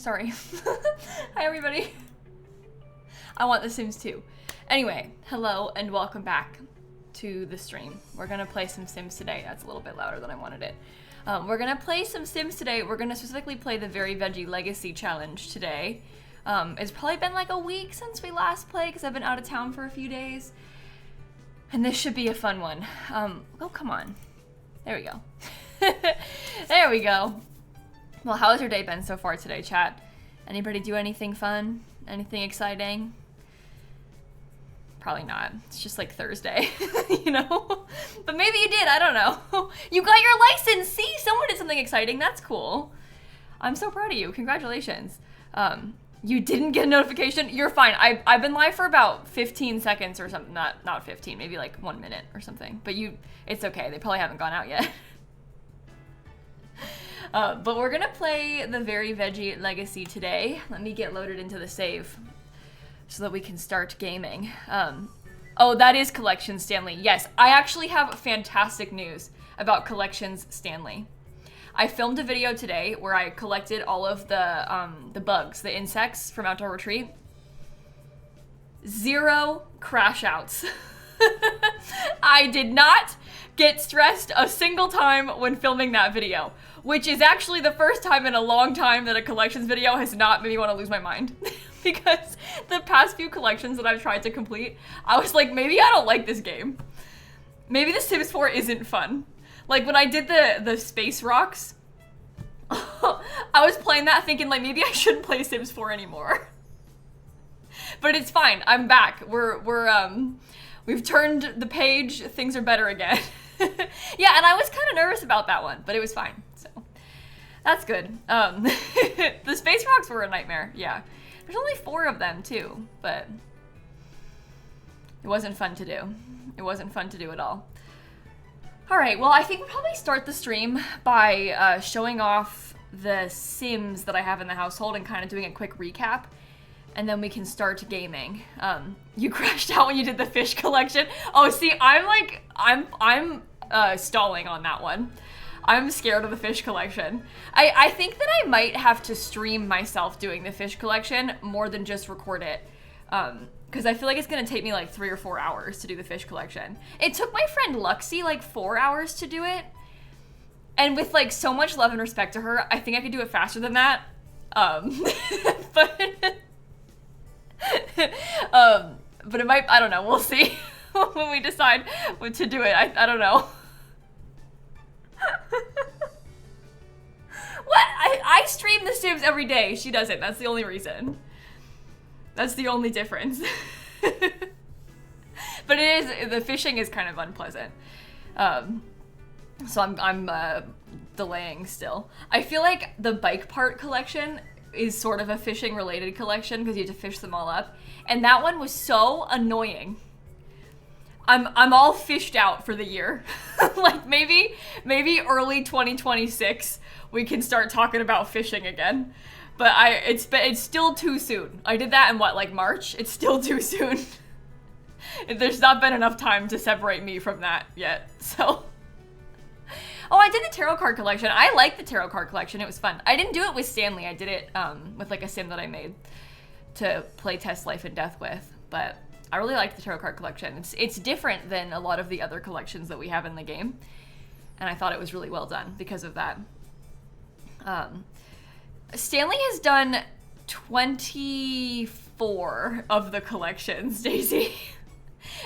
sorry. Hi, everybody. I want The Sims 2. Anyway, hello and welcome back to the stream. We're gonna play some Sims today. That's a little bit louder than I wanted it. We're gonna play some Sims today. We're gonna specifically play the Very Veggie Legacy challenge today. It's probably been like a week since we last played because I've been out of town for a few days. And this should be a fun one. Oh, come on. There we go. There we go. Well, how has your day been so far today, chat? Anybody do anything fun? Anything exciting? Probably not. It's just like Thursday, you know? But maybe you did, I don't know. You got your license! See, someone did something exciting, that's cool. I'm so proud of you, congratulations. You didn't get a notification? You're fine. I've been live for about 15 seconds or something, not 15, maybe like 1 minute or something. But it's okay, they probably haven't gone out yet. But we're gonna play the Very Veggie Legacy today. Let me get loaded into the save so that we can start gaming. Oh, that is Collections Stanley. Yes, I actually have fantastic news about Collections Stanley. I filmed a video today where I collected all of the bugs, the insects from Outdoor Retreat. 0 crash outs. I did not get stressed a single time when filming that video, which is actually the first time in a long time that a collections video has not made me want to lose my mind. Because the past few collections that I've tried to complete, I was like, maybe I don't like this game. Maybe The Sims 4 isn't fun. Like when I did the space rocks, I was playing that thinking like, maybe I shouldn't play Sims 4 anymore. But it's fine, I'm back. We've turned the page, things are better again. Yeah, and I was kind of nervous about that one, but it was fine, so that's good. The space rocks were a nightmare, yeah. There's only 4 of them too, but it wasn't fun to do. It wasn't fun to do at all. All right, well, I think we'll probably start the stream by showing off the Sims that I have in the household and kind of doing a quick recap. And then we can start gaming. You crashed out when you did the fish collection. Oh, see, I'm stalling on that one. I'm scared of the fish collection. I think that I might have to stream myself doing the fish collection more than just record it. Because I feel like it's gonna take me like 3 or 4 hours to do the fish collection. It took my friend Luxie like 4 hours to do it. And with like so much love and respect to her, I think I could do it faster than that. But it might, I don't know, we'll see when we decide what to do it. I don't know. What? I stream The Sims every day. She doesn't. That's the only reason. That's the only difference. But the fishing is kind of unpleasant. So I'm delaying still. I feel like the bike part collection is sort of a fishing related collection because you have to fish them all up. And that one was so annoying. I'm all fished out for the year. Like maybe early 2026 we can start talking about fishing again. But it's still too soon. I did that in what, like March? It's still too soon. There's not been enough time to separate me from that yet. So oh, I did the tarot card collection. I like the tarot card collection. It was fun. I didn't do it with Stanley. I did it with like a sim that I made to play test Life and Death with. But I really liked the tarot card collection. It's different than a lot of the other collections that we have in the game. And I thought it was really well done because of that. Stanley has done 24 of the collections, Daisy.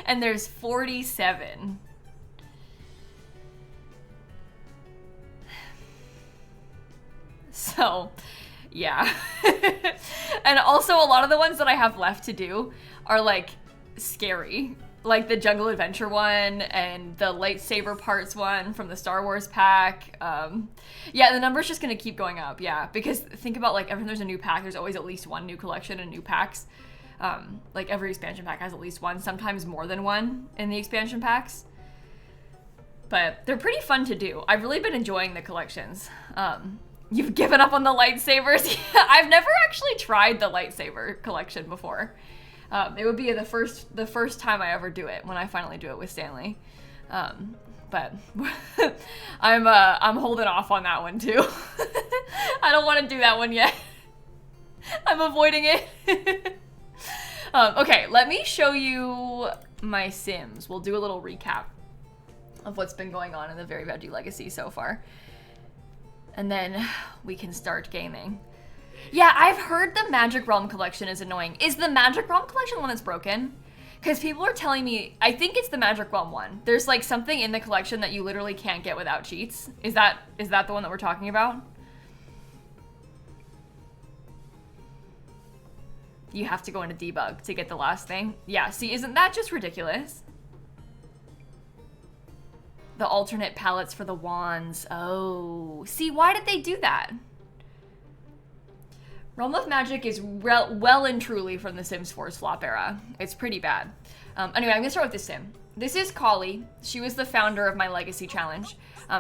And there's 47. So, yeah. And also a lot of the ones that I have left to do are like scary. Like the Jungle Adventure one and the lightsaber parts one from the Star Wars pack. Yeah, the number's just gonna keep going up, yeah. Because think about like every time there's a new pack, there's always at least one new collection and new packs. Like every expansion pack has at least one, sometimes more than one in the expansion packs. But they're pretty fun to do. I've really been enjoying the collections. You've given up on the lightsabers? I've never actually tried the lightsaber collection before. It would be the first time I ever do it when I finally do it with Stanley. But I'm holding off on that one too. I don't want to do that one yet. I'm avoiding it. Okay, let me show you my Sims. We'll do a little recap of what's been going on in the Very Veggie Legacy so far. And then we can start gaming. Yeah, I've heard the Magic Realm collection is annoying. Is the Magic Realm collection the one that's broken? Because people are telling me, I think it's the Magic Realm one. There's like something in the collection that you literally can't get without cheats. Is that the one that we're talking about? You have to go into debug to get the last thing. Yeah, see, isn't that just ridiculous? The alternate palettes for the wands. Oh, see, why did they do that? Realm of Magic is well and truly from the Sims 4's flop era. It's pretty bad. Anyway, I'm gonna start with this Sim. This is Collie. She was the founder of my Legacy Challenge.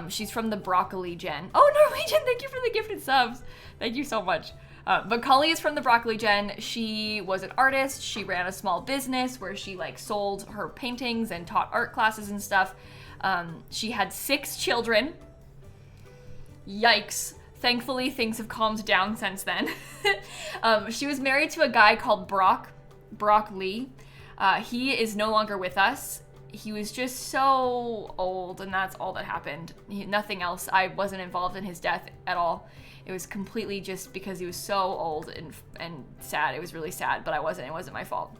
She's from the Broccoli Gen. Oh, Norwegian, thank you for the gifted subs. Thank you so much. But Collie is from the Broccoli Gen. She was an artist. She ran a small business where she like sold her paintings and taught art classes and stuff. She had 6 children. Yikes. Thankfully, things have calmed down since then. She was married to a guy called Brock Lee. He is no longer with us. He was just so old, and that's all that happened. Nothing else. I wasn't involved in his death at all. It was completely just because he was so old and sad. It was really sad, but it wasn't my fault.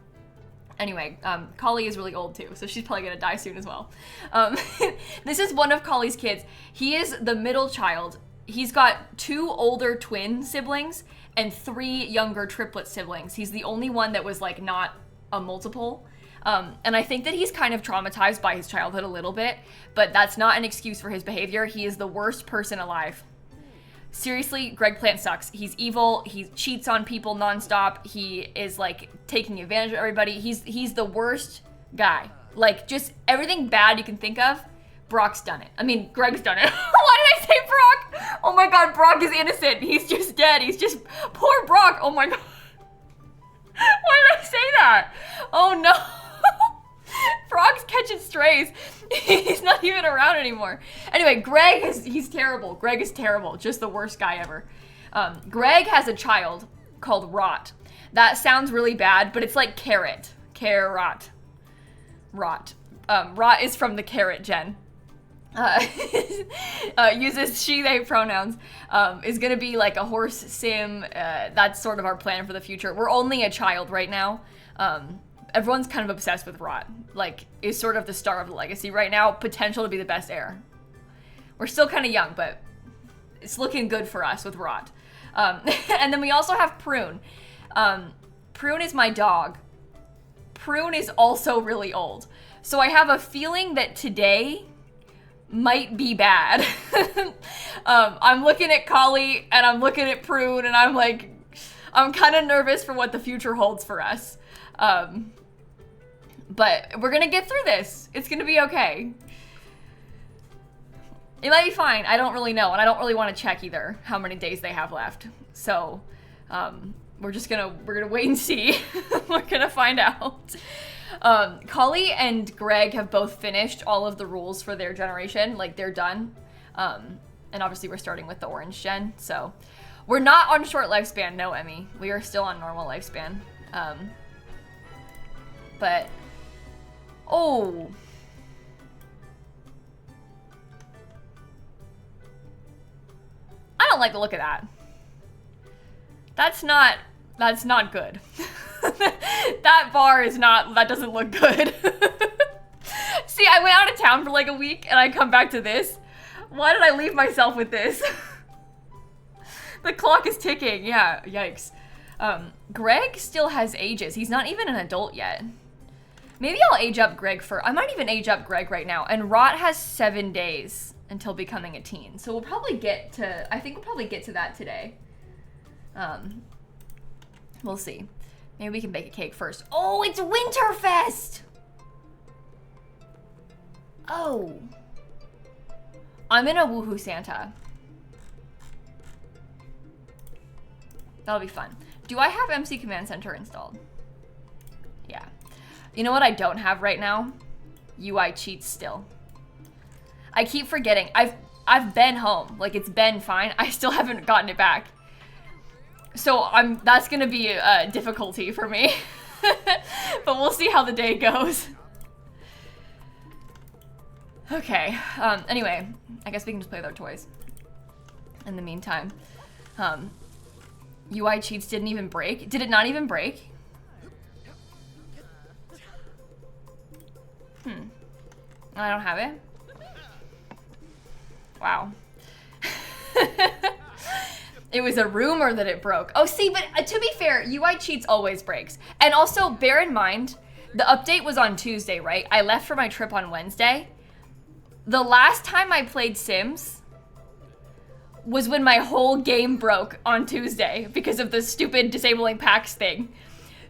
Anyway, Collie is really old too, so she's probably gonna die soon as well. This is one of Collie's kids. He is the middle child. He's got 2 older twin siblings and 3 younger triplet siblings. He's the only one that was like not a multiple. And I think that he's kind of traumatized by his childhood a little bit, but that's not an excuse for his behavior. He is the worst person alive. Seriously, Greg Plant sucks. He's evil. He cheats on people nonstop. He is like taking advantage of everybody. He's the worst guy. Like just everything bad you can think of, Brock's done it. I mean, Greg's done it. Why did I say Brock? Oh my God, Brock is innocent. He's just dead. He's just poor Brock. Oh my God. Why did I say that? Oh no. Brock's catching strays. He's not even around anymore. Anyway, he's terrible. Greg is terrible. Just the worst guy ever. Greg has a child called Rot. That sounds really bad, but it's like carrot. Carrot. Rot. Rot is from the carrot gen. Uses she, they pronouns. Is gonna be like a horse sim. That's sort of our plan for the future. We're only a child right now. Everyone's kind of obsessed with Rot. Like, is sort of the star of the Legacy right now. Potential to be the best heir. We're still kind of young, but it's looking good for us with Rot. And then we also have Prune. Prune is my dog. Prune is also really old. So I have a feeling that today might be bad. I'm looking at Collie and I'm looking at Prune and I'm like, I'm kind of nervous for what the future holds for us. But we're gonna get through this. It's gonna be okay. It might be fine. I don't really know, and I don't really want to check either how many days they have left. So, we're gonna wait and see. We're gonna find out. Collie and Greg have both finished all of the rules for their generation. Like, they're done. And obviously we're starting with the orange gen, so. We're not on short lifespan, no, Emmy. We are still on normal lifespan. But, oh. I don't like the look of that. That's not good. That bar is not, that doesn't look good. See, I went out of town for like a week and I come back to this. Why did I leave myself with this? The clock is ticking, yeah, yikes. Greg still has ages. He's not even an adult yet. Maybe I'll age up Greg I might even age up Greg right now. And Rot has 7 days until becoming a teen. So we'll probably get to, I think we'll probably get to that today. We'll see. Maybe we can bake a cake first. Oh, it's Winterfest! Oh. I'm in a Woohoo Santa. That'll be fun. Do I have MC Command Center installed? Yeah. You know what I don't have right now? UI cheats still. I keep forgetting. I've been home. Like, it's been fine. I still haven't gotten it back. So that's gonna be a difficulty for me. But we'll see how the day goes. Okay, anyway, I guess we can just play with our toys. In the meantime, UI cheats didn't even break. Did it not even break? I don't have it. Wow. It was a rumor that it broke. Oh, see, but to be fair, UI cheats always breaks. And also, bear in mind, the update was on Tuesday, right? I left for my trip on Wednesday. The last time I played Sims was when my whole game broke on Tuesday because of the stupid disabling packs thing.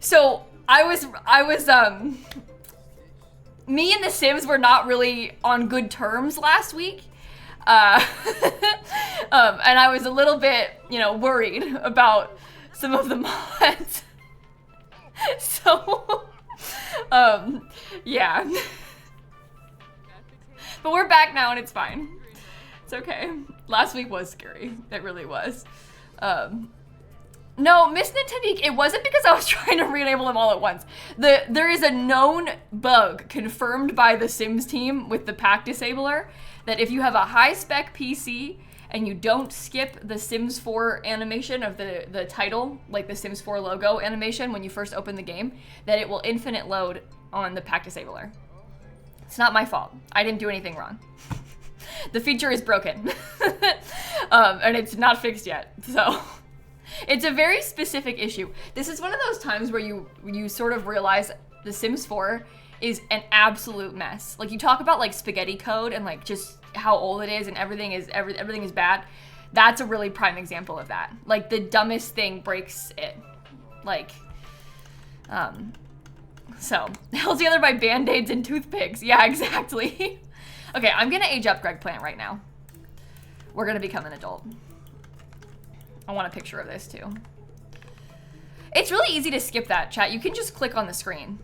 So me and the Sims were not really on good terms last week. And I was a little bit, worried about some of the mods. So, yeah. But we're back now and it's fine. It's okay. Last week was scary. It really was. No, Miss Nintendique, it wasn't because I was trying to re-enable them all at once. There is a known bug confirmed by the Sims team with the pack disabler that if you have a high-spec PC and you don't skip the Sims 4 animation of the title, like the Sims 4 logo animation when you first open the game, that it will infinite load on the pack disabler. It's not my fault. I didn't do anything wrong. The feature is broken. And it's not fixed yet, so... It's a very specific issue. This is one of those times where you sort of realize The Sims 4 is an absolute mess. Like, you talk about like spaghetti code and like just how old it is and everything is bad. That's a really prime example of that. Like, the dumbest thing breaks it. Like, so held together by band-aids and toothpicks. Yeah, exactly. Okay, I'm gonna age up Greg Plant right now. We're gonna become an adult. I want a picture of this too. It's really easy to skip that, chat. You can just click on the screen.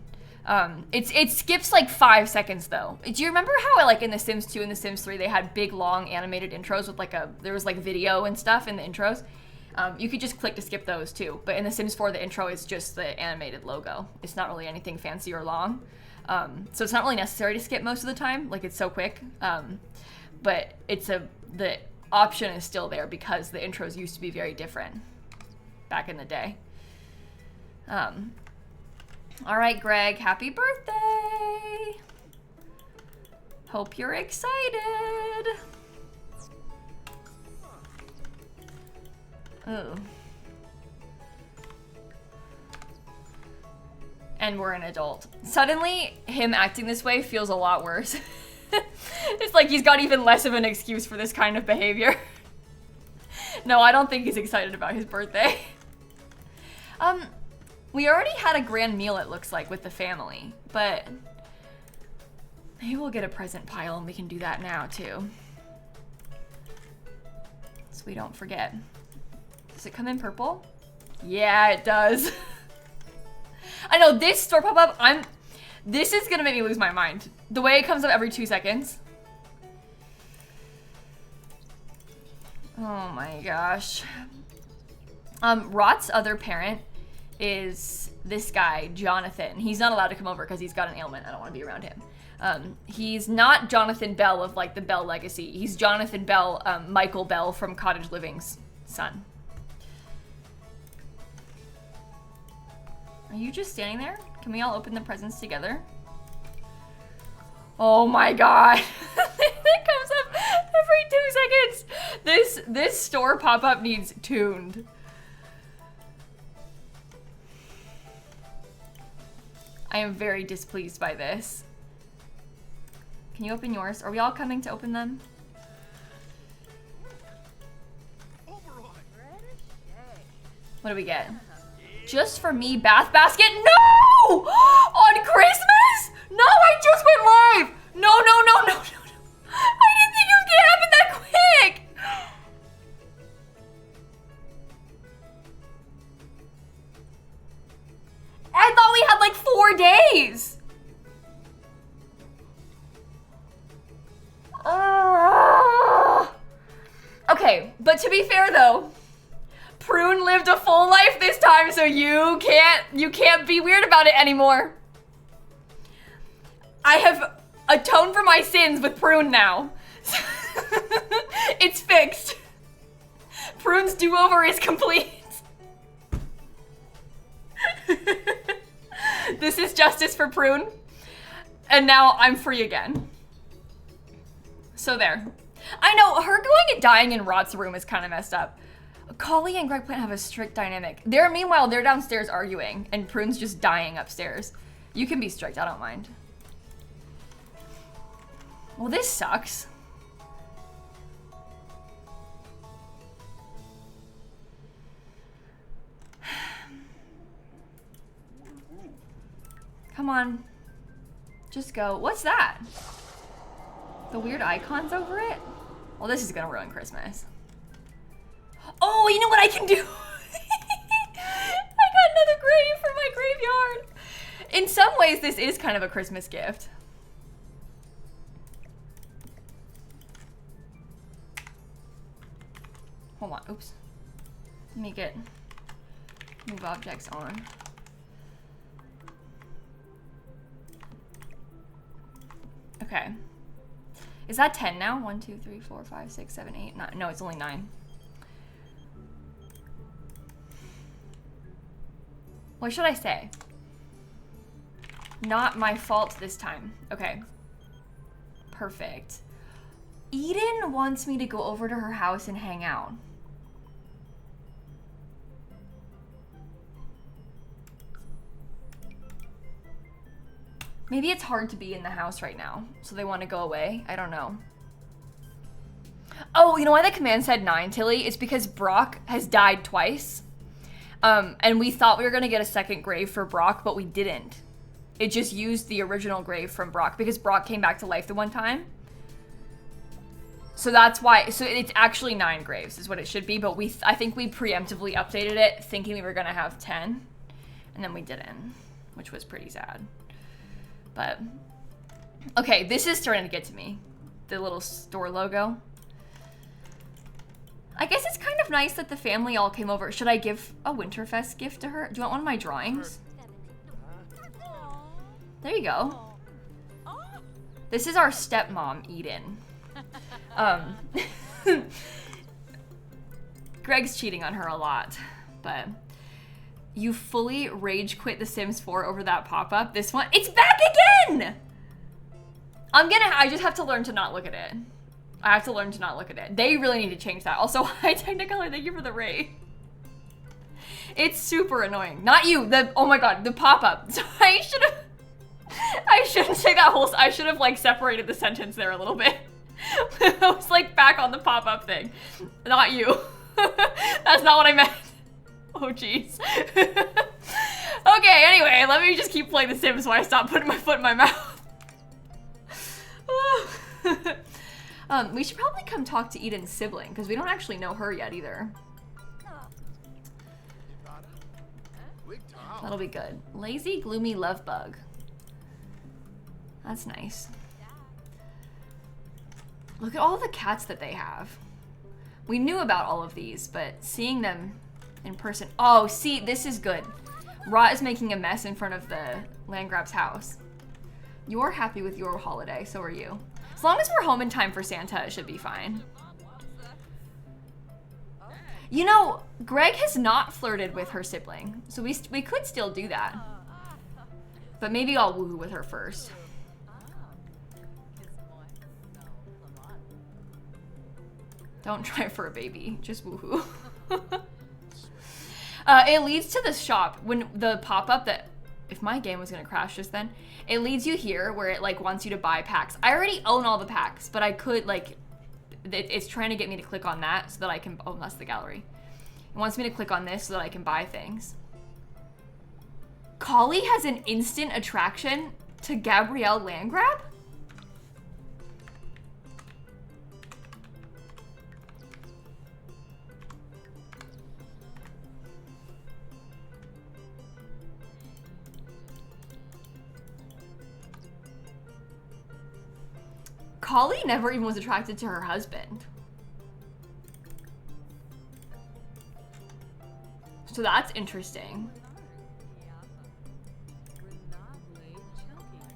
It skips like 5 seconds though. Do you remember how like in The Sims 2 and The Sims 3 they had big long animated intros with like there was like video and stuff in the intros? You could just click to skip those too. But in The Sims 4 the intro is just the animated logo. It's not really anything fancy or long. So it's not really necessary to skip most of the time. Like, it's so quick. But the option is still there because the intros used to be very different back in the day. All right, Greg, happy birthday. Hope you're excited. Ooh. And we're an adult. Suddenly, him acting this way feels a lot worse. It's like he's got even less of an excuse for this kind of behavior. No, I don't think he's excited about his birthday. We already had a grand meal, it looks like, with the family, but maybe we'll get a present pile and we can do that now too. So we don't forget. Does it come in purple? Yeah, it does. I know, this store pop-up, this is gonna make me lose my mind. The way it comes up every 2 seconds. Oh my gosh. Rot's other parent is this guy, Jonathan. He's not allowed to come over because he's got an ailment. I don't want to be around him. He's not Jonathan Bell of like the Bell Legacy. He's Jonathan Bell, Michael Bell from Cottage Living's son. Are you just standing there? Can we all open the presents together? Oh my god. It comes up every 2 seconds. This store pop-up needs tuned. I am very displeased by this. Can you open yours? Are we all coming to open them? What do we get? Just for me, bath basket? No! On Christmas? No, I just went live! No. I didn't think it was gonna happen that quick! I thought we had like 4 days! Okay, but to be fair though, Prune lived lived a full life this time, so you can't be weird about it anymore. I have atoned for my sins with Prune now. It's fixed. Prune's do-over is complete. This is justice for Prune. And now I'm free again. So there. I know, her going and dying in Rot's room is kind of messed up. Collie and Greg Plant have a strict dynamic. Meanwhile, they're downstairs arguing, and Prune's just dying upstairs. You can be strict, I don't mind. Well, this sucks. Come on. Just go. What's that? The weird icons over it? Well, this is gonna ruin Christmas. Oh, you know what I can do? I got another grave for my graveyard. In some ways, this is kind of a Christmas gift. Hold on, oops. Let me get move objects on. Okay. Is that 10 now? 1, 2, 3, 4, 5, 6, 7, 8, 9. No, it's only 9. What should I say? Not my fault this time. Okay. Perfect. Eden wants me to go over to her house and hang out. Maybe it's hard to be in the house right now, so they want to go away. I don't know. Oh, you know why the command said 9, Tilly? It's because Brock has died twice. And we thought we were going to get a second grave for Brock, but we didn't. It just used the original grave from Brock because Brock came back to life the one time. So that's why, so it's actually 9 graves is what it should be, but I think we preemptively updated it thinking we were going to have 10, and then we didn't, which was pretty sad. But, okay, this is starting to get to me. The little store logo. I guess it's kind of nice that the family all came over. Should I give a winterfest gift to her? Do you want one of my drawings? There you go. This is our stepmom, Eden. Greg's cheating on her a lot, but you fully rage quit The Sims 4 over that pop-up. This one, it's back again! I just have to learn to not look at it. I have to learn to not look at it. They really need to change that. Also, hi Technicolor, thank you for the raid. It's super annoying. Not you, oh my god, the pop-up. So I shouldn't say that whole, I should have like separated the sentence there a little bit. I was like back on the pop-up thing. Not you. That's not what I meant. Oh jeez. Okay, anyway, let me just keep playing The Sims so I stop putting my foot in my mouth. We should probably come talk to Eden's sibling because we don't actually know her yet either. That'll be good. Lazy, gloomy love bug. That's nice. Look at all the cats that they have. We knew about all of these, but seeing them in person. Oh, see, this is good. Rot is making a mess in front of the Landgraabs house. You're happy with your holiday, so are you. As long as we're home in time for Santa, it should be fine. You know, Greg has not flirted with her sibling, so we could still do that. But maybe I'll woohoo with her first. Don't try for a baby, just woohoo. It leads to the shop. When the pop-up that, if my game was gonna crash just then, it leads you here where it like wants you to buy packs. I already own all the packs, but I could like, it's trying to get me to click on that so that I can, oh, that's the gallery. It wants me to click on this so that I can buy things. Collie has an instant attraction to Gabrielle Landgraab? Collie never even was attracted to her husband. So that's interesting.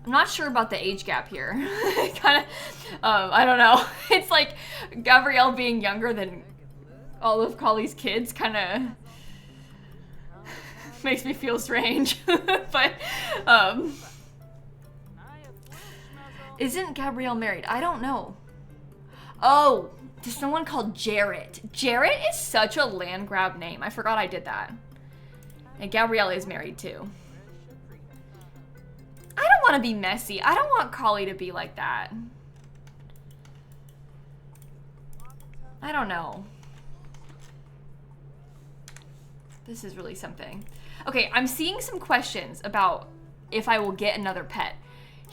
I'm not sure about the age gap here. Kind of, I don't know. It's like Gabrielle being younger than all of Collie's kids kind of makes me feel strange. But, isn't Gabrielle married? I don't know. Oh, there's someone called Jarrett. Jarrett is such a Landgraab name. I forgot I did that. And Gabrielle is married too. I don't want to be messy. I don't want Collie to be like that. I don't know. This is really something. Okay, I'm seeing some questions about if I will get another pet.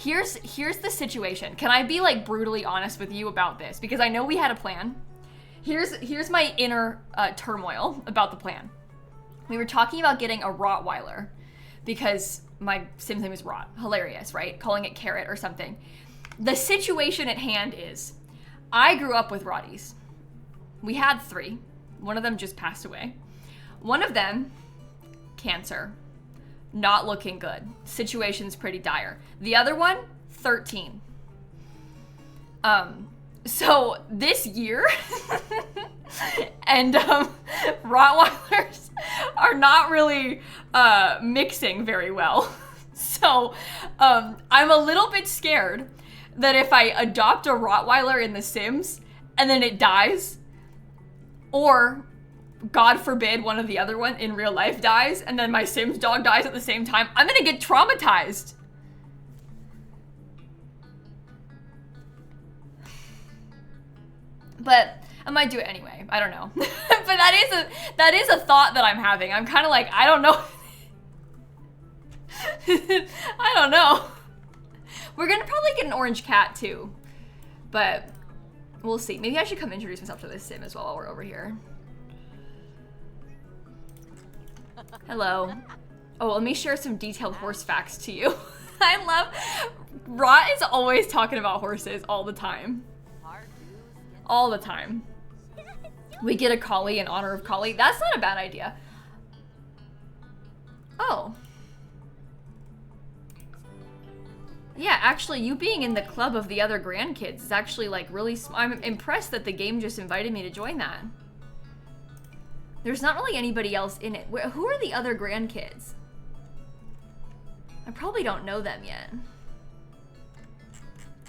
Here's the situation. Can I be like brutally honest with you about this? Because I know we had a plan. Here's my inner turmoil about the plan. We were talking about getting a Rottweiler because my Sim's name is Rot. Hilarious, right? Calling it Carrot or something. The situation at hand is, I grew up with Rotties. We had 3. One of them just passed away. One of them, cancer. Not looking good. Situation's pretty dire. The other one, 13. So this year, and Rottweilers are not really mixing very well. So I'm a little bit scared that if I adopt a Rottweiler in The Sims and then it dies, or God forbid one of the other one in real life dies, and then my Sims dog dies at the same time, I'm gonna get traumatized. But I might do it anyway. I don't know. But that is a thought that I'm having. I'm kind of like, I don't know. I don't know. We're gonna probably get an orange cat too, but we'll see. Maybe I should come introduce myself to this Sim as well while we're over here. Hello. Oh, let me share some detailed horse facts to you. I love, Rot is always talking about horses all the time. All the time. We get a Collie in honor of Collie. That's not a bad idea. Oh. Yeah, actually, you being in the club of the other grandkids is actually like really, I'm impressed that the game just invited me to join that. There's not really anybody else in it. Who are the other grandkids? I probably don't know them yet.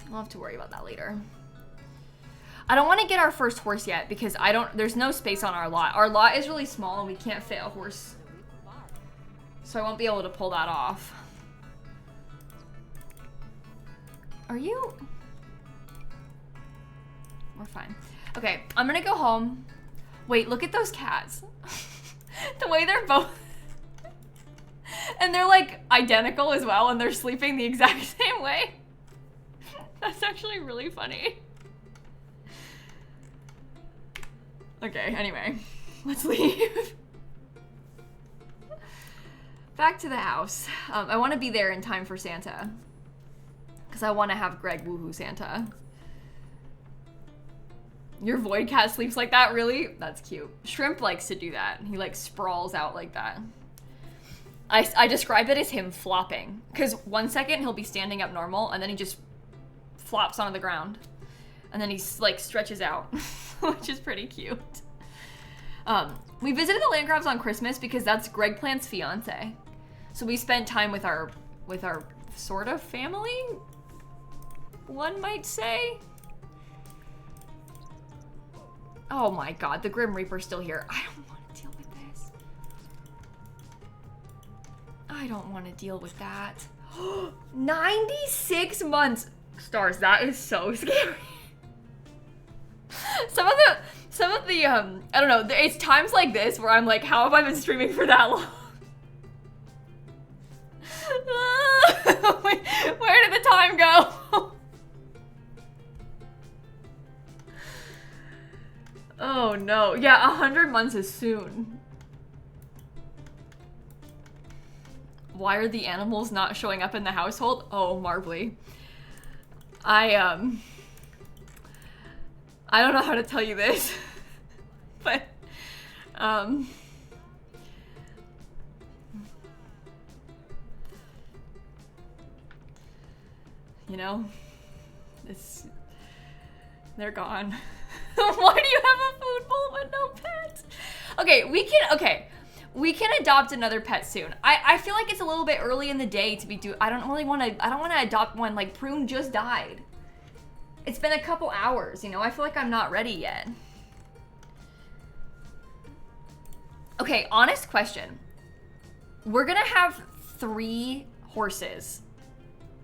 I'll have to worry about that later. I don't want to get our first horse yet because there's no space on our lot. Our lot is really small and we can't fit a horse. So I won't be able to pull that off. Are you? We're fine. Okay, I'm gonna go home. Wait, look at those cats. The way they're both... And they're like identical as well, and they're sleeping the exact same way. That's actually really funny. Okay, anyway, let's leave. Back to the house. I want to be there in time for Santa. Because I want to have Greg woohoo Santa. Your void cat sleeps like that, really? That's cute. Shrimp likes to do that. He like sprawls out like that. I describe it as him flopping. Because 1 second he'll be standing up normal and then he just flops onto the ground. And then he like stretches out, which is pretty cute. We visited the Landgraabs on Christmas because that's Greg Plant's fiance. So we spent time with our sort of family, one might say. Oh my god, the Grim Reaper's still here. I don't want to deal with this. I don't want to deal with that. 96 months. Stars, that is so scary. Some of the I don't know, it's times like this where I'm like, how have I been streaming for that long? Where did the time go? Oh no, yeah, 100 months is soon. Why are the animals not showing up in the household? Oh, Marbly. I don't know how to tell you this, but You know? They're gone. Why do you have a food bowl but no pets? Okay, we can adopt another pet soon. I feel like it's a little bit early in the day to be I don't want to adopt one. Like, Prune just died. It's been a couple hours, you know? I feel like I'm not ready yet. Okay, honest question. We're gonna have 3 horses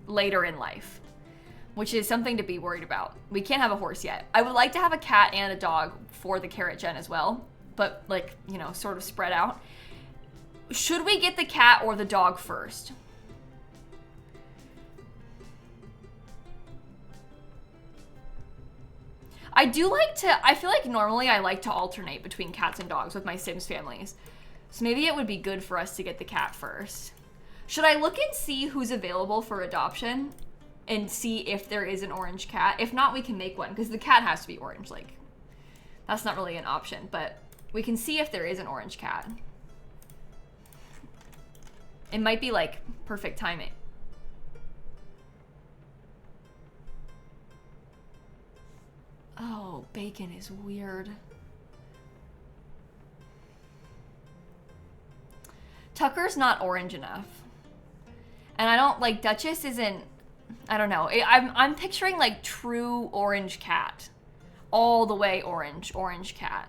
later in life, which is something to be worried about. We can't have a horse yet. I would like to have a cat and a dog for the carrot gen as well, but like, you know, sort of spread out. Should we get the cat or the dog first? I feel like normally I like to alternate between cats and dogs with my Sims families. So maybe it would be good for us to get the cat first. Should I look and see who's available for adoption and see if there is an orange cat? If not, we can make one because the cat has to be orange. Like, that's not really an option, but we can see if there is an orange cat. It might be like perfect timing. Oh, bacon is weird. Tucker's not orange enough. And I don't, like, Duchess isn't, I don't know. I'm picturing, like, true orange cat. All the way orange cat.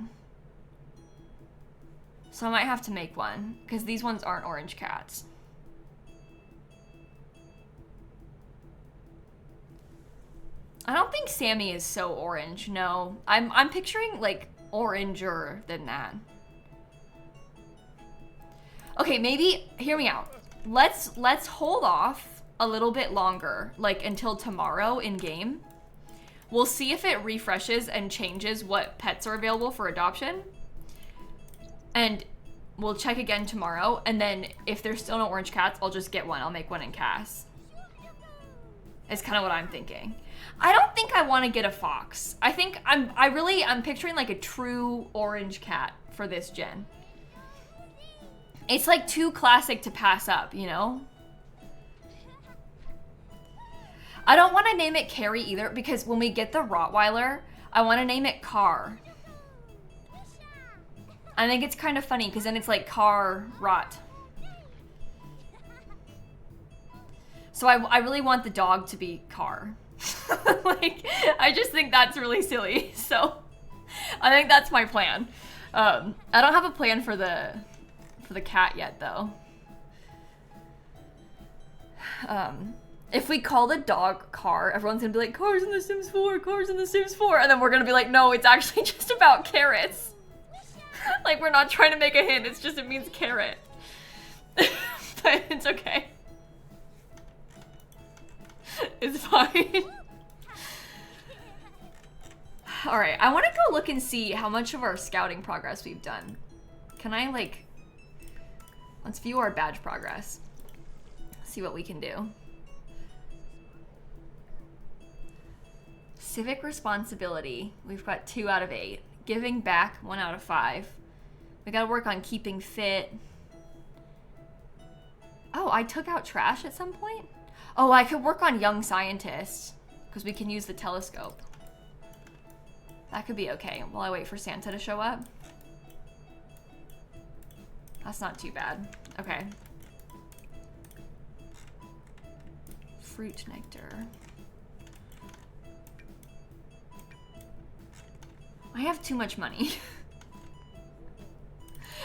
So I might have to make one, because these ones aren't orange cats. I don't think Sammy is so orange, no. I'm picturing, like, oranger than that. Okay, maybe, hear me out. Let's hold off a little bit longer, like until tomorrow in game. We'll see if it refreshes and changes what pets are available for adoption. And we'll check again tomorrow. And then if there's still no orange cats, I'll just get one. I'll make one in Cass. It's kind of what I'm thinking. I don't think I want to get a fox. I think I'm picturing like a true orange cat for this gen. It's like too classic to pass up, you know? I don't want to name it Carrie either because when we get the Rottweiler, I want to name it Car. I think it's kind of funny because then it's like Car Rot. So I really want the dog to be Car. Like, I just think that's really silly. So I think that's my plan. I don't have a plan for the cat yet though. If we call the dog Car, everyone's gonna be like, Cars in the Sims 4, Cars in the Sims 4. And then we're gonna be like, no, it's actually just about carrots. Like, we're not trying to make a hint, it's just, it means carrot. But it's okay. It's fine. Alright, I wanna go look and see how much of our scouting progress we've done. Can I, like, let's view our badge progress. See what we can do. Civic responsibility, we've got 2 out of 8. Giving back, 1 out of 5. We gotta work on keeping fit. Oh, I took out trash at some point? Oh, I could work on young scientists, because we can use the telescope. That could be okay while I wait for Santa to show up. That's not too bad. Okay. Fruit nectar. I have too much money.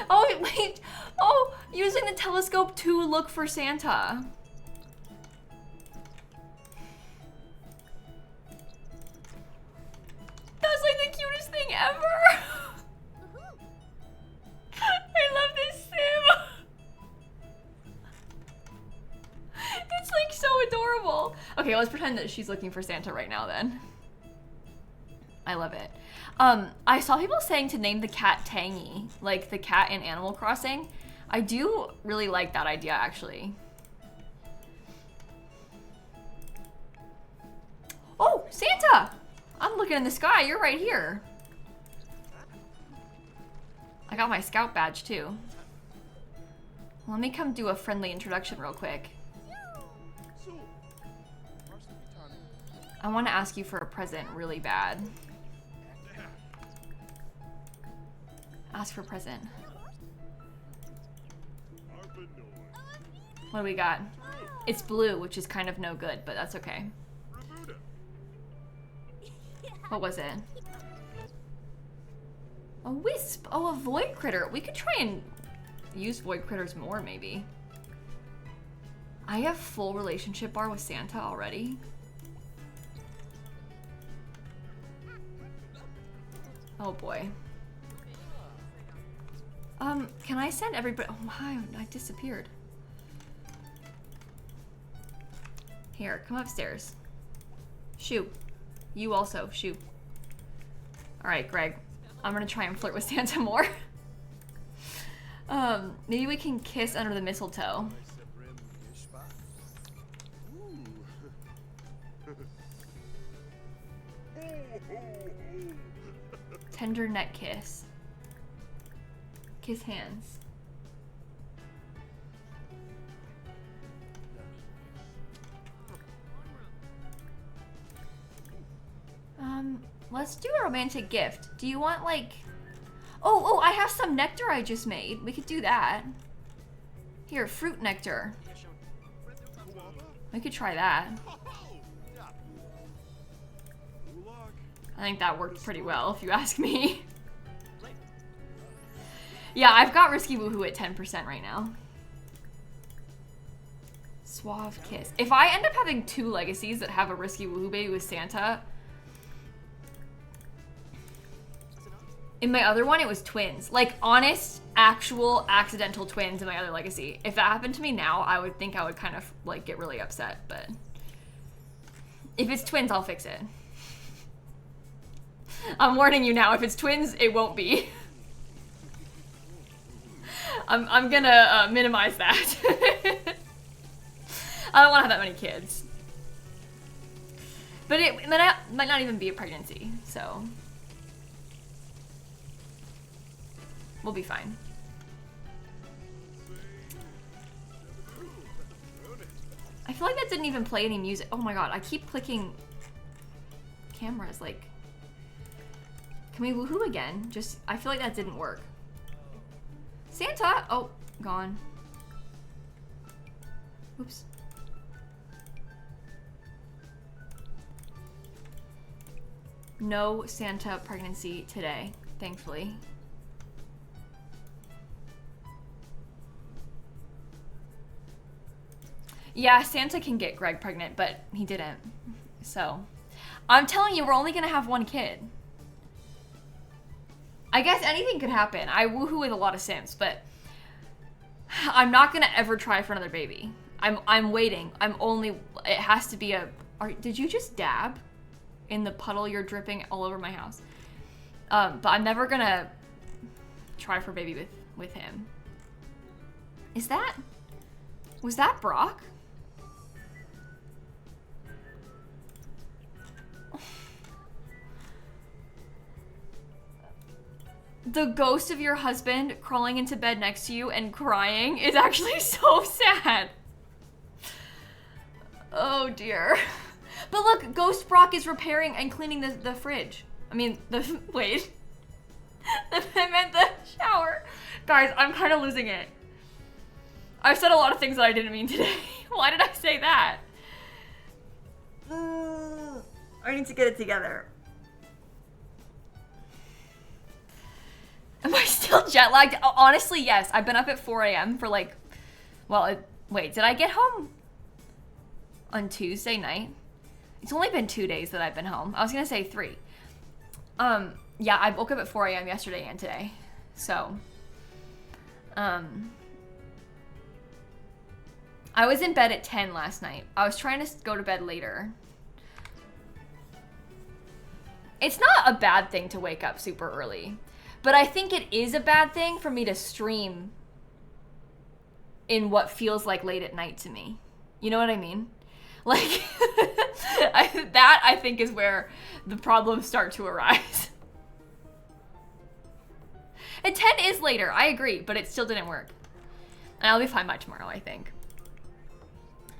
Oh, wait. Oh, using the telescope to look for Santa. That's like the cutest thing ever. I love this sim. It's like so adorable. Okay, let's pretend that she's looking for Santa right now then. I love it. I saw people saying to name the cat Tangy, like the cat in Animal Crossing. I do really like that idea, actually. Oh, Santa! I'm looking in the sky, you're right here. I got my scout badge too. Let me come do a friendly introduction real quick. I want to ask you for a present really bad. Ask for a present. What do we got? It's blue, which is kind of no good, but that's okay. What was it? A wisp. Oh, a void critter. We could try and use void critters more, maybe. I have full relationship bar with Santa already. Oh boy. Can I send everybody? Oh my, I disappeared. Here, come upstairs. Shoo. You also, shoo. All right, Greg. I'm gonna try and flirt with Santa more. Maybe we can kiss under the mistletoe. Tender neck kiss. Kiss hands. Let's do a romantic gift. Do you want like... Oh, I have some nectar I just made. We could do that. Here, fruit nectar. We could try that. I think that worked pretty well, if you ask me. Yeah, I've got Risky Woohoo at 10% right now. Suave kiss. If I end up having 2 legacies that have a Risky Woohoo baby with Santa... In my other one, it was twins. Like, honest, actual, accidental twins in my other legacy. If that happened to me now, I would think I would kind of, like, get really upset, but... If it's twins, I'll fix it. I'm warning you now, if it's twins, it won't be. I'm gonna minimize that. I don't want to have that many kids. But it might not even be a pregnancy, so... We'll be fine. I feel like that didn't even play any music. Oh my god, I keep clicking cameras, like... Can we woohoo again? Just, I feel like that didn't work. Santa! Oh, gone. Oops. No Santa pregnancy today, thankfully. Yeah, Santa can get Greg pregnant, but he didn't. So, I'm telling you, we're only gonna have 1 kid. I guess anything could happen. I woohoo with a lot of Sims, but I'm not gonna ever try for another baby. I'm waiting. It has to be a... Did you just dab in the puddle you're dripping all over my house? But I'm never gonna try for a baby with him. Was that Brock? The ghost of your husband crawling into bed next to you and crying is actually so sad. Oh dear. But look, Ghost Brock is repairing and cleaning the fridge. I mean, wait. I meant the shower. Guys, I'm kind of losing it. I've said a lot of things that I didn't mean today. Why did I say that? I need to get it together. Am I still jet lagged? Oh, honestly, yes. I've been up at 4 a.m. for like, well, wait, did I get home on Tuesday night? It's only been 2 days that I've been home. I was gonna say 3. Yeah, I woke up at 4 a.m. yesterday and today. So, I was in bed at 10 last night. I was trying to go to bed later. It's not a bad thing to wake up super early. But I think it is a bad thing for me to stream in what feels like late at night to me. You know what I mean? Like, that I think is where the problems start to arise. And 10 is later, I agree, but it still didn't work. And I'll be fine by tomorrow, I think.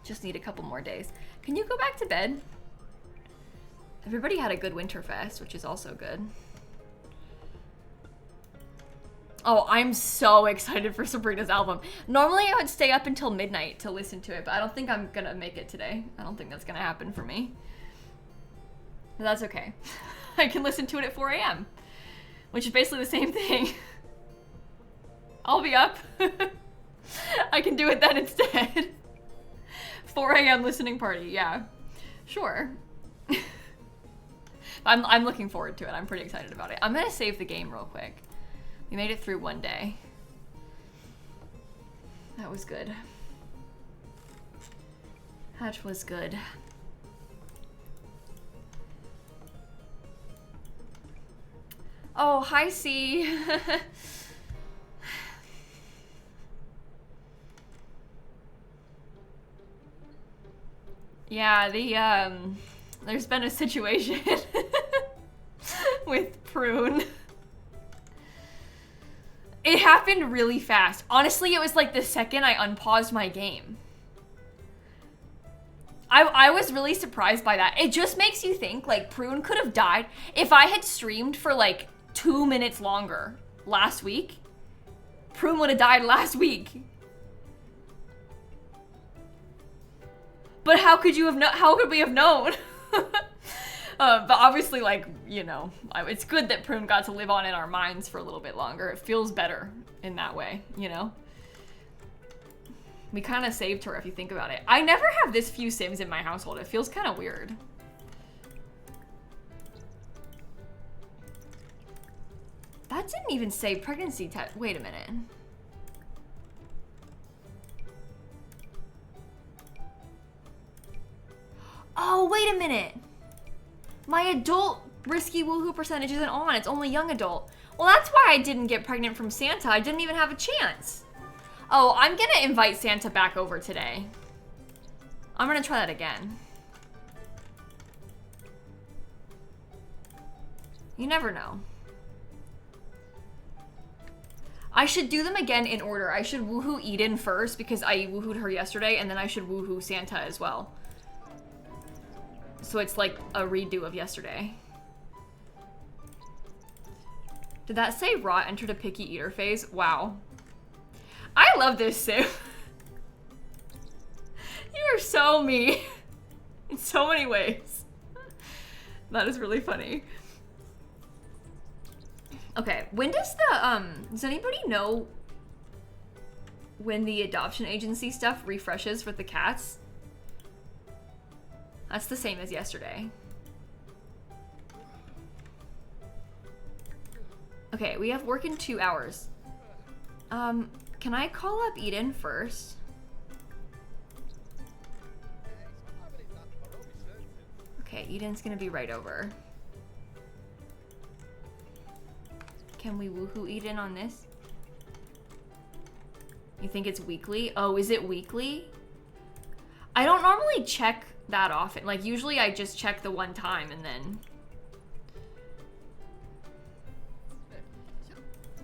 Just need a couple more days. Can you go back to bed? Everybody had a good winterfest, which is also good. Oh, I'm so excited for Sabrina's album. Normally I would stay up until midnight to listen to it, but I don't think I'm gonna make it today. I don't think that's gonna happen for me. But that's okay. I can listen to it at 4 a.m., which is basically the same thing. I'll be up. I can do it then instead. 4 a.m. listening party, yeah. Sure. I'm looking forward to it. I'm pretty excited about it. I'm gonna save the game real quick. We made it through one day. That was good. That was good. Oh, hi, C. Yeah, there's been a situation with Prune. It happened really fast. Honestly, it was like the second I unpaused my game. I was really surprised by that. It just makes you think, like, Prune could have died. If I had streamed for, like, 2 minutes longer last week, Prune would have died last week. But how could you have how could we have known? But obviously, like, you know, it's good that Prune got to live on in our minds for a little bit longer. It feels better in that way, you know? We kind of saved her if you think about it. I never have this few Sims in my household. It feels kind of weird. That didn't even say pregnancy test. Wait a minute. Oh, wait a minute. My adult risky woohoo percentage isn't on. It's only young adult. Well, that's why I didn't get pregnant from Santa. I didn't even have a chance. Oh, I'm gonna invite Santa back over today. I'm gonna try that again. You never know. I should do them again in order. I should woohoo Eden first because I woohooed her yesterday, and then I should woohoo Santa as well. So it's like a redo of yesterday. Did that say Rot entered a picky eater phase? Wow. I love this sim. You are so me in so many ways. That is really funny. Okay, when does the, does anybody know when the adoption agency stuff refreshes with the cats? That's the same as yesterday. Okay, we have work in 2 hours. Can I call up Eden first? Okay, Eden's gonna be right over. Can we woohoo Eden on this? You think it's weekly? Oh, is it weekly? I don't normally check that often. Like, usually I just check the one time and then...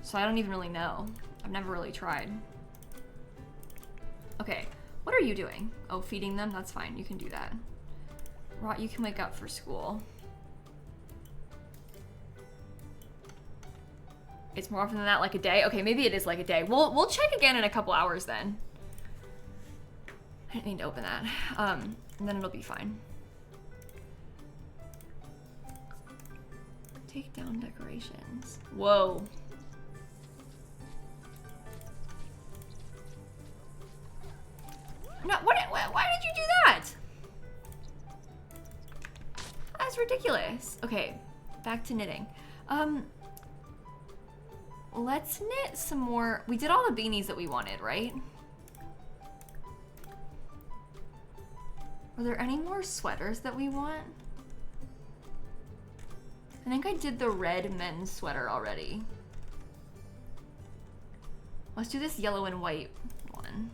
So I don't even really know. I've never really tried. Okay, what are you doing? Oh, feeding them? That's fine, you can do that. Rot, you can wake up for school. It's more often than that, like a day? Okay, maybe it is like a day. We'll check again in a couple hours then. I didn't need to open that. And then it'll be fine. Take down decorations. Whoa. No, why did you do that? That's ridiculous. Okay, back to knitting. Let's knit some more. We did all the beanies that we wanted, right? Are there any more sweaters that we want? I think I did the red men's sweater already. Let's do this yellow and white one.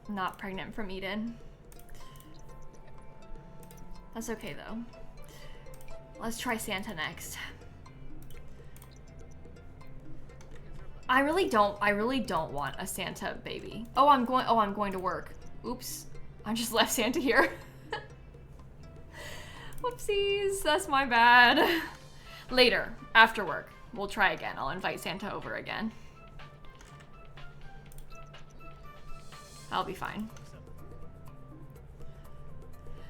Not pregnant from Eden. That's okay though. Let's try Santa next. I really don't want a Santa baby. Oh, I'm going to work. Oops. I just left Santa here. Whoopsies, that's my bad. Later, after work, we'll try again. I'll invite Santa over again. I'll be fine.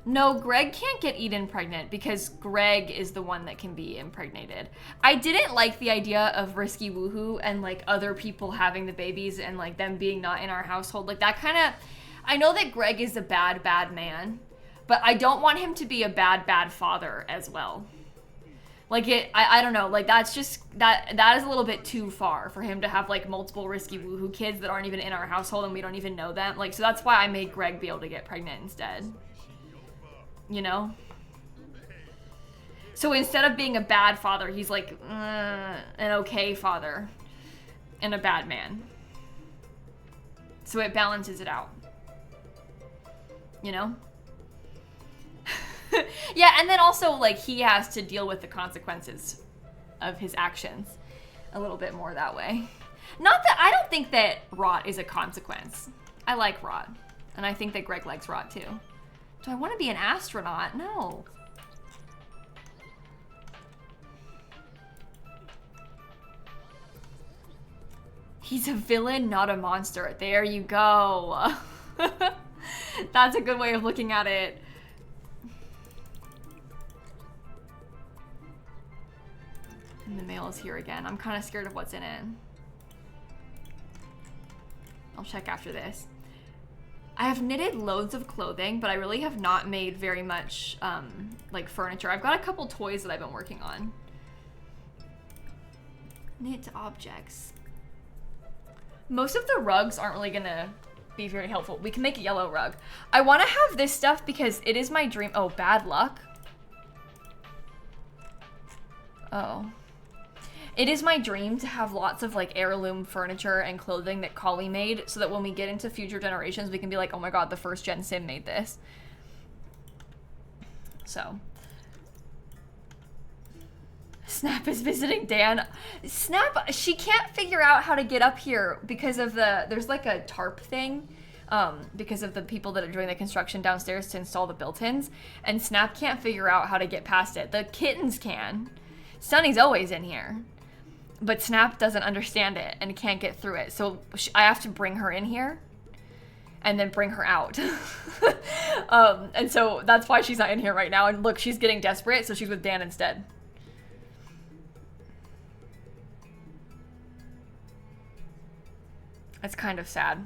No, Greg can't get Eden pregnant because Greg is the one that can be impregnated. I didn't like the idea of Risky Woohoo and like other people having the babies and like them being not in our household. Like that kind of, I know that Greg is a bad man, but I don't want him to be a bad father as well. Like I don't know, like that's just, that is a little bit too far for him to have like multiple Risky Woohoo kids that aren't even in our household and we don't even know them. Like, so that's why I made Greg be able to get pregnant instead. You know? So instead of being a bad father, he's like an okay father and a bad man. So it balances it out. You know? Yeah, and then also like he has to deal with the consequences of his actions a little bit more that way. Not that, I don't think that rot is a consequence. I like rot. And I think that Greg likes rot too. Do I want to be an astronaut? No. He's a villain, not a monster. There you go. That's a good way of looking at it. And the mail is here again. I'm kind of scared of what's in it. I'll check after this. I have knitted loads of clothing, but I really have not made very much like furniture. I've got a couple toys that I've been working on. Knit objects. Most of the rugs aren't really gonna be very helpful. We can make a yellow rug. I want to have this stuff because it is my dream. Oh, bad luck. Oh. It is my dream to have lots of like heirloom furniture and clothing that Collie made so that when we get into future generations, we can be like, oh my god, the first gen sim made this. So. Snap is visiting Dan. Snap, she can't figure out how to get up here because of there's like a tarp thing because of the people that are doing the construction downstairs to install the built-ins. And Snap can't figure out how to get past it. The kittens can. Sunny's always in here. But Snap doesn't understand it and can't get through it. So I have to bring her in here and then bring her out. And so that's why she's not in here right now. And look, she's getting desperate, so she's with Dan instead. It's kind of sad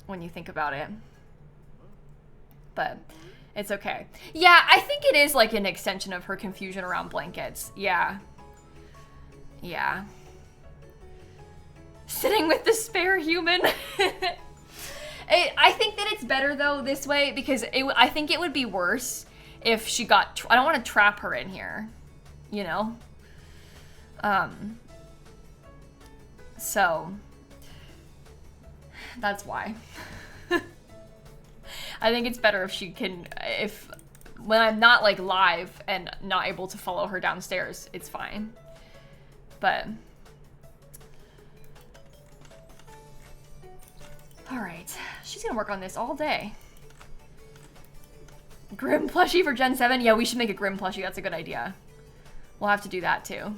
when you think about it. But it's okay. Yeah, I think it is like an extension of her confusion around blankets. Yeah. Yeah. Sitting with the spare human. I think that it's better though this way because I think it would be worse if she got, I don't want to trap her in here, you know? So that's why. I think it's better if she can, when I'm not like live and not able to follow her downstairs, it's fine. But all right, she's gonna work on this all day. Grim plushie for Gen 7? Yeah, we should make a Grim plushie. That's a good idea. We'll have to do that too.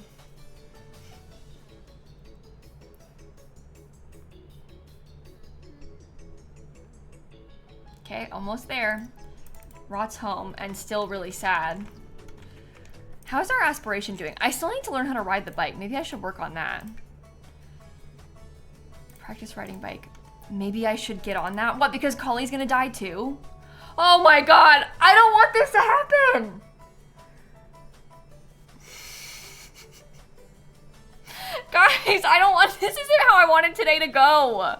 Okay, almost there. Rot's home and still really sad. How's our aspiration doing? I still need to learn how to ride the bike. Maybe I should work on that. Practice riding bike. Maybe I should get on that. What, because Collie's gonna die too? Oh my god, I don't want this to happen! Guys, I don't want, this isn't how I wanted today to go.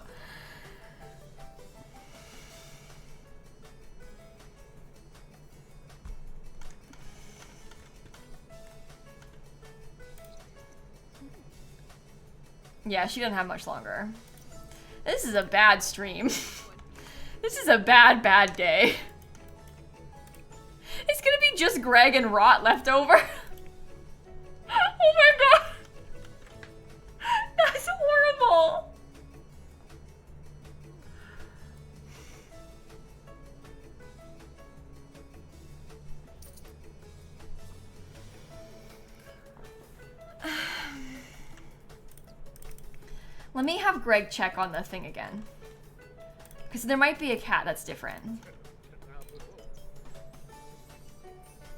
Yeah, she doesn't have much longer. This is a bad stream. This is a bad day. It's gonna be just Greg and Rot left over. Oh my god. That's horrible. Let me have Greg check on the thing again. Because there might be a cat that's different.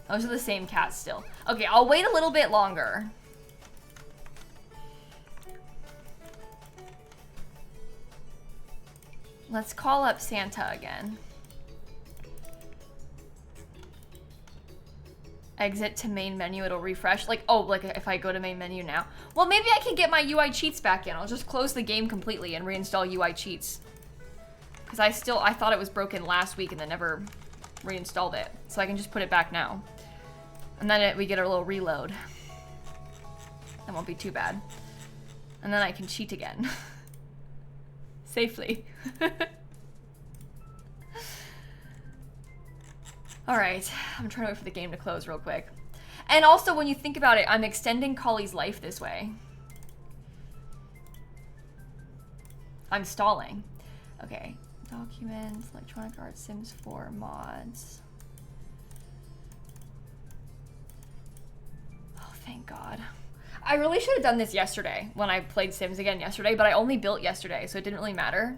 Those are the same cats still. Okay, I'll wait a little bit longer. Let's call up Santa again. Exit to main menu, it'll refresh. Like, oh, like if I go to main menu now. Well, maybe I can get my UI cheats back in. I'll just close the game completely and reinstall UI cheats. Because I thought it was broken last week and then never reinstalled it. So I can just put it back now. And then we get a little reload. That won't be too bad. And then I can cheat again. Safely. Alright, I'm trying to wait for the game to close real quick. And also, when you think about it, I'm extending Collie's life this way. I'm stalling. Okay, documents, electronic arts, Sims 4 mods. Oh, thank God. I really should have done this yesterday when I played Sims again yesterday, but I only built yesterday, so it didn't really matter.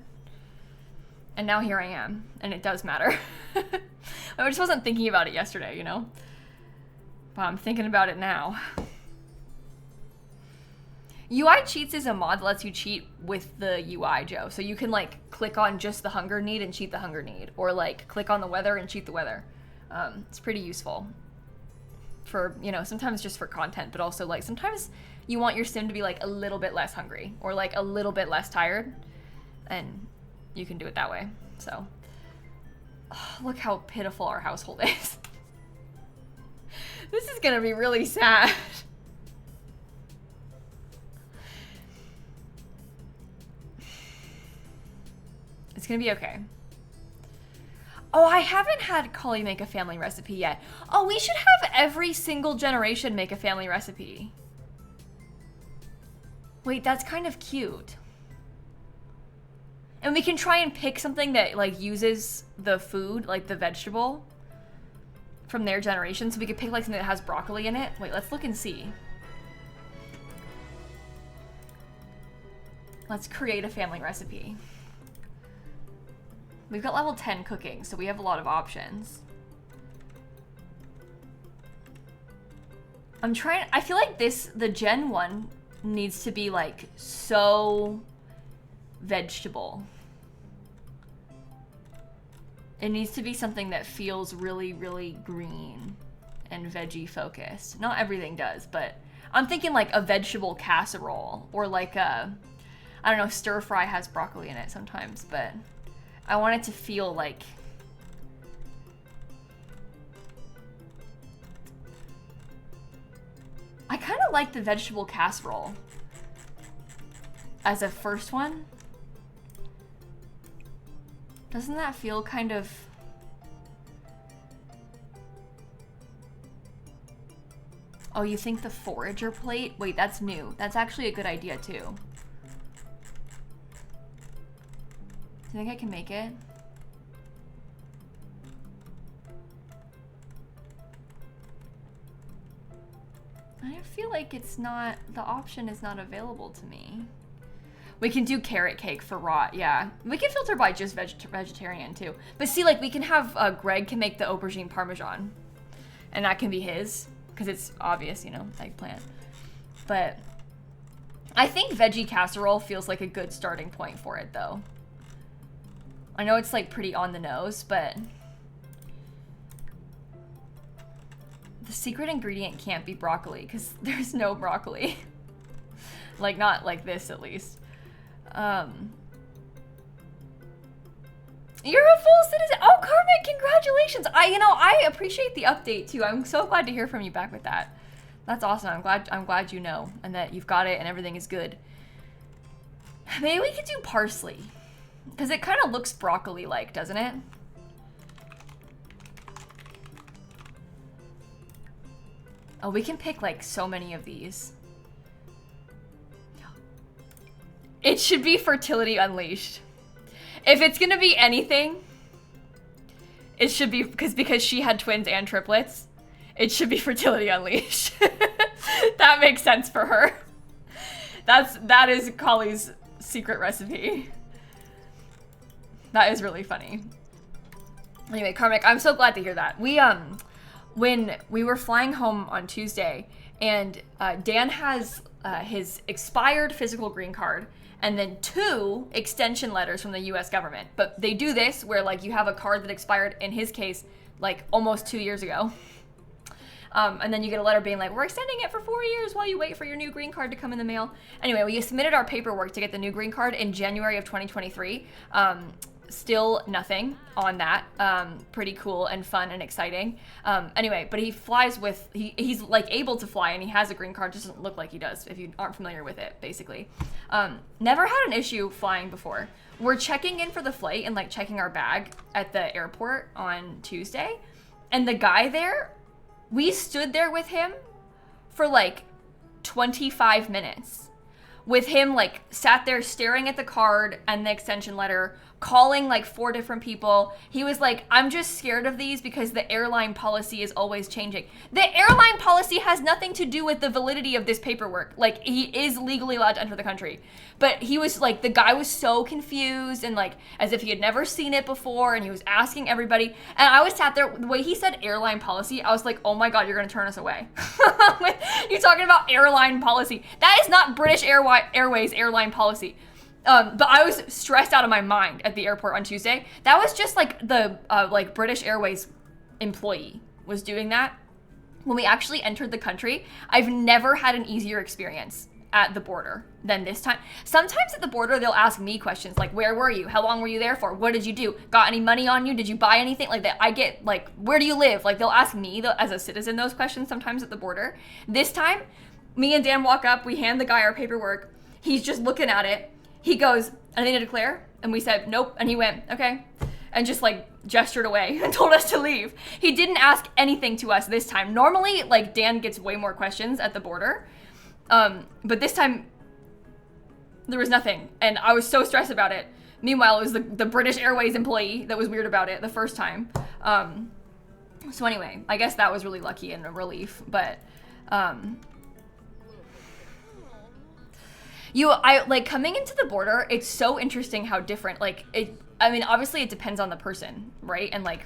And now here I am, and it does matter. I just wasn't thinking about it yesterday, you know? But I'm thinking about it now. UI Cheats is a mod that lets you cheat with the UI, Joe. So you can like click on just the hunger need and cheat the hunger need. Or like click on the weather and cheat the weather. It's pretty useful. For, you know, sometimes just for content, but also like sometimes you want your sim to be like a little bit less hungry or like a little bit less tired. And you can do it that way, so. Oh, look how pitiful our household is. This is gonna be really sad. It's gonna be okay. Oh, I haven't had Collie make a family recipe yet. Oh, we should have every single generation make a family recipe. Wait, that's kind of cute. And we can try and pick something that like uses the food, like the vegetable from their generation. So we could pick like something that has broccoli in it. Wait, let's look and see. Let's create a family recipe. We've got level 10 cooking, so we have a lot of options. I'm trying, I feel like the Gen 1 needs to be like so vegetable. It needs to be something that feels really, really green and veggie focused. Not everything does, but I'm thinking like a vegetable casserole or like a, I don't know, stir fry has broccoli in it sometimes, but I want it to feel like I kind of like the vegetable casserole as a first one. Doesn't that feel kind of... Oh, you think the forager plate? Wait, that's new. That's actually a good idea too. Do you think I can make it? I feel like it's not, the option is not available to me. We can do carrot cake for raw, yeah. We can filter by just vegetarian too. But see, like we can have, Greg can make the aubergine parmesan. And that can be his, because it's obvious, you know, eggplant. But I think veggie casserole feels like a good starting point for it though. I know it's like pretty on the nose, but the secret ingredient can't be broccoli because there's no broccoli. Like not like this at least. You're a full citizen. Oh, Carmen, congratulations. I appreciate the update too. I'm so glad to hear from you back with that. That's awesome. I'm glad you know and that you've got it and everything is good. Maybe we could do parsley. Because it kind of looks broccoli-like, doesn't it? Oh, we can pick like so many of these. It should be Fertility Unleashed. If it's gonna be anything, it should be because she had twins and triplets. It should be Fertility Unleashed. That makes sense for her. That is Collie's secret recipe. That is really funny. Anyway, Karmic, I'm so glad to hear that. We, when we were flying home on Tuesday, and Dan has his expired physical green card, and then 2 extension letters from the US government. But they do this where like you have a card that expired, in his case, like almost 2 years ago. And then you get a letter being like, we're extending it for 4 years while you wait for your new green card to come in the mail. Anyway, we submitted our paperwork to get the new green card in January of 2023. Still nothing on that. Pretty cool and fun and exciting. Anyway, but he flies with, he's like able to fly, and he has a green card. Just doesn't look like he does if you aren't familiar with it, basically. Never had an issue flying before. We're checking in for the flight and like checking our bag at the airport on Tuesday. And the guy there, we stood there with him for like 25 minutes. With him like sat there staring at the card and the extension letter, calling like 4 different people. He was like, I'm just scared of these because the airline policy is always changing. The airline policy has nothing to do with the validity of this paperwork. Like, he is legally allowed to enter the country. But he was like, the guy was so confused and like as if he had never seen it before, and he was asking everybody. And I was sat there, the way he said airline policy, I was like, oh my God, you're gonna turn us away. You're talking about airline policy. That is not British Airways airline policy. But I was stressed out of my mind at the airport on Tuesday. That was just like the like British Airways employee was doing that. When we actually entered the country, I've never had an easier experience at the border than this time. Sometimes at the border, they'll ask me questions like, where were you? How long were you there for? What did you do? Got any money on you? Did you buy anything? Like that. I get like, where do you live? Like they'll ask me as a citizen those questions sometimes at the border. This time, me and Dan walk up, we hand the guy our paperwork. He's just looking at it. He goes, anything to declare? And we said, nope. And he went, okay. And just like gestured away and told us to leave. He didn't ask anything to us this time. Normally, like Dan gets way more questions at the border. But this time, there was nothing. And I was so stressed about it. Meanwhile, it was the British Airways employee that was weird about it the first time. So anyway, I guess that was really lucky and a relief. But, I like coming into the border, it's so interesting how different, like, I mean, obviously it depends on the person, right? And like,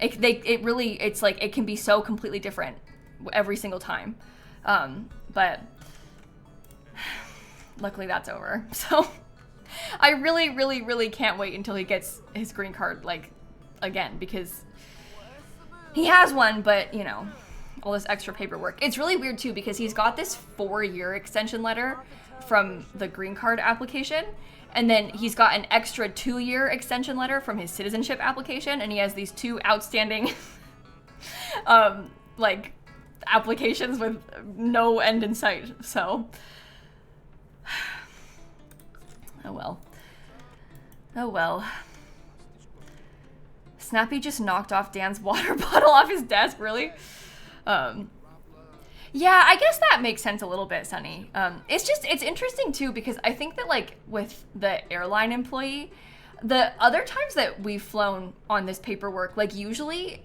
it's like, it can be so completely different every single time. But luckily that's over. So I really, really, really can't wait until he gets his green card, like, again, because he has one, but you know, all this extra paperwork. It's really weird too, because he's got this 4-year extension letter from the green card application, and then he's got an extra 2-year extension letter from his citizenship application, and he has these 2 outstanding like applications with no end in sight. So oh well. Snappy just knocked off Dan's water bottle off his desk, really? Yeah, I guess that makes sense a little bit, Sunny. It's interesting too, because I think that like with the airline employee, the other times that we've flown on this paperwork, like usually,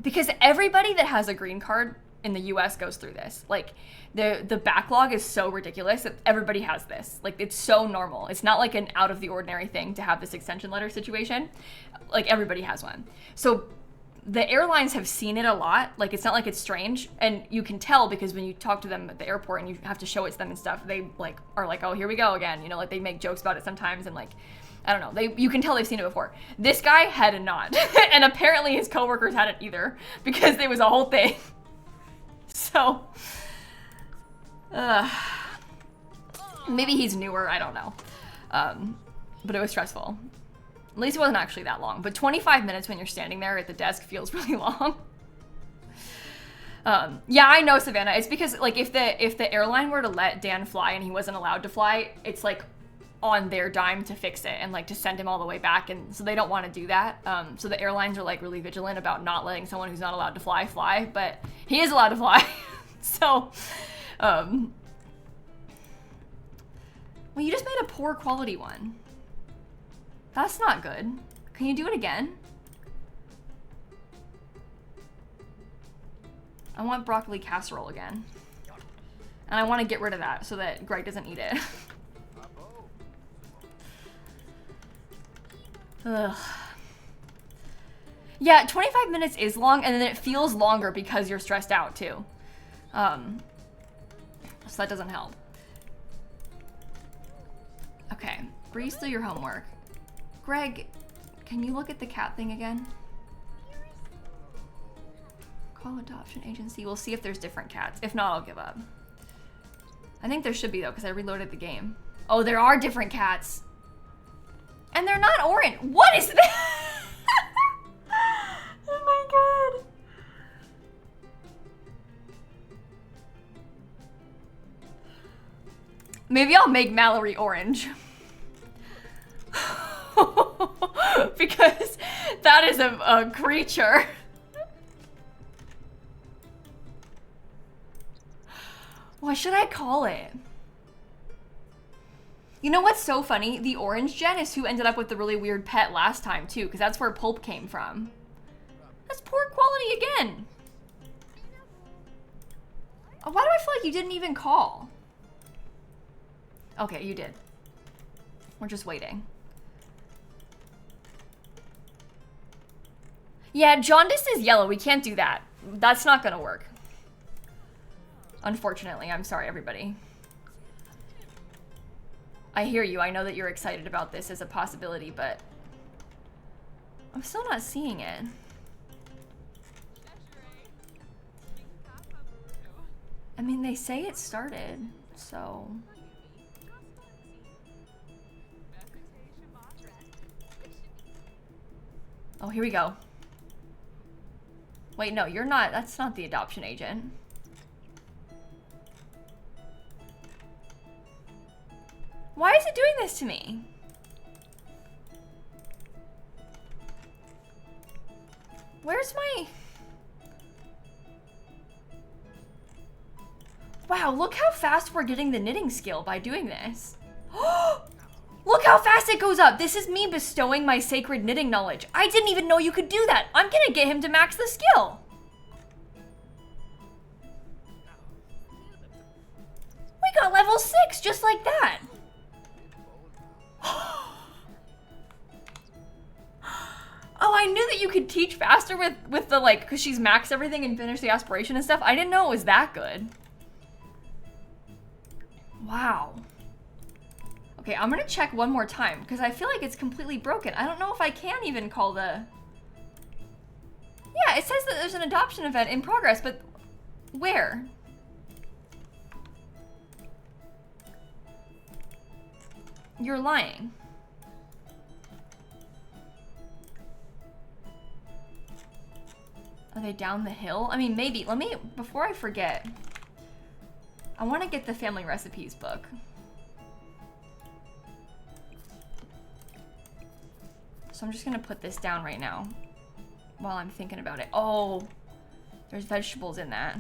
because everybody that has a green card in the US goes through this. Like the backlog is so ridiculous that everybody has this. Like it's so normal. It's not like an out of the ordinary thing to have this extension letter situation. Like everybody has one. So the airlines have seen it a lot. Like it's not like it's strange, and you can tell because when you talk to them at the airport and you have to show it to them and stuff, they like are like, oh, here we go again. You know, like they make jokes about it sometimes, and like, I don't know, you can tell they've seen it before. This guy had not, and apparently his coworkers hadn't either, because it was a whole thing. So, maybe he's newer, I don't know. But it was stressful. At least it wasn't actually that long, but 25 minutes when you're standing there at the desk feels really long. Yeah, I know, Savannah. It's because like if the airline were to let Dan fly and he wasn't allowed to fly, it's like on their dime to fix it and like to send him all the way back, and so they don't want to do that. So the airlines are like really vigilant about not letting someone who's not allowed to fly, but he is allowed to fly. So, well, you just made a poor quality one. That's not good. Can you do it again? I want broccoli casserole again. And I want to get rid of that so that Greg doesn't eat it. Ugh. Yeah, 25 minutes is long, and then it feels longer because you're stressed out too. So that doesn't help. Okay, breeze through your homework. Greg, can you look at the cat thing again? Call adoption agency. We'll see if there's different cats. If not, I'll give up. I think there should be though, because I reloaded the game. Oh, there are different cats. And they're not orange. What is that? Oh my god. Maybe I'll make Mallory orange. Because that is a creature. What should I call it? You know what's so funny? The orange gen is who ended up with the really weird pet last time too, because that's where Pulp came from. That's poor quality again. Oh, why do I feel like you didn't even call? Okay, you did. We're just waiting. Yeah, jaundice is yellow. We can't do that. That's not gonna work. Unfortunately, I'm sorry, everybody. I hear you. I know that you're excited about this as a possibility, but I'm still not seeing it. I mean, they say it started, so... Oh, here we go. Wait, no, you're not. That's not the adoption agent. Why is it doing this to me? Where's my... Wow, look how fast we're getting the knitting skill by doing this. Look how fast it goes up. This is me bestowing my sacred knitting knowledge. I didn't even know you could do that. I'm gonna get him to max the skill. We got level 6 just like that. Oh, I knew that you could teach faster with the, like, because she's maxed everything and finished the aspiration and stuff. I didn't know it was that good. Wow. Okay, I'm gonna check one more time because I feel like it's completely broken. I don't know if I can even call the... Yeah, it says that there's an adoption event in progress, but where? You're lying. Are they down the hill? I mean, maybe. Let me, before I forget, I want to get the family recipes book. So I'm just gonna put this down right now while I'm thinking about it. Oh, there's vegetables in that.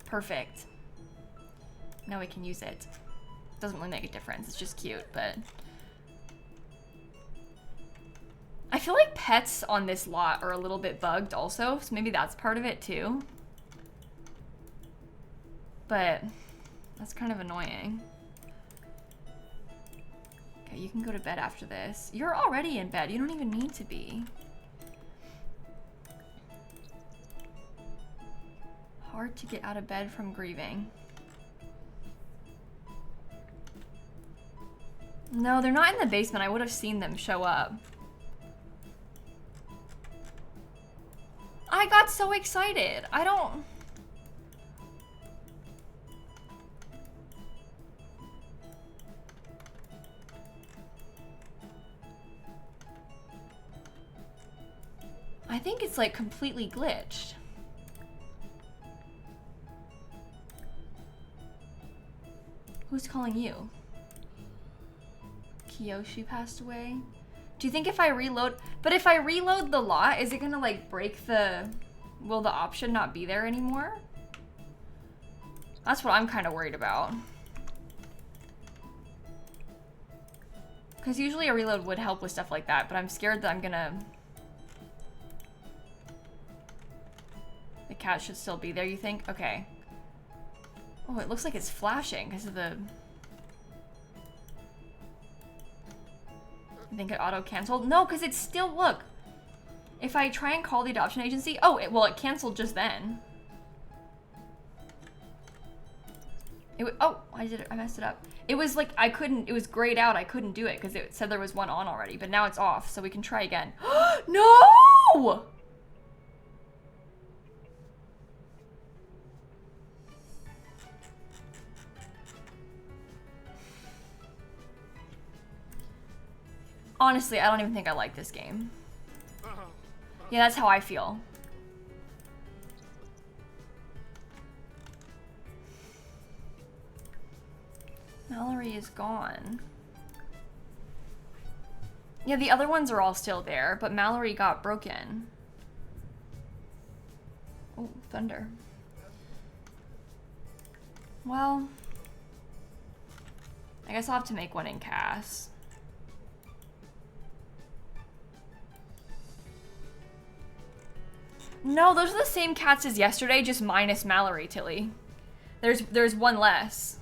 Perfect. Now we can use it. Doesn't really make a difference, it's just cute, but... I feel like pets on this lot are a little bit bugged also, so maybe that's part of it too. But that's kind of annoying. Okay, you can go to bed after this. You're already in bed, you don't even need to be. Hard to get out of bed from grieving. No, they're not in the basement. I would have seen them show up. I got so excited. I don't... I think it's like completely glitched. Who's calling you? Kiyoshi passed away. Do you think if I reload, but if I reload the lot, is it gonna like break the, will the option not be there anymore? That's what I'm kind of worried about. Because usually a reload would help with stuff like that, but I'm scared that I'm gonna... The cat should still be there, you think? Okay. Oh, it looks like it's flashing because of the... I think it auto-canceled. No, because it's still, look. If I try and call the adoption agency, oh, it canceled just then. Oh, I messed it up. It was like, it was grayed out, I couldn't do it because it said there was one on already, but now it's off, so we can try again. No! Honestly, I don't even think I like this game. Yeah, that's how I feel. Mallory is gone. Yeah, the other ones are all still there, but Mallory got broken. Oh, thunder. Well, I guess I'll have to make one in Cass. No, those are the same cats as yesterday, just minus Mallory, Tilly. There's one less.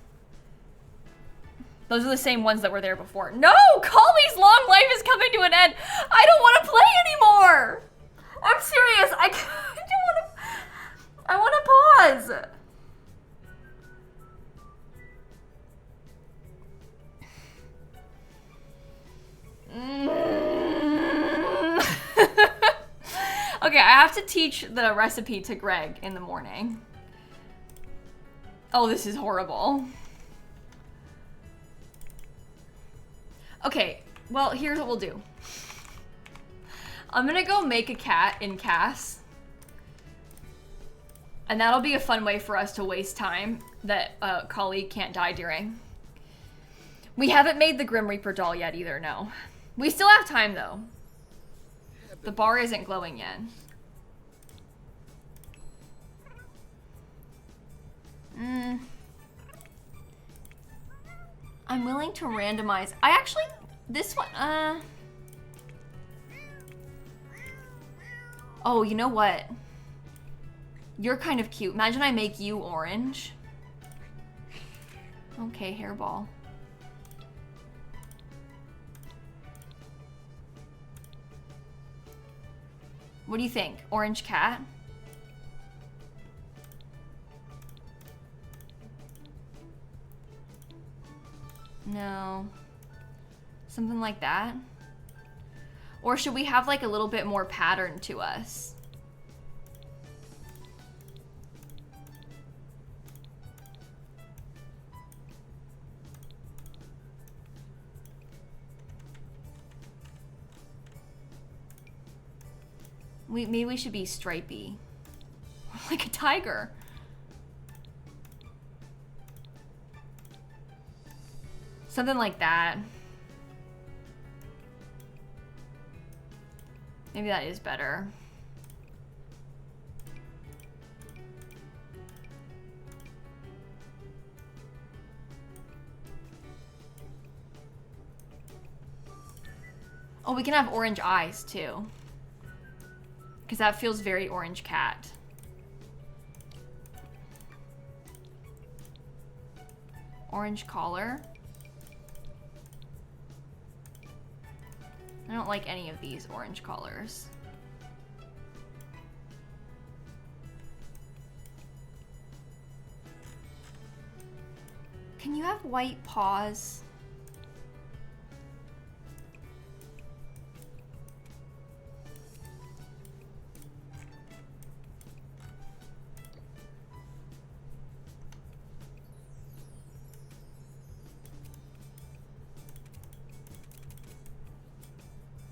Those are the same ones that were there before. No! Collie's long life is coming to an end! I don't want to play anymore! I'm serious, I don't want to... I want to pause! Okay, I have to teach the recipe to Greg in the morning. Oh, this is horrible. Okay, well, here's what we'll do. I'm gonna go make a cat in Cass. And that'll be a fun way for us to waste time that Collie can't die during. We haven't made the Grim Reaper doll yet either, no. We still have time, though. The bar isn't glowing yet. I'm willing to randomize. I actually, this one, oh, you know what? You're kind of cute. Imagine I make you orange. Okay, hairball. What do you think? Orange cat? No. Something like that? Or should we have like a little bit more pattern to us? Maybe we should be stripy. Like a tiger. Something like that. Maybe that is better. Oh, we can have orange eyes too. Because that feels very orange cat. Orange collar. I don't like any of these orange collars. Can you have white paws?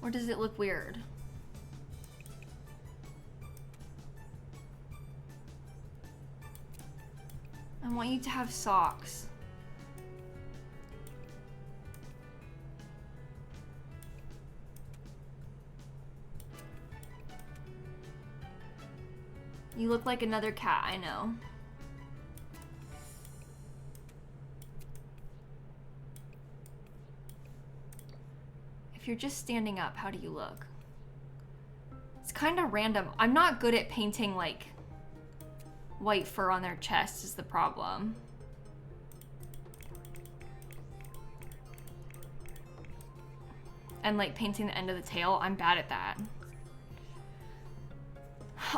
Or does it look weird? I want you to have socks. You look like another cat, I know. If you're just standing up, how do you look? It's kind of random. I'm not good at painting like white fur on their chest is the problem. and like painting the end of the tail. I'm bad at that.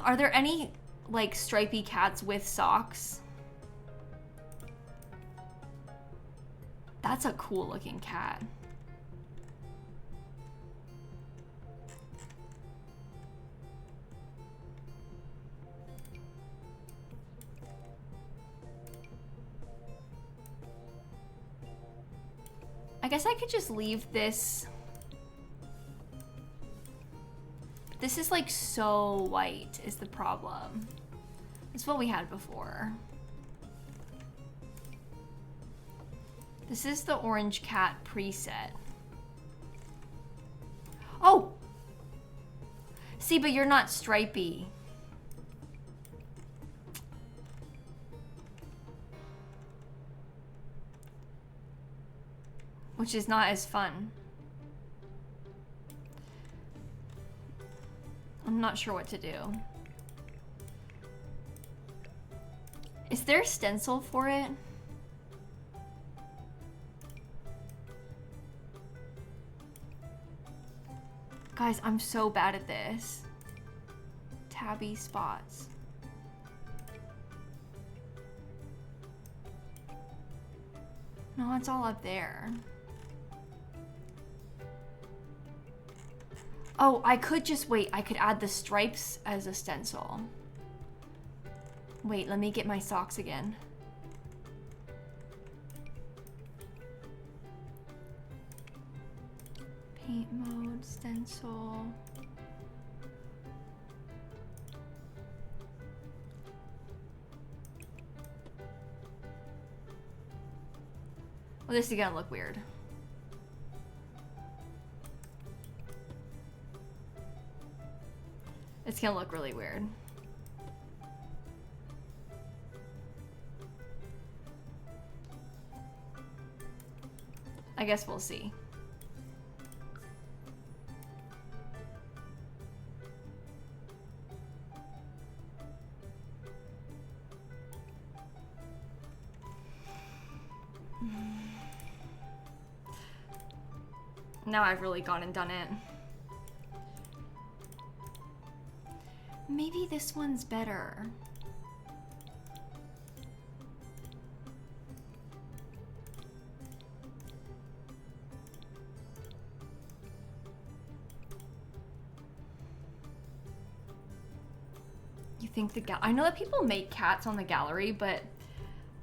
Are there any like stripy cats with socks? That's a cool looking cat. I guess I could just leave this. This is like so white is the problem. It's what we had before. This is the orange cat preset. Oh! See, but you're not stripy. Which is not as fun. I'm not sure what to do. Is there a stencil for it? Guys, I'm so bad at this. Tabby spots. No, it's all up there. Oh, I could just wait. I could add the stripes as a stencil. Wait, let me get my socks again. Paint mode, stencil. Well, this is gonna look weird. It's gonna look really weird. I guess we'll see. Now I've really gone and done it. Maybe this one's better. You think I know that people make cats on the gallery, but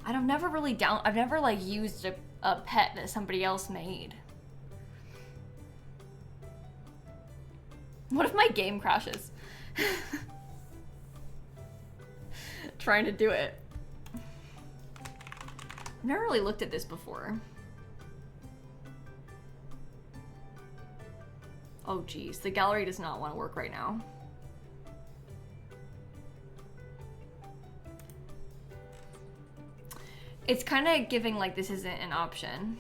I've never really I've never like used a pet that somebody else made. What if my game crashes? Trying to do it. I've never really looked at this before. Oh geez, the gallery does not want to work right now. It's kind of giving like this isn't an option.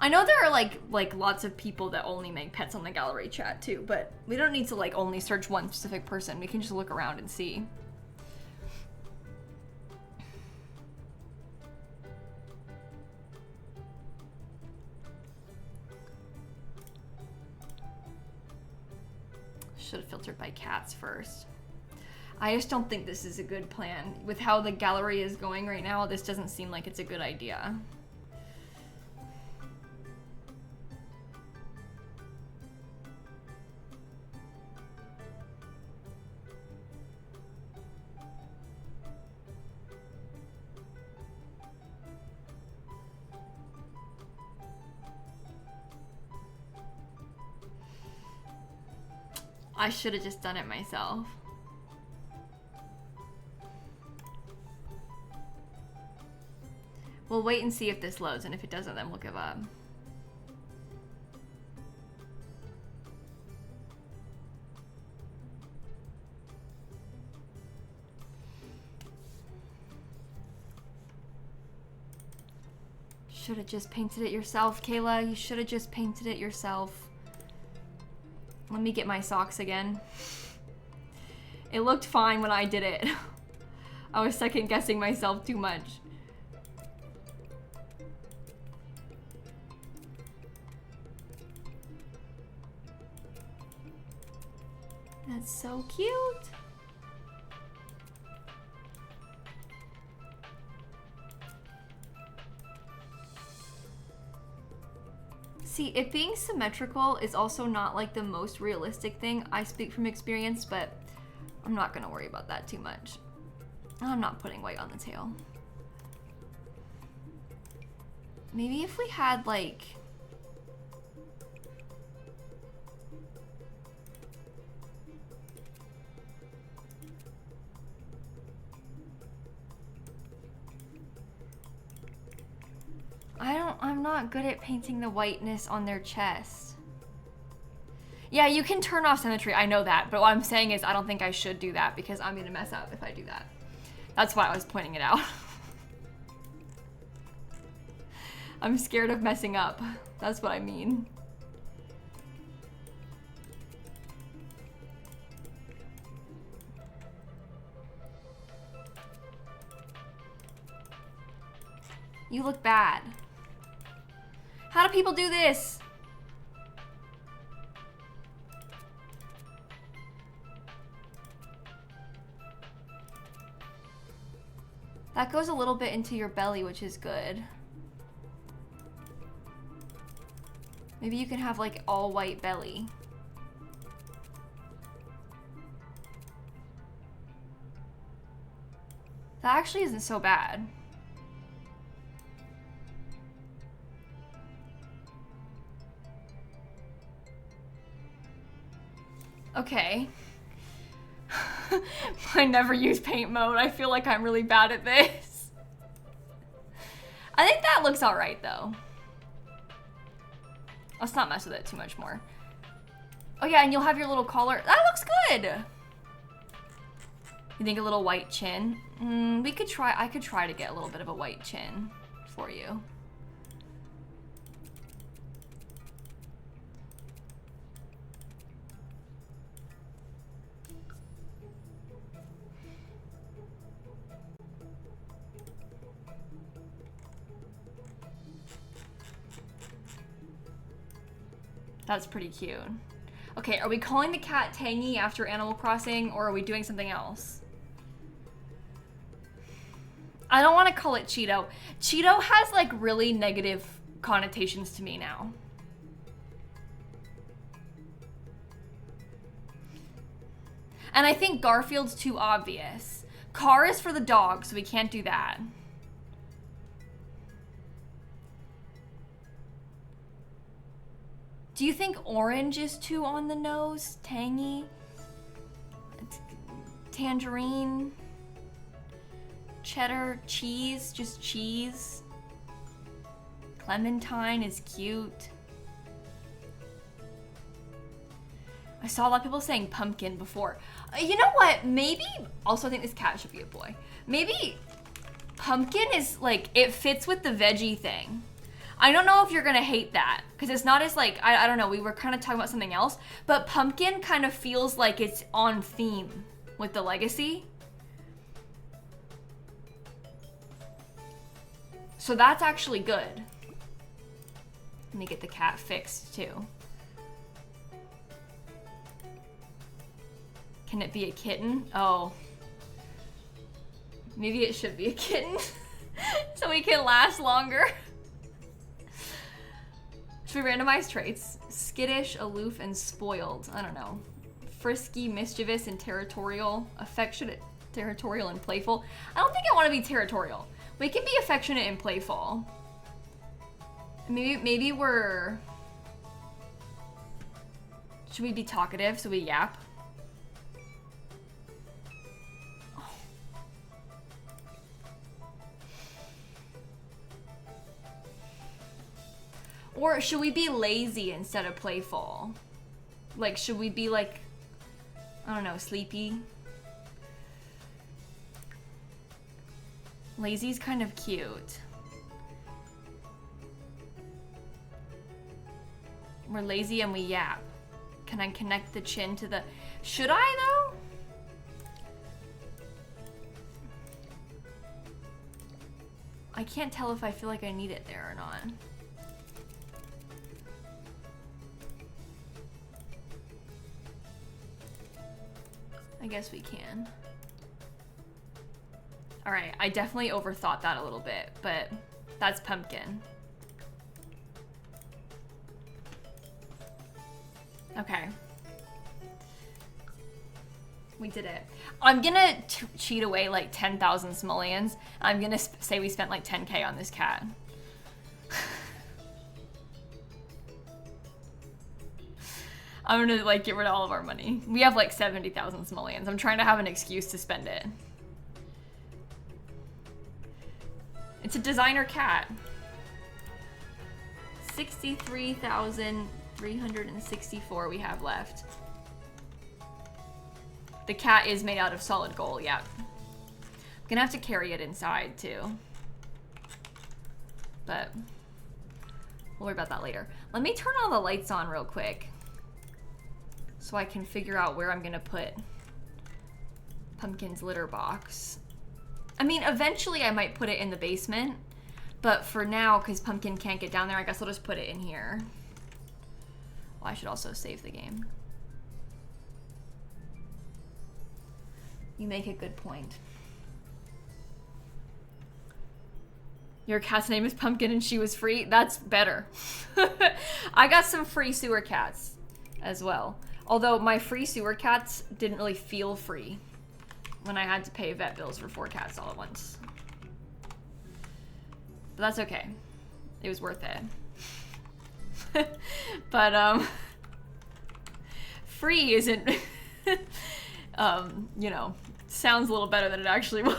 I know there are like lots of people that only make pets on the gallery chat too, but we don't need to like only search one specific person. We can just look around and see. Should have filtered by cats first. I just don't think this is a good plan. With how the gallery is going right now, this doesn't seem like it's a good idea. I should have just done it myself. We'll wait and see if this loads, and if it doesn't, then we'll give up. Should have just painted it yourself, Kayla. You should have just painted it yourself. Let me get my socks again. It looked fine when I did it. I was second guessing myself too much. That's so cute. See, it being symmetrical is also not like the most realistic thing. I speak from experience, but I'm not gonna worry about that too much. I'm not putting white on the tail. Maybe if we had like... I'm not good at painting the whiteness on their chest. Yeah, you can turn off symmetry, I know that, but what I'm saying is I don't think I should do that because I'm gonna mess up if I do that. That's why I was pointing it out. I'm scared of messing up. That's what I mean. You look bad. How do people do this? That goes a little bit into your belly, which is good. Maybe you can have like all white belly. That actually isn't so bad. Okay. I never use paint mode. I feel like I'm really bad at this. I think that looks all right though. Let's not mess with it too much more. Oh yeah, and you'll have your little collar. That looks good. You think a little white chin? We could try, I could try to get a little bit of a white chin for you. That's pretty cute. Okay, are we calling the cat Tangy after Animal Crossing, or are we doing something else? I don't want to call it Cheeto. Cheeto has like really negative connotations to me now. And I think Garfield's too obvious. Car is for the dog, so we can't do that. Do you think orange is too on the nose? Tangy? Tangerine? Cheddar? Cheese? Just cheese? Clementine is cute. I saw a lot of people saying pumpkin before. You know what? Maybe, also I think this cat should be a boy. Maybe pumpkin is like, it fits with the veggie thing. I don't know if you're gonna hate that, because it's not as like, I don't know, we were kind of talking about something else, but pumpkin kind of feels like it's on theme with the legacy. So that's actually good. Let me get the cat fixed too. Can it be a kitten? Oh. Maybe it should be a kitten so we can last longer. Should we randomize traits? Skittish, aloof, and spoiled. I don't know. Frisky, mischievous, and territorial. Affectionate, territorial, and playful. I don't think I want to be territorial. We can be affectionate and playful. Maybe we're... Should we be talkative so we yap? Or should we be lazy instead of playful? Like, should we be like, I don't know, sleepy? Lazy's kind of cute. We're lazy and we yap. Can I connect the chin to the... Should I though? I can't tell if I feel like I need it there or not. I guess we can. All right, I definitely overthought that a little bit, but that's pumpkin. Okay. We did it. I'm gonna cheat away like 10,000 simoleons. I'm gonna say we spent like 10K on this cat. I'm gonna like get rid of all of our money. We have like 70,000 simoleons. I'm trying to have an excuse to spend it. It's a designer cat. 63,364 we have left. The cat is made out of solid gold, yeah. I'm gonna have to carry it inside too. But we'll worry about that later. Let me turn all the lights on real quick so I can figure out where I'm gonna put Pumpkin's litter box. I mean, eventually I might put it in the basement, but for now, because Pumpkin can't get down there, I guess I'll just put it in here. Well, I should also save the game. You make a good point. Your cat's name is Pumpkin and she was free? That's better. I got some free sewer cats as well. Although my free sewer cats didn't really feel free when I had to pay vet bills for 4 cats all at once. But that's okay. It was worth it. But, free isn't, you know, sounds a little better than it actually was.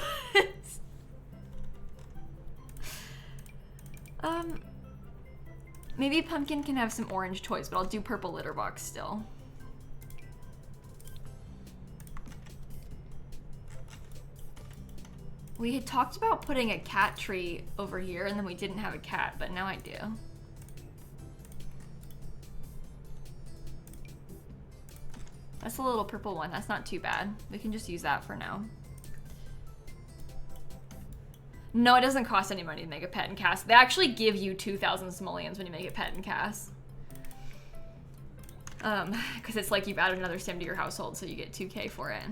Maybe Pumpkin can have some orange toys, but I'll do purple litter box still. We had talked about putting a cat tree over here, and then we didn't have a cat, but now I do. That's a little purple one. That's not too bad. We can just use that for now. No, it doesn't cost any money to make a pet and cast. They actually give you 2,000 simoleons when you make a pet and cast. Because it's like you've added another sim to your household, so you get 2K for it.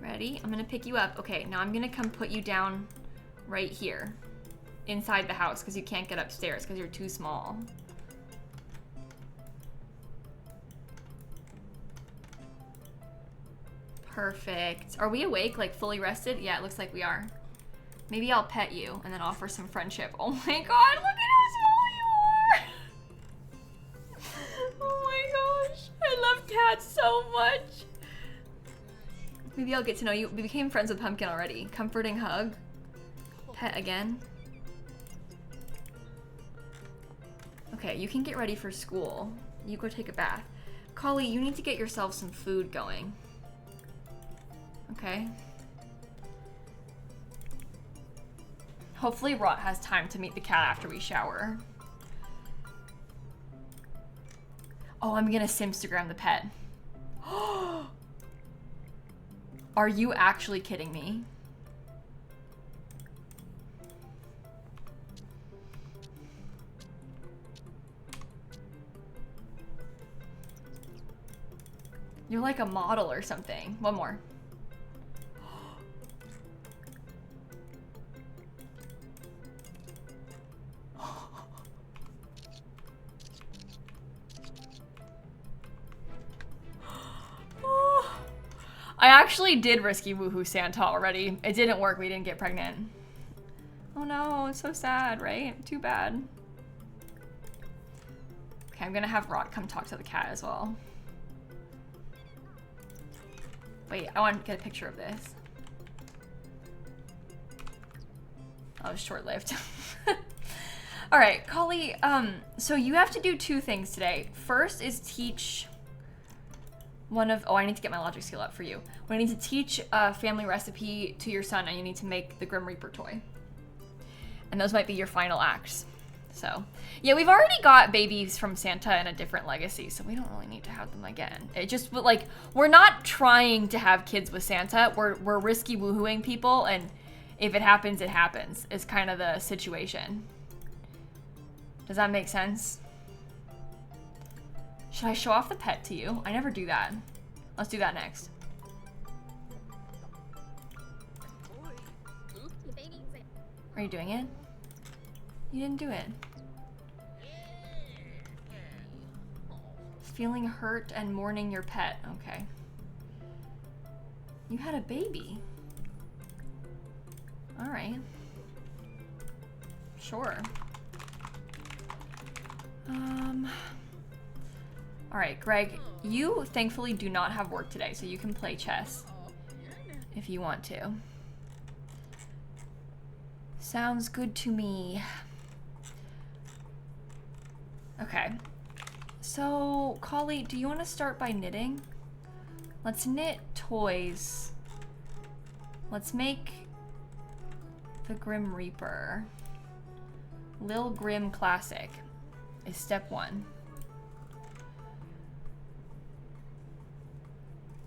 Ready? I'm gonna pick you up. Okay, now I'm gonna come put you down right here inside the house because you can't get upstairs because you're too small. Perfect. Are we awake, like fully rested? Yeah, it looks like we are. Maybe I'll pet you and then offer some friendship. Oh my god, look at how small you are! Oh my gosh, I love cats so much. Maybe I'll get to know you. We became friends with Pumpkin already. Comforting hug. Pet again. Okay, you can get ready for school. You go take a bath. Collie, you need to get yourself some food going. Okay. Hopefully Rot has time to meet the cat after we shower. Oh, I'm gonna Simstagram the pet. Are you actually kidding me? You're like a model or something. One more. I actually did risky woohoo Santa already. It didn't work. We didn't get pregnant. Oh no, it's so sad, right? Too bad. Okay, I'm gonna have Rot come talk to the cat as well. Wait, I want to get a picture of this. Oh, it's short-lived. All right, Collie, so you have to do 2 things today. First is teach one of, oh, I need to get my logic skill up for you. We need to teach a family recipe to your son, and you need to make the Grim Reaper toy. And those might be your final acts. So, yeah, we've already got babies from Santa in a different legacy, so we don't really need to have them again. It just, like, we're not trying to have kids with Santa. We're risky woohooing people, and if it happens, it happens, is kind of the situation. Does that make sense? Should I show off the pet to you? I never do that. Let's do that next. Are you doing it? You didn't do it. Feeling hurt and mourning your pet. Okay. You had a baby. All right. Sure. All right, Greg, you thankfully do not have work today, so you can play chess if you want to. Sounds good to me. Okay. So, Collie, do you want to start by knitting? Let's knit toys. Let's make the Grim Reaper. Lil Grim Classic is step 1.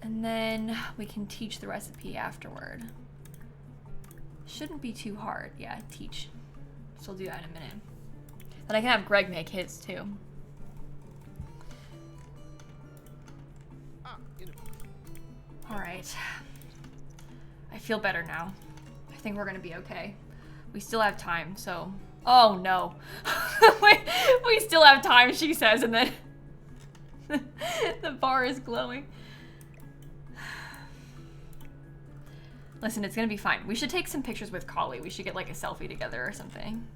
And then we can teach the recipe afterward. Shouldn't be too hard. Yeah, teach. So we'll do that in a minute. Then I can have Greg make his too. All right. I feel better now. I think we're gonna be okay. We still have time, so. Oh no. we still have time, she says, and then the bar is glowing. Listen, it's gonna be fine. We should take some pictures with Collie. We should get like a selfie together or something.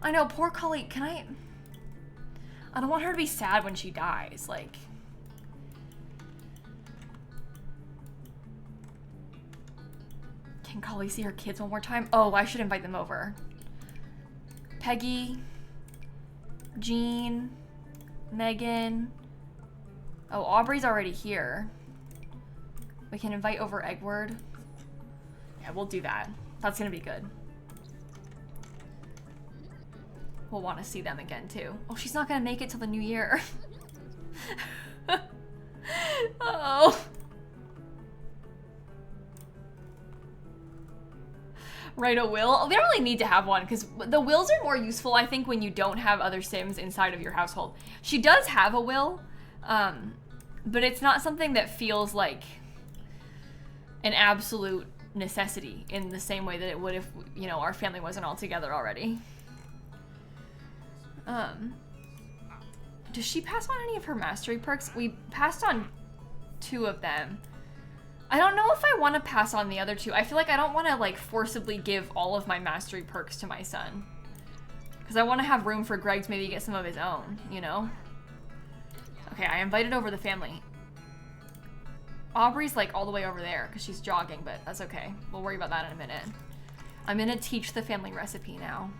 I know, poor Collie. I don't want her to be sad when she dies. Like, can Collie see her kids one more time? Oh, I should invite them over. Peggy, Jean, Megan. Oh, Aubrey's already here. We can invite over Eggward. Yeah, we'll do that. That's gonna be good. We'll want to see them again too. Oh, she's not gonna make it till the new year. Uh-oh. Write a will. We don't really need to have one because the wills are more useful, I think, when you don't have other Sims inside of your household. She does have a will, but it's not something that feels like an absolute necessity in the same way that it would if, you know, our family wasn't all together already. Does she pass on any of her mastery perks? We passed on 2 of them. I don't know if I want to pass on the other 2. I feel like I don't want to like forcibly give all of my mastery perks to my son. Because I want to have room for Greg to maybe get some of his own, you know? Okay, I invited over the family. Aubrey's like all the way over there because she's jogging, but that's okay. We'll worry about that in a minute. I'm gonna teach the family recipe now.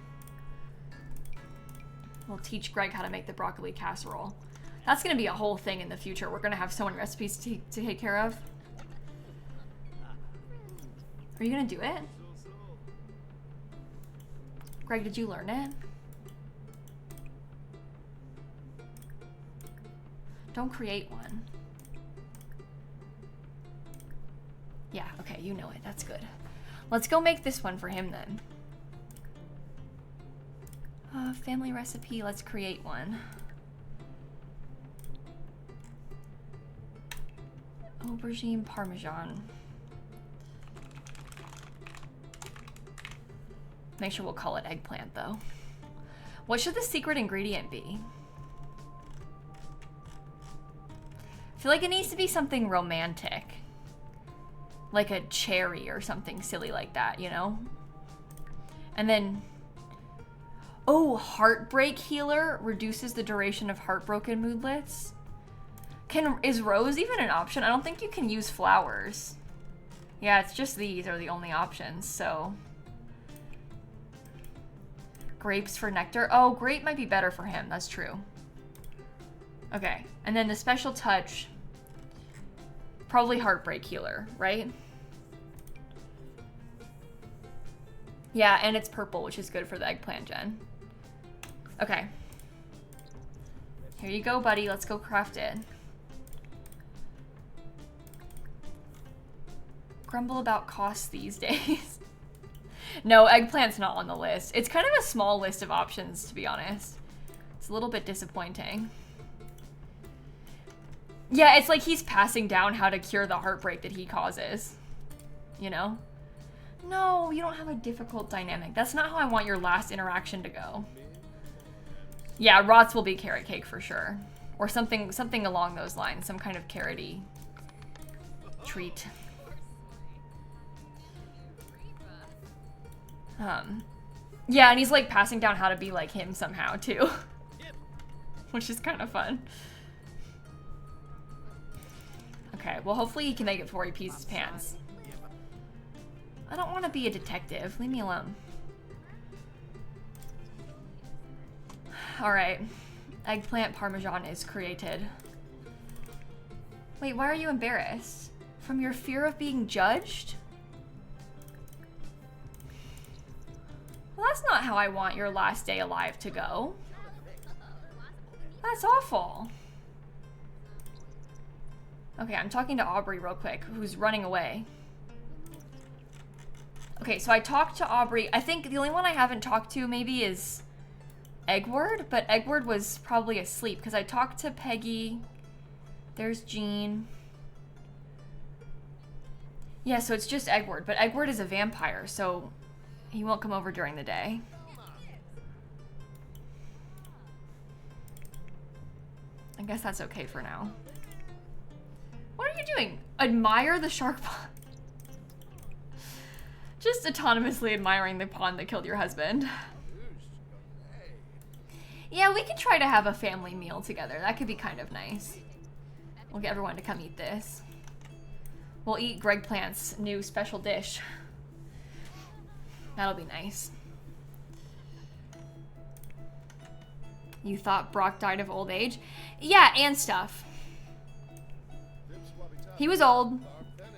We'll teach Greg how to make the broccoli casserole. That's gonna be a whole thing in the future. We're gonna have so many recipes to take care of. Are you gonna do it? Greg, did you learn it? Don't create one. Yeah, okay, you know it. That's good. Let's go make this one for him then. Family recipe, let's create one. Aubergine Parmesan. Make sure we'll call it eggplant though. What should the secret ingredient be? I feel like it needs to be something romantic. Like a cherry or something silly like that, you know? And then, oh, heartbreak healer reduces the duration of heartbroken moodlets. Is rose even an option? I don't think you can use flowers. Yeah, it's just these are the only options, so. Grapes for nectar. Oh, grape might be better for him, that's true. Okay, and then the special touch, probably heartbreak healer, right? Yeah, and it's purple, which is good for the eggplant gen. Okay. Here you go, buddy. Let's go craft it. Grumble about costs these days. No, eggplant's not on the list. It's kind of a small list of options, to be honest. It's a little bit disappointing. Yeah, it's like he's passing down how to cure the heartbreak that he causes. You know? No, you don't have a difficult dynamic. That's not how I want your last interaction to go. Yeah, rots will be carrot cake for sure. Or something along those lines. Some kind of carroty treat. Yeah, and he's like passing down how to be like him somehow too. Which is kind of fun. Okay, well hopefully he can make it before he pees his pants. I don't want to be a detective. Leave me alone. Alright. Eggplant parmesan is created. Wait, why are you embarrassed? From your fear of being judged? Well, that's not how I want your last day alive to go. That's awful. Okay, I'm talking to Aubrey real quick, who's running away. Okay, so I talked to Aubrey. I think the only one I haven't talked to maybe is Eggward, but Eggward was probably asleep because I talked to Peggy. There's Jean. Yeah, so it's just Eggward, but Eggward is a vampire, so he won't come over during the day. I guess that's okay for now. What are you doing? Admire the shark pond. Just autonomously admiring the pond that killed your husband. Yeah, we could try to have a family meal together. That could be kind of nice. We'll get everyone to come eat this. We'll eat Greg Plant's new special dish. That'll be nice. You thought Brock died of old age? Yeah, and stuff. He was old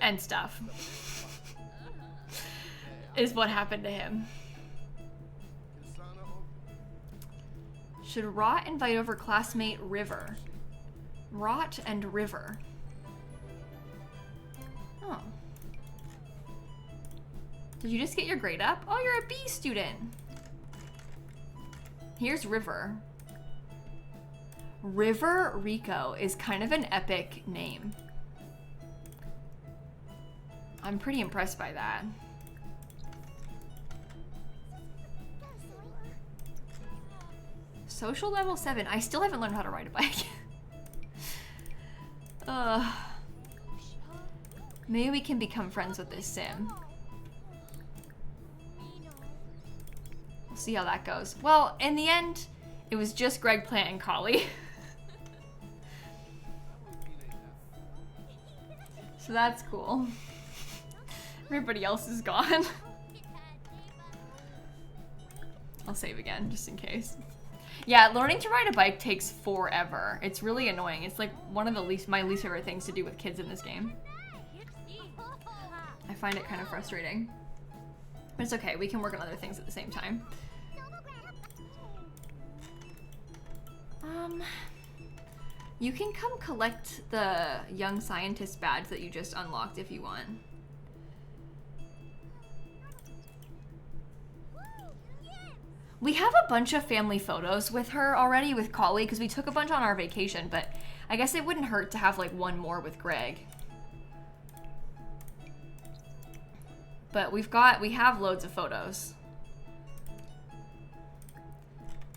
and stuff. Is what happened to him. Should Rot invite over classmate River? Rot and River. Oh. Did you just get your grade up? Oh, you're a B student. Here's River. River Rico is kind of an epic name. I'm pretty impressed by that. Social level 7. I still haven't learned how to ride a bike. Maybe we can become friends with this sim. We'll see how that goes. Well, in the end, it was just Greg Plant and Collie. So that's cool. Everybody else is gone. I'll save again, just in case. Yeah, learning to ride a bike takes forever. It's really annoying. It's like one of the my least favorite things to do with kids in this game. I find it kind of frustrating. But it's okay, we can work on other things at the same time. You can come collect the young scientist badge that you just unlocked if you want. We have a bunch of family photos with her already, with Collie, because we took a bunch on our vacation, but I guess it wouldn't hurt to have like one more with Greg. But we have loads of photos.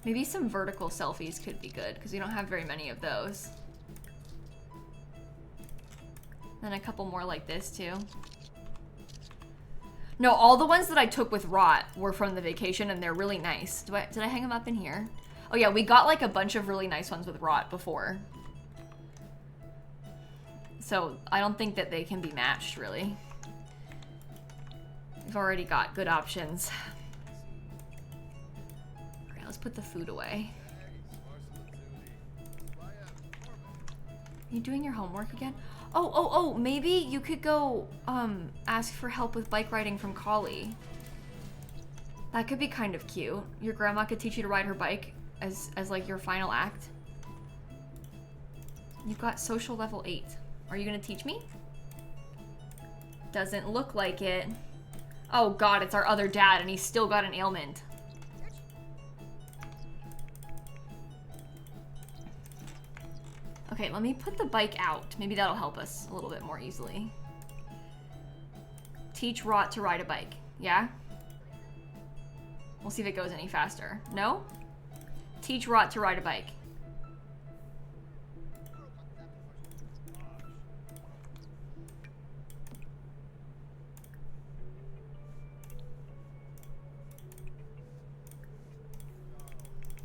Maybe some vertical selfies could be good, because we don't have very many of those. Then a couple more like this, too. No, all the ones that I took with Rot were from the vacation, and they're really nice. Did I hang them up in here? Oh yeah, we got like a bunch of really nice ones with Rot before. So I don't think that they can be matched, really. We've already got good options. Alright, let's put the food away. Are you doing your homework again? Oh, maybe you could go ask for help with bike riding from Collie. That could be kind of cute. Your grandma could teach you to ride her bike. as like your final act? You've got social level 8. Are you gonna teach me? Doesn't look like it. Oh god, it's our other dad and he's still got an ailment. Okay, let me put the bike out. Maybe that'll help us a little bit more easily. Teach Rot to ride a bike. Yeah? We'll see if it goes any faster. No? Teach Rot to ride a bike.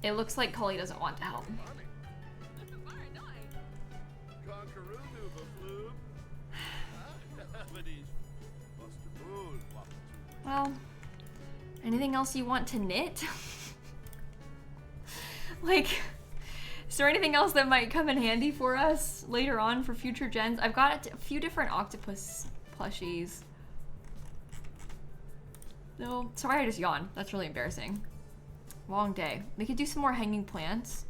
It looks like Collie doesn't want to help. Well, anything else you want to knit? Like, is there anything else that might come in handy for us later on for future gens? I've got a few different octopus plushies. No, sorry I just yawned. That's really embarrassing. Long day. We could do some more hanging plants.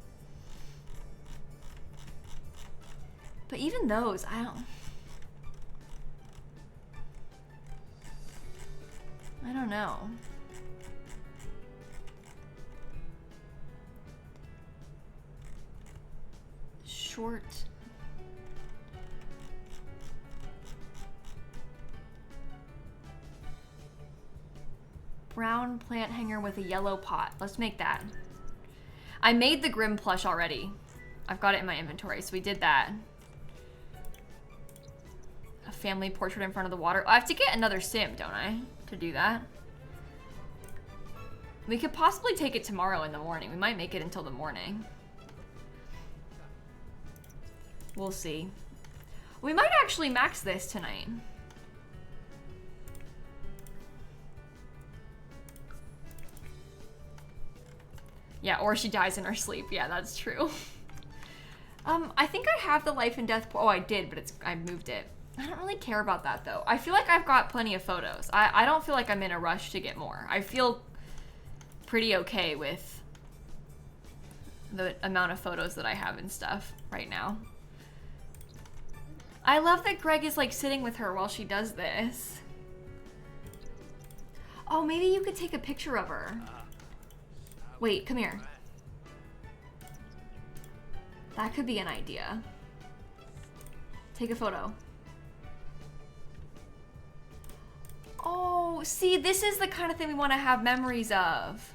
But even those, I don't know. Short. Brown plant hanger with a yellow pot. Let's make that. I made the Grim plush already. I've got it in my inventory, so we did that. A family portrait in front of the water. I have to get another sim, don't I? To do that. We could possibly take it tomorrow in the morning. We might make it until the morning. We'll see. We might actually max this tonight. Yeah, or she dies in her sleep. Yeah, that's true. I think I have the life and death. Oh, I did, but I moved it. I don't really care about that though. I feel like I've got plenty of photos. I don't feel like I'm in a rush to get more. I feel pretty okay with the amount of photos that I have and stuff right now. I love that Greg is like sitting with her while she does this. Oh, maybe you could take a picture of her. Wait, come here. That could be an idea. Take a photo. Oh, see, this is the kind of thing we want to have memories of.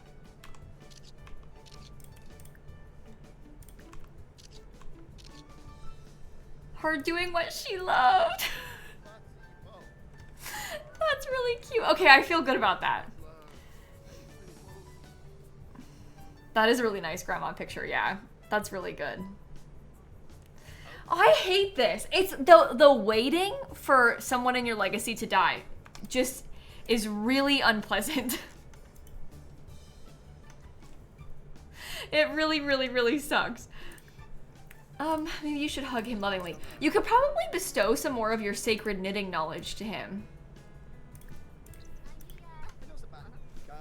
Her doing what she loved. That's really cute. Okay, I feel good about that. That is a really nice grandma picture, yeah. That's really good. Oh, I hate this. It's the waiting for someone in your legacy to die just is really unpleasant. It really, really, really sucks. Maybe you should hug him lovingly. You could probably bestow some more of your sacred knitting knowledge to him.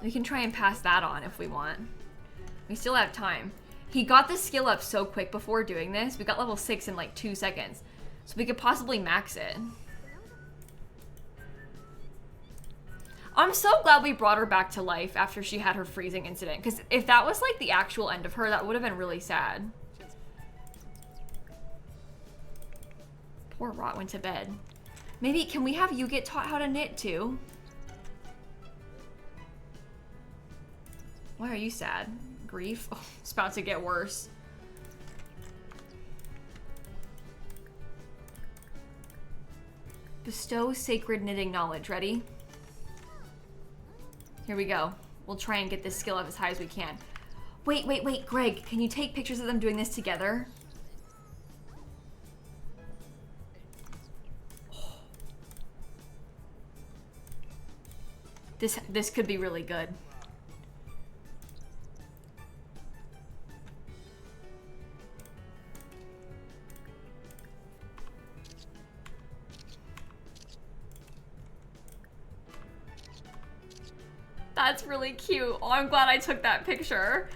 We can try and pass that on if we want. We still have time. He got this skill up so quick before doing this. We got level 6 in like 2 seconds. So we could possibly max it. I'm so glad we brought her back to life after she had her freezing incident. Because if that was like the actual end of her, that would have been really sad. Poor Rot went to bed. Maybe, can we have you get taught how to knit too? Why are you sad? Grief? Oh, it's about to get worse. Bestow sacred knitting knowledge. Ready? Here we go. We'll try and get this skill up as high as we can. Wait, wait, wait, Greg, can you take pictures of them doing this together? This could be really good. That's really cute. Oh, I'm glad I took that picture.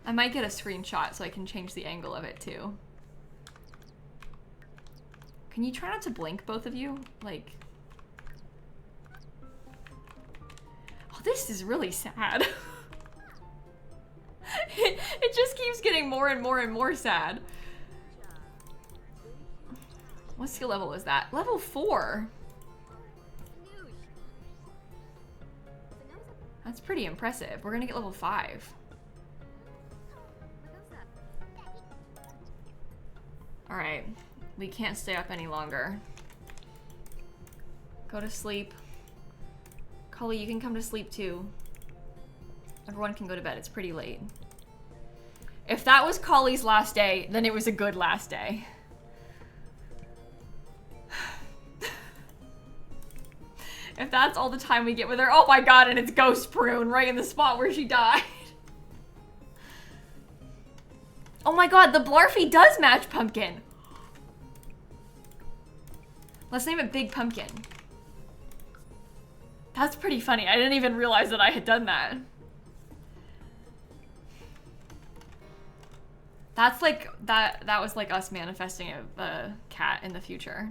I might get a screenshot so I can change the angle of it too. Can you try not to blink, both of you? Like... Oh, this is really sad. It just keeps getting more and more and more sad. What skill level is that? Level 4. That's pretty impressive. We're gonna get level 5. Alright. We can't stay up any longer. Go to sleep. Collie, you can come to sleep too. Everyone can go to bed. It's pretty late. If that was Collie's last day, then it was a good last day. If that's all the time we get with her, oh my god, and it's Ghost Prune right in the spot where she died. Oh my god, the Blarfy does match Pumpkin. Let's name it Big Pumpkin. That's pretty funny. I didn't even realize that I had done that. That's like, that was like us manifesting a cat in the future.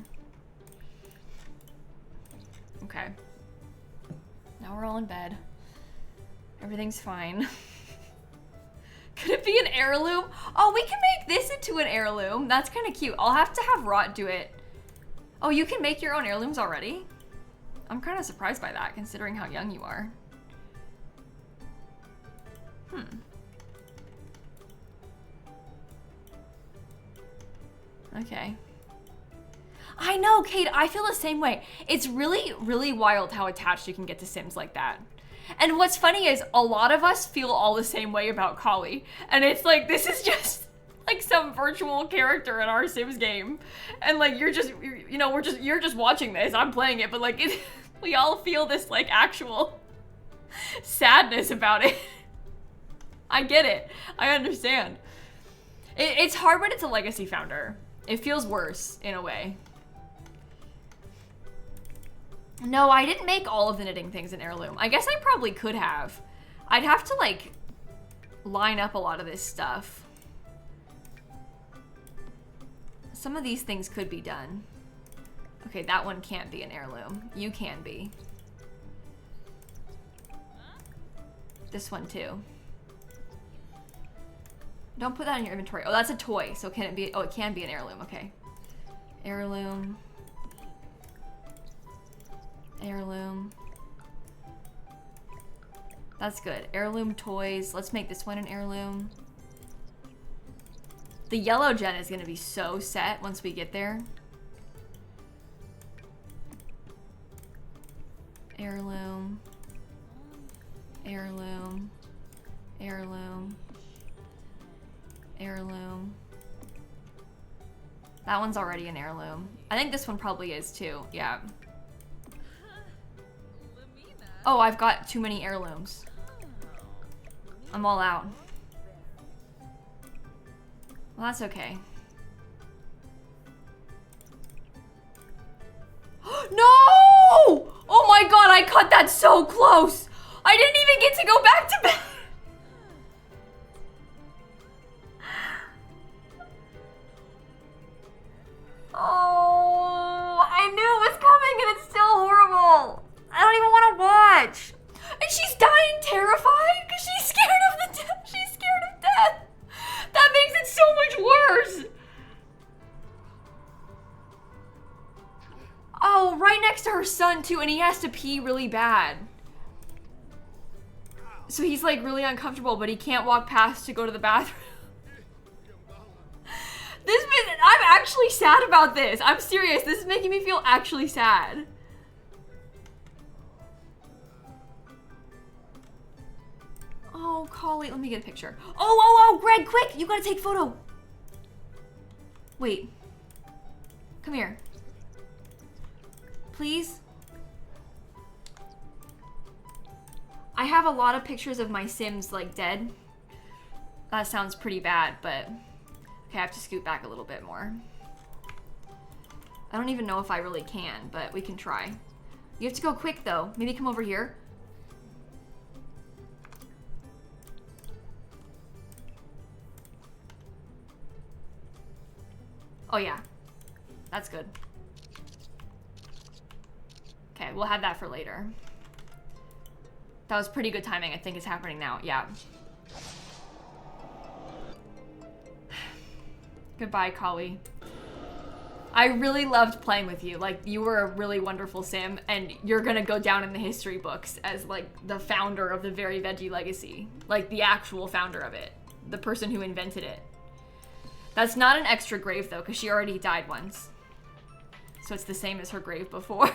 Okay. Now we're all in bed. Everything's fine. Could it be an heirloom? Oh, we can make this into an heirloom. That's kind of cute. I'll have to have Rot do it. Oh, you can make your own heirlooms already? I'm kind of surprised by that, considering how young you are. Okay. I know, Kate, I feel the same way. It's really, really wild how attached you can get to Sims like that. And what's funny is a lot of us feel all the same way about Collie. And it's like, this is just like some virtual character in our Sims game. And like, you're just watching this, I'm playing it, but like, we all feel this like actual sadness about it. I get it, I understand. It's hard when it's a legacy founder. It feels worse in a way. No, I didn't make all of the knitting things in heirloom. I guess I probably could have. I'd have to like line up a lot of this stuff. Some of these things could be done. Okay, that one can't be an heirloom. You can be. This one too. Don't put that in your inventory. Oh, that's a toy. So can it be? Oh, it can be an heirloom. Okay. Heirloom. Heirloom. That's good. Heirloom toys. Let's make this one an heirloom. The yellow gen is going to be so set once we get there. Heirloom. Heirloom. Heirloom. Heirloom. That one's already an heirloom. I think this one probably is too. Yeah. Oh, I've got too many heirlooms. I'm all out. Well, that's okay. No! Oh my god, I cut that so close! I didn't even get to go back to bed! Oh, I knew it was coming and it's still horrible. I don't even want to watch. And she's dying terrified because she's scared of the death. She's scared of death. That makes it so much worse. Oh, right next to her son too, and he has to pee really bad. So he's like really uncomfortable, but he can't walk past to go to the bathroom. I'm actually sad about this. I'm serious. This is making me feel actually sad. Oh, Collie, let me get a picture. Oh, Greg, quick, you gotta take photo. Wait. Come here. Please. I have a lot of pictures of my Sims, like, dead. That sounds pretty bad, but... Okay, I have to scoot back a little bit more. I don't even know if I really can, but we can try. You have to go quick, though. Maybe come over here. Oh yeah, that's good. Okay, we'll have that for later. That was pretty good timing. I think it's happening now. Yeah. Goodbye, Collie. I really loved playing with you. Like, you were a really wonderful sim, and you're gonna go down in the history books as, like, the founder of the very Veggie Legacy. Like, the actual founder of it. The person who invented it. That's not an extra grave, though, because she already died once. So it's the same as her grave before.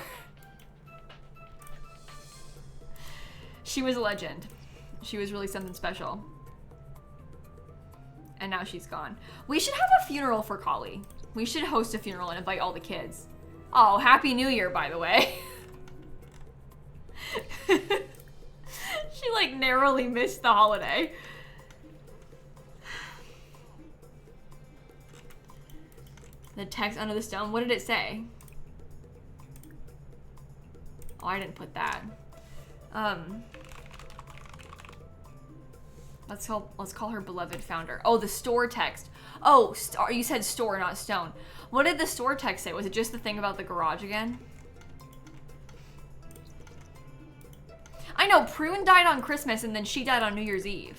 She was a legend. She was really something special. And now she's gone. We should have a funeral for Collie. We should host a funeral and invite all the kids. Oh, Happy New Year, by the way. She, like, narrowly missed the holiday. The text under the stone, what did it say? Oh, I didn't put that. Let's call her beloved founder. Oh, the store text. Oh, you said store, not stone. What did the store text say? Was it just the thing about the garage again? I know, Prune died on Christmas and then she died on New Year's Eve.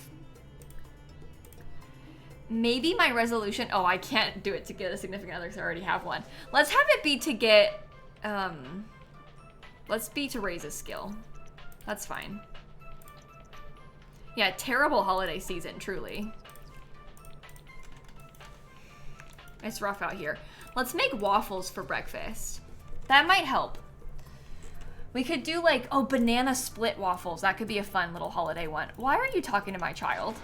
Maybe my resolution, oh, I can't do it to get a significant other because I already have one. Let's have it be to get, let's be to raise a skill. That's fine. Yeah, terrible holiday season, truly. It's rough out here. Let's make waffles for breakfast. That might help. We could do like, oh, banana split waffles. That could be a fun little holiday one. Why are you talking to my child?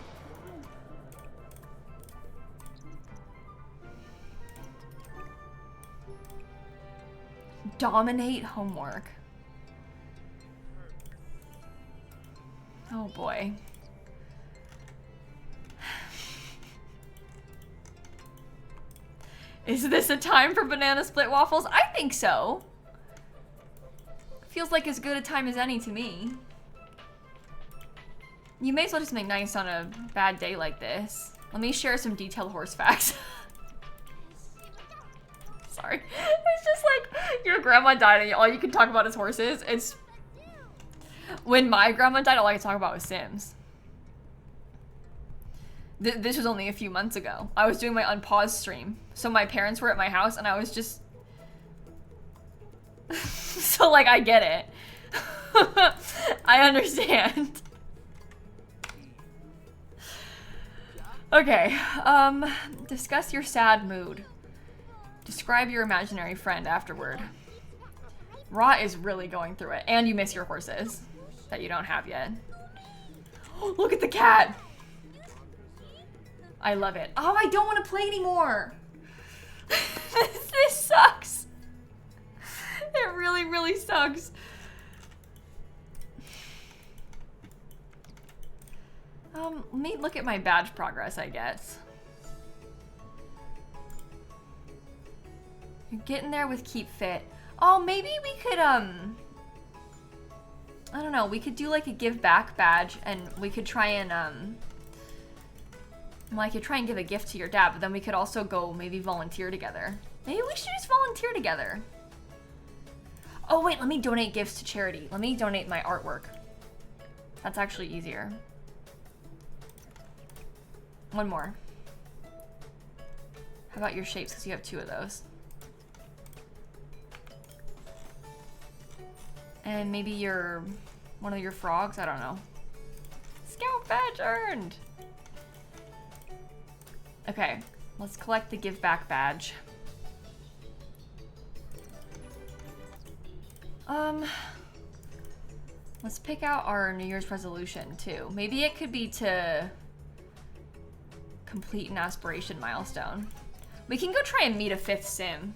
Dominate homework. Oh boy. Is this a time for banana split waffles? I think so. Feels like as good a time as any to me. You may as well do something nice on a bad day like this. Let me share some detailed horse facts. Sorry. It's just like, your grandma died and all you can talk about is horses. It's... When my grandma died, all I could talk about was Sims. This was only a few months ago. I was doing my unpaused stream. So my parents were at my house and I was just... So like, I get it. I understand. Okay, discuss your sad mood. Describe your imaginary friend afterward. Ra is really going through it. And you miss your horses that you don't have yet. Oh, look at the cat. I love it. Oh, I don't want to play anymore. This sucks. It really, really sucks. Let me look at my badge progress, I guess. You're getting there with keep fit. Oh, maybe we could, I don't know, we could do like a give back badge and we could try and, well, I could try and give a gift to your dad, but then we could also go maybe volunteer together. Maybe we should just volunteer together. Oh wait, let me donate gifts to charity. Let me donate my artwork. That's actually easier. One more. How about your shapes, because you have 2 of those. And maybe one of your frogs, I don't know. Scout badge earned. Okay, let's collect the give back badge. Let's pick out our New Year's resolution too. Maybe it could be to complete an aspiration milestone. We can go try and meet a 5th sim.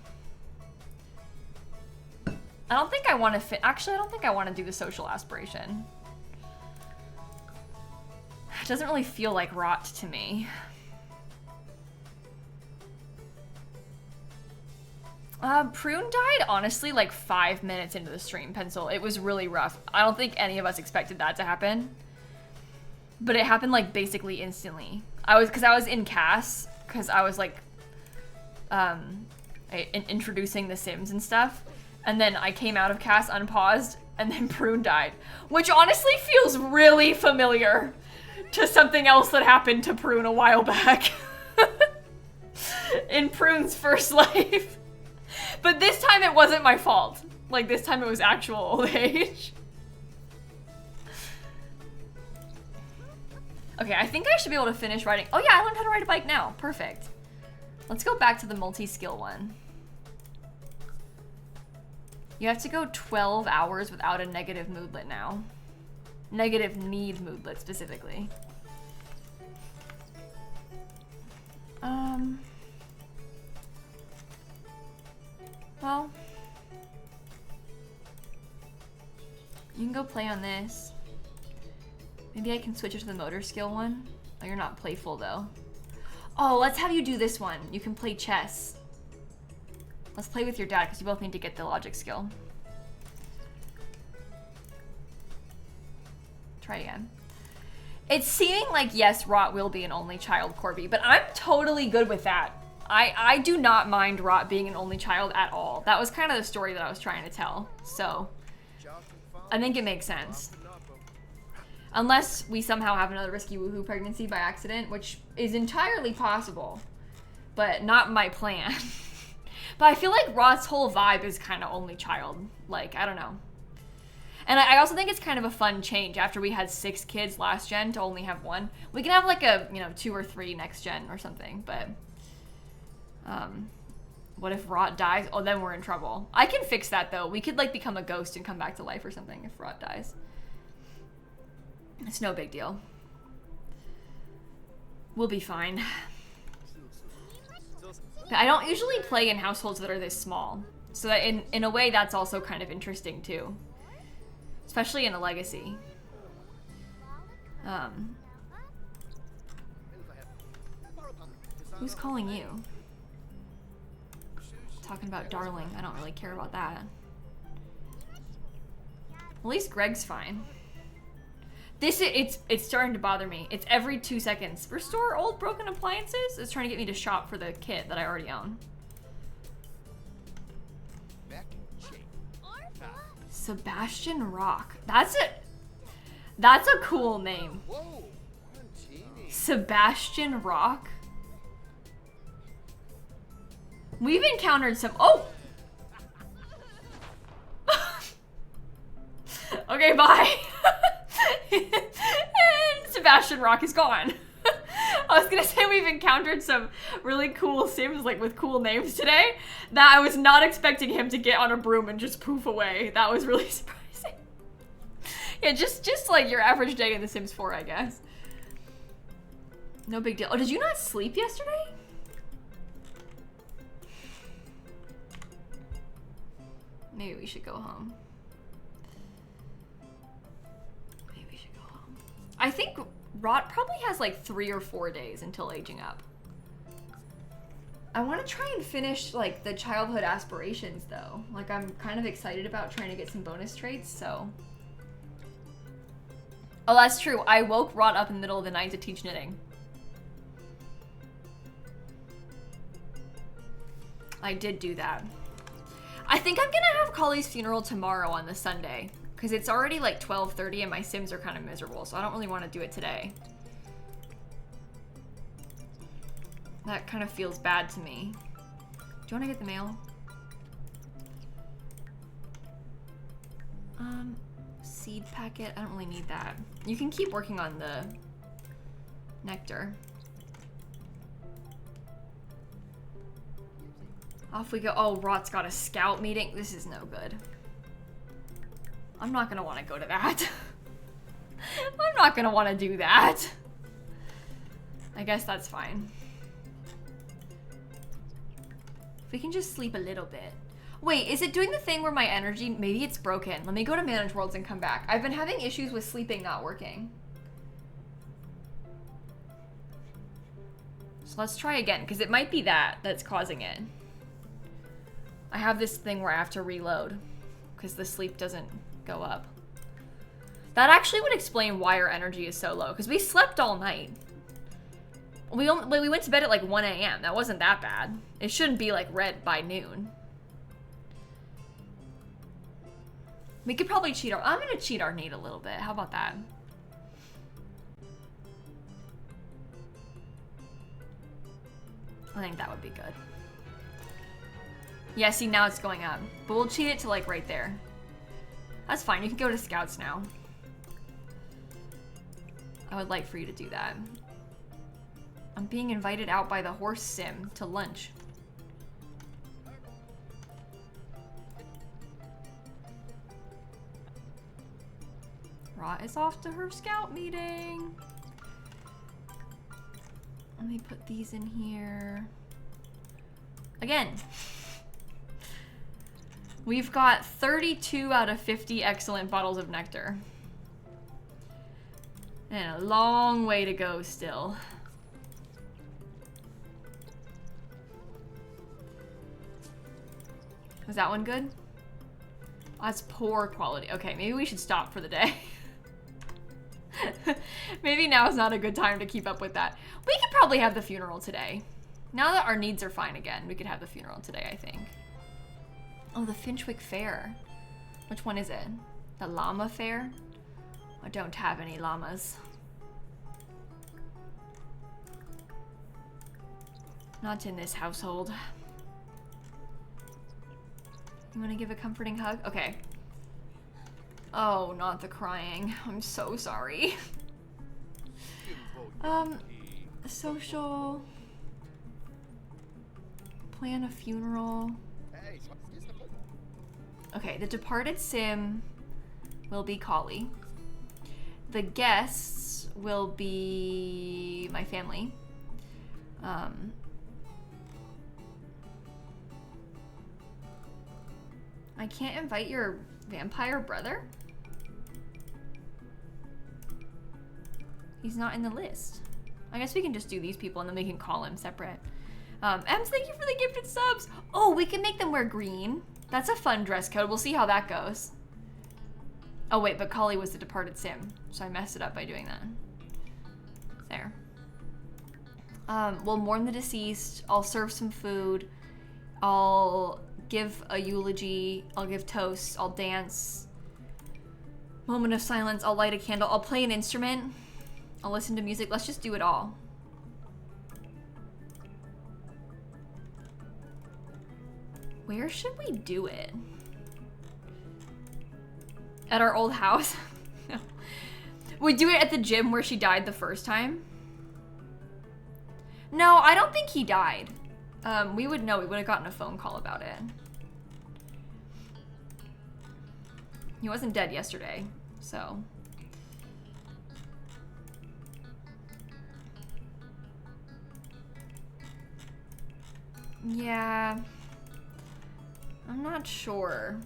I don't think I want to actually, I don't think I want to do the social aspiration. It doesn't really feel like rot to me. Prune died, honestly, like 5 minutes into the stream, Pencil. It was really rough. I don't think any of us expected that to happen. But it happened, like, basically instantly. Because I was in CAS, because I was, like, introducing The Sims and stuff. And then I came out of cast unpaused, and then Prune died. Which honestly feels really familiar to something else that happened to Prune a while back. In Prune's first life. But this time it wasn't my fault. Like, this time it was actual old age. Okay, I think I should be able to finish riding. Oh yeah, I learned how to ride a bike now. Perfect. Let's go back to the multi-skill one. You have to go 12 hours without a negative moodlet now. Negative need moodlet specifically. Well, you can go play on this. Maybe I can switch it to the motor skill one. Oh, you're not playful though. Oh, let's have you do this one. You can play chess. Let's play with your dad because you both need to get the logic skill. Try again. It's seeming like, yes, Rot will be an only child, Corby, but I'm totally good with that. I do not mind Rot being an only child at all. That was kind of the story that I was trying to tell. So, I think it makes sense. Unless we somehow have another risky woohoo pregnancy by accident, which is entirely possible, but not my plan. But I feel like Rot's whole vibe is kind of only child. Like, I don't know. And I also think it's kind of a fun change after we had 6 kids last gen to only have 1. We can have like a, 2 or 3 next gen or something, but what if Rot dies? Oh, then we're in trouble. I can fix that though. We could like become a ghost and come back to life or something if Rot dies. It's no big deal. We'll be fine. But I don't usually play in households that are this small. So that in a way that's also kind of interesting too. Especially in a legacy. Who's calling you? Talking about darling. I don't really care about that. At least Greg's fine. It's starting to bother me. It's every 2 seconds. Restore old broken appliances? It's trying to get me to shop for the kit that I already own. Sebastian Rock. That's a cool name. Sebastian Rock. We've encountered some. Oh. Okay, bye. And Sebastian Rock is gone. I was gonna say we've encountered some really cool Sims like with cool names today that I was not expecting him to get on a broom and just poof away. That was really surprising. Yeah, just like your average day in The Sims 4, I guess. No big deal. Oh, did you not sleep yesterday? Maybe we should go home. I think Rot probably has like 3 or 4 days until aging up. I want to try and finish like the childhood aspirations though. Like I'm kind of excited about trying to get some bonus traits, so. Oh, that's true. I woke Rot up in the middle of the night to teach knitting. I did do that. I think I'm gonna have Collie's funeral tomorrow on the Sunday. Because it's already like 12:30 and my Sims are kind of miserable, so I don't really want to do it today. That kind of feels bad to me. Do you want to get the mail? Seed packet. I don't really need that. You can keep working on the nectar. Off we go. Oh, Rot's got a scout meeting. This is no good. I'm not gonna want to go to that. I'm not gonna want to do that. I guess that's fine. If we can just sleep a little bit. Wait, is it doing the thing where my energy, maybe it's broken. Let me go to Manage Worlds and come back. I've been having issues with sleeping not working. So let's try again, because it might be that's causing it. I have this thing where I have to reload, because the sleep doesn't go up. That actually would explain why our energy is so low, because we slept all night. We went to bed at like 1 a.m. That wasn't that bad. It shouldn't be like red by noon. We could probably cheat our... I'm gonna cheat our need a little bit. How about that? I think that would be good. Yeah, see, now it's going up. But we'll cheat it to like right there. That's fine. You can go to scouts now. I would like for you to do that. I'm being invited out by the horse sim to lunch. Ra is off to her scout meeting. Let me put these in here. Again, we've got 32 out of 50 excellent bottles of nectar. And a long way to go still. Was that one good? Oh, that's poor quality. Okay, maybe we should stop for the day. Maybe now is not a good time to keep up with that. We could probably have the funeral today. Now that our needs are fine again, we could have the funeral today, I think. Oh, the Finchwick Fair. Which one is it? The Llama Fair? I don't have any llamas. Not in this household. You want to give a comforting hug? Okay. Oh, not the crying. I'm so sorry. Social. Plan a funeral. Okay, the departed sim will be Collie. The guests will be my family. I can't invite your vampire brother? He's not in the list. I guess we can just do these people and then we can call him separate. Ems, thank you for the gifted subs. Oh, we can make them wear green. That's a fun dress code. We'll see how that goes. Oh wait, but Collie was the departed sim, so I messed it up by doing that. There. We'll mourn the deceased. I'll serve some food. I'll give a eulogy. I'll give toasts. I'll dance. Moment of silence. I'll light a candle. I'll play an instrument. I'll listen to music. Let's just do it all. Where should we do it? At our old house? No. We do it at the gym where she died the first time? No, I don't think he died. We would know. We would have gotten a phone call about it. He wasn't dead yesterday, so. Yeah. I'm not sure.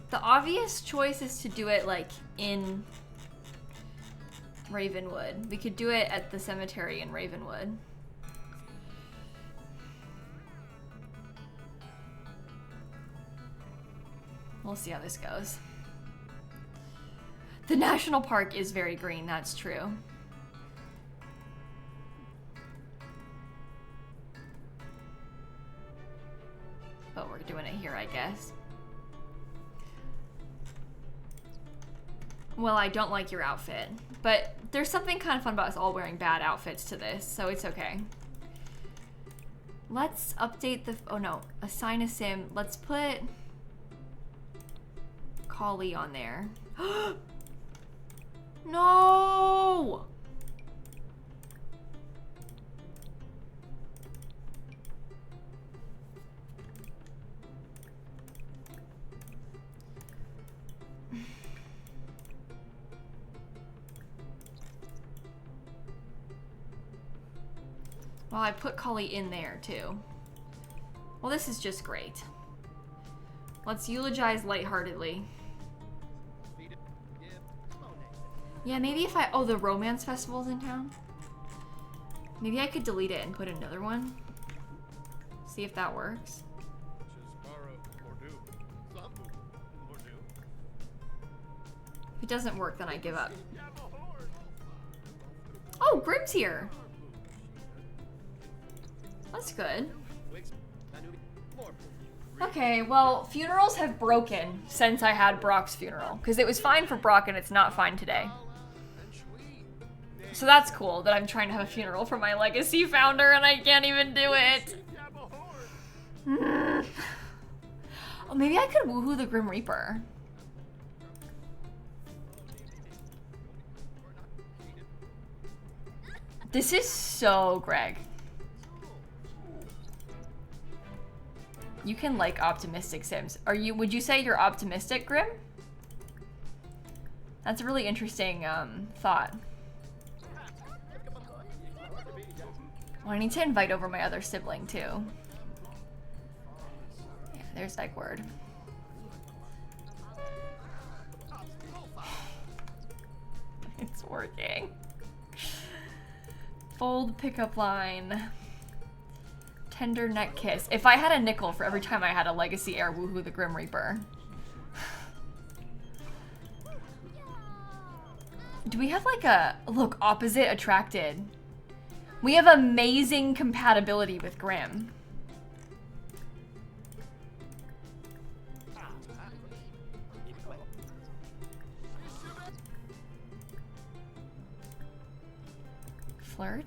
The obvious choice is to do it like in Ravenwood. We could do it at the cemetery in Ravenwood. We'll see how this goes. The national park is very green, that's true. But we're doing it here, I guess. Well, I don't like your outfit, but there's something kind of fun about us all wearing bad outfits to this, so it's okay. Let's update the, oh no, assign a sim. Let's put Collie on there. No! Well, I put Collie in there too. Well, this is just great. Let's eulogize lightheartedly. Yeah, maybe if I... Oh, the romance festival's in town? Maybe I could delete it and put another one. See if that works. If it doesn't work, then I give up. Oh, Grim's here. That's good. Okay, well, funerals have broken since I had Brock's funeral. Because it was fine for Brock and it's not fine today. So that's cool that I'm trying to have a funeral for my legacy founder and I can't even do it. Oh, maybe I could woohoo the Grim Reaper. This is so Greg. You can like optimistic Sims. Would you say you're optimistic, Grim? That's a really interesting thought. Well, I need to invite over my other sibling too. Yeah, there's Egward. It's working. Fold pickup line. Tender neck kiss. If I had a nickel for every time I had a legacy heir woohoo the Grim Reaper. Do we have like a, look, opposite attracted. We have amazing compatibility with Grim. Flirt.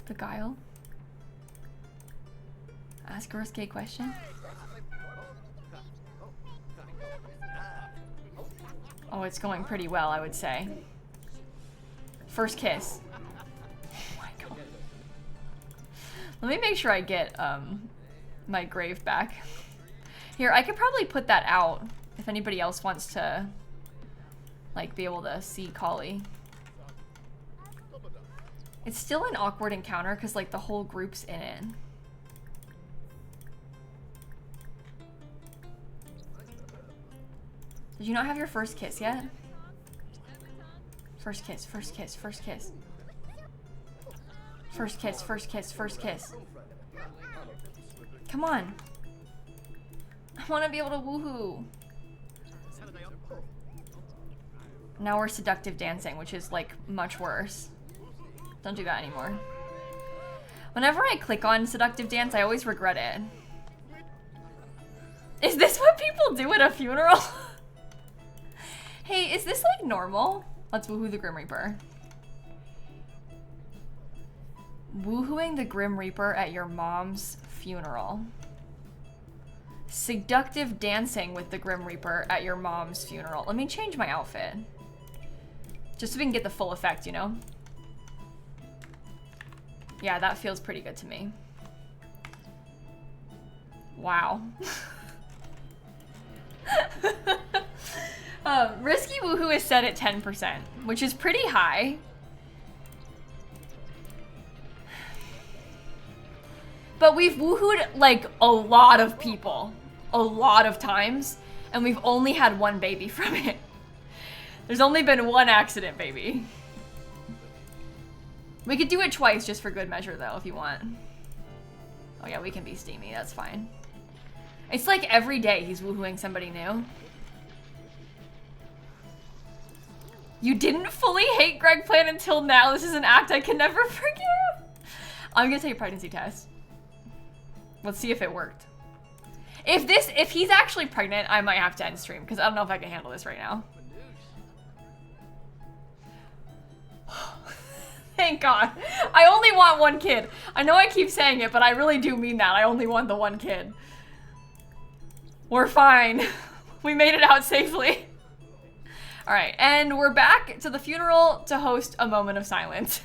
Beguile. Ask a risque question. Oh, it's going pretty well, I would say. First kiss. Oh my god. Let me make sure I get my grave back. Here, I could probably put that out if anybody else wants to like be able to see Collie. It's still an awkward encounter because like the whole group's in it. Did you not have your first kiss yet? First kiss, first kiss, first kiss. First kiss, first kiss, first kiss. Come on. I want to be able to woohoo. Now we're seductive dancing, which is like much worse. Don't do that anymore. Whenever I click on seductive dance, I always regret it. Is this what people do at a funeral? Hey, is this like normal? Let's woohoo the Grim Reaper. Woohooing the Grim Reaper at your mom's funeral. Seductive dancing with the Grim Reaper at your mom's funeral. Let me change my outfit. Just so we can get the full effect, you know? Yeah, that feels pretty good to me. Wow. Risky woohoo is set at 10%, which is pretty high. But we've woohooed like a lot of people, a lot of times, and we've only had one baby from it. There's only been one accident baby. We could do it twice just for good measure though, if you want. Oh yeah, we can be steamy, that's fine. It's like every day he's woohooing somebody new. You didn't fully hate Greg Plan until now. This is an act I can never forgive. I'm gonna take a pregnancy test. Let's see if it worked. If he's actually pregnant, I might have to end stream because I don't know if I can handle this right now. Thank God. I only want one kid. I know I keep saying it, but I really do mean that. I only want the one kid. We're fine. We made it out safely. All right, and we're back to the funeral to host a moment of silence.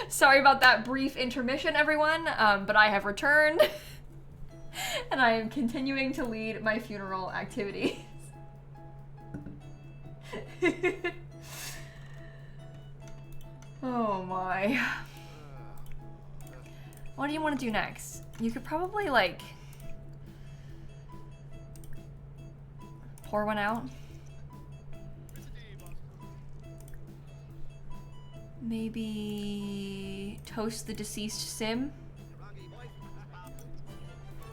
Sorry about that brief intermission, everyone, but I have returned. And I am continuing to lead my funeral activities. Oh my. What do you want to do next? You could probably like pour one out. Maybe toast the deceased sim.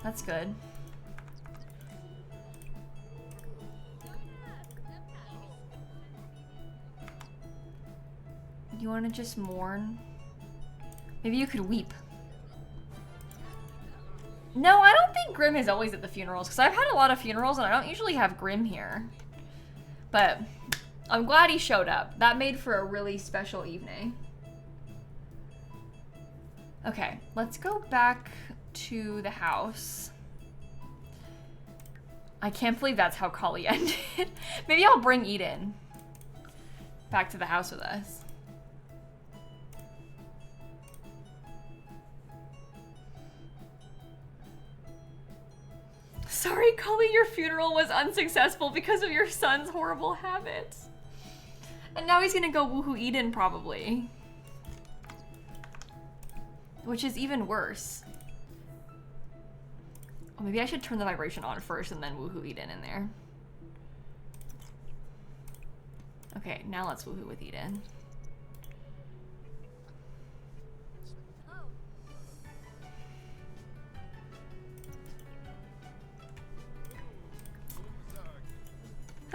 That's good. You want to just mourn? Maybe you could weep. No, I don't think Grim is always at the funerals, because I've had a lot of funerals and I don't usually have Grim here. But I'm glad he showed up. That made for a really special evening. Okay, let's go back to the house. I can't believe that's how Collie ended. Maybe I'll bring Eden back to the house with us. Sorry, Collie, your funeral was unsuccessful because of your son's horrible habits. And now he's gonna go woohoo Eden, probably. Which is even worse. Oh, maybe I should turn the vibration on first and then woohoo Eden in there. Okay, now let's woohoo with Eden.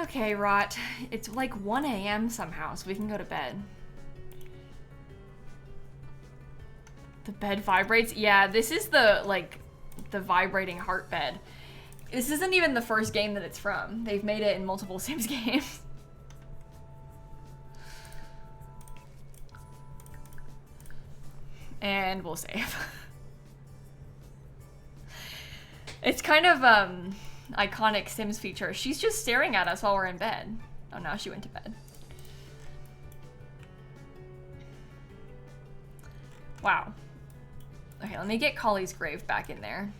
Okay, Rot. It's like 1 a.m. somehow, so we can go to bed. The bed vibrates? Yeah, this is the, like, the vibrating heart bed. This isn't even the first game that it's from. They've made it in multiple Sims games. And we'll save. It's kind of, iconic Sims feature. She's just staring at us while we're in bed. Oh, now she went to bed. Wow. Okay, let me get Collie's grave back in there.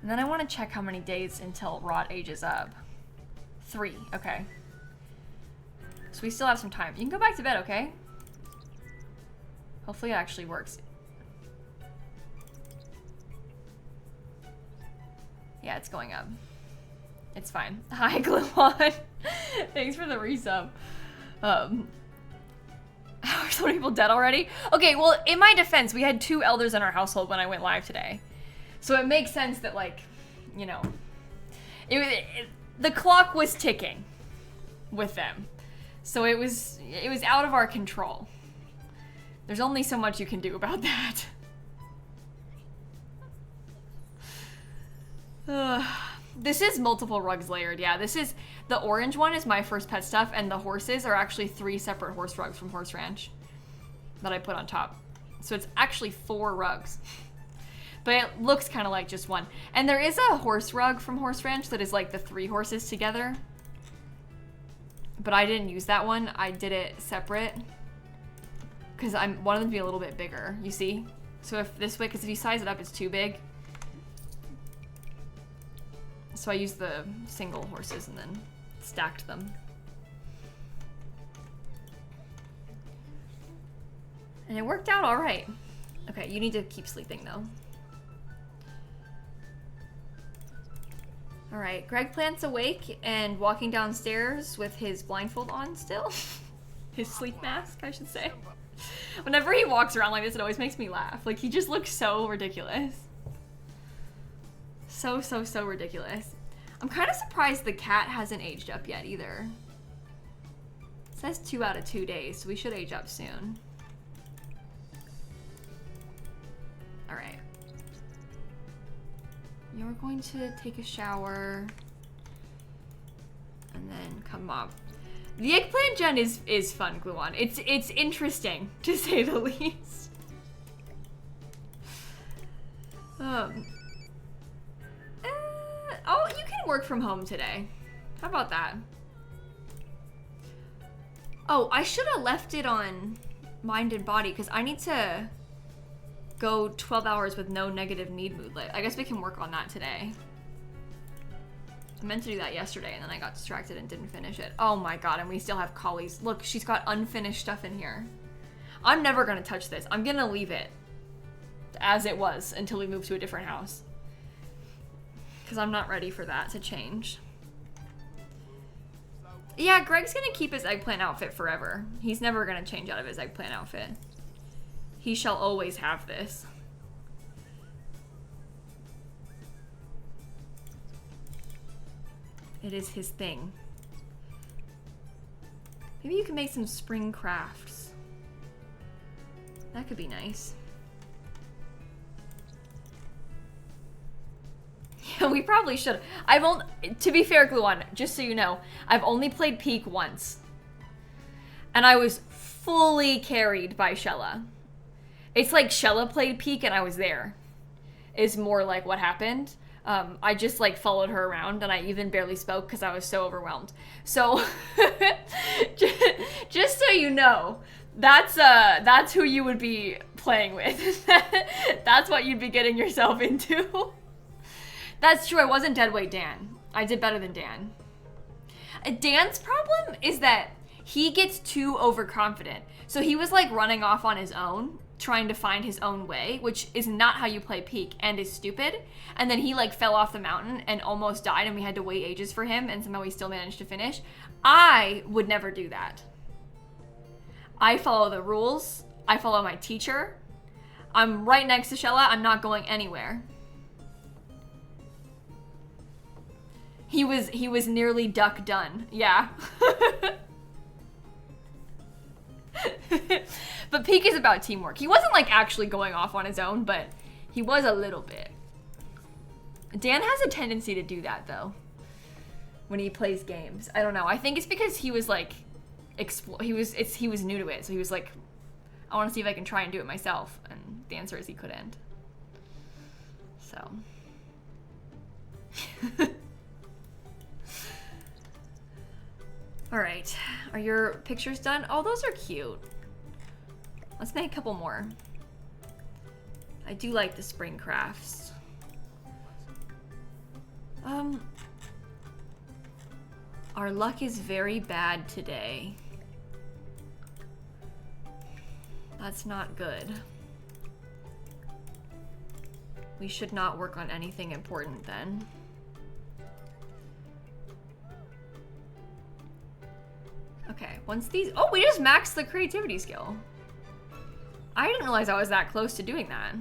And then I want to check how many days until Rot ages up. 3, okay. So we still have some time. You can go back to bed, okay? Hopefully it actually works. Yeah, it's going up. It's fine. Hi, Gluon. Thanks for the resub. Are so many people dead already? Okay, well, in my defense, we had 2 elders in our household when I went live today. So it makes sense that, like, you know, the clock was ticking with them. So it was out of our control. There's only so much you can do about that. This is multiple rugs layered. Yeah, this is, the orange one is my first pet stuff, and the horses are actually 3 separate horse rugs from Horse Ranch that I put on top. So it's actually 4 rugs. But it looks kind of like just one. And there is a horse rug from Horse Ranch that is like the 3 horses together. But I didn't use that one. I did it separate. Because I wanted them to be a little bit bigger, you see? So if this way, because if you size it up, it's too big. So I used the single horses and then stacked them. And it worked out all right. Okay, you need to keep sleeping though. All right, Greg Plant's awake and walking downstairs with his blindfold on still. His sleep mask, I should say. Whenever he walks around like this, it always makes me laugh. Like, he just looks so ridiculous. So ridiculous. I'm kind of surprised the cat hasn't aged up yet either. It says 2 out of 2 days, so we should age up soon. All right. You're going to take a shower and then come up. The eggplant gen is fun, Gluon. It's interesting, to say the least. Oh, you can work from home today. How about that? Oh, I should have left it on mind and body because I need to go 12 hours with no negative need moodlet. I guess we can work on that today. I meant to do that yesterday and then I got distracted and didn't finish it. Oh my god, and we still have Collies. Look, she's got unfinished stuff in here. I'm never gonna touch this. I'm gonna leave it as it was until we move to a different house. Because I'm not ready for that to change. Yeah, Greg's gonna keep his eggplant outfit forever. He's never gonna change out of his eggplant outfit. He shall always have this. It is his thing. Maybe you can make some spring crafts. That could be nice. Yeah, we probably should. To be fair, Gluon, just so you know, I've only played Peak once. And I was fully carried by Shella. It's like Shella played Peak and I was there. Is more like what happened. I just like followed her around and I even barely spoke because I was so overwhelmed. So just so you know, that's who you would be playing with. That's what you'd be getting yourself into. That's true, I wasn't deadweight Dan. I did better than Dan. Dan's problem is that he gets too overconfident. So he was like running off on his own, trying to find his own way, which is not how you play Peak and is stupid. And then he like fell off the mountain and almost died and we had to wait ages for him and somehow we still managed to finish. I would never do that. I follow the rules. I follow my teacher. I'm right next to Shella. I'm not going anywhere. He was nearly duck done. Yeah. But Peak is about teamwork. He wasn't like actually going off on his own, but he was a little bit. Dan has a tendency to do that though. When he plays games. I don't know. I think it's because he was like he was new to it. So he was like, I want to see if I can try and do it myself. And the answer is he couldn't. So. All right, are your pictures done? Oh, those are cute. Let's make a couple more. I do like the spring crafts. Our luck is very bad today. That's not good. We should not work on anything important then. Okay, once these, oh, we just maxed the creativity skill. I didn't realize I was that close to doing that.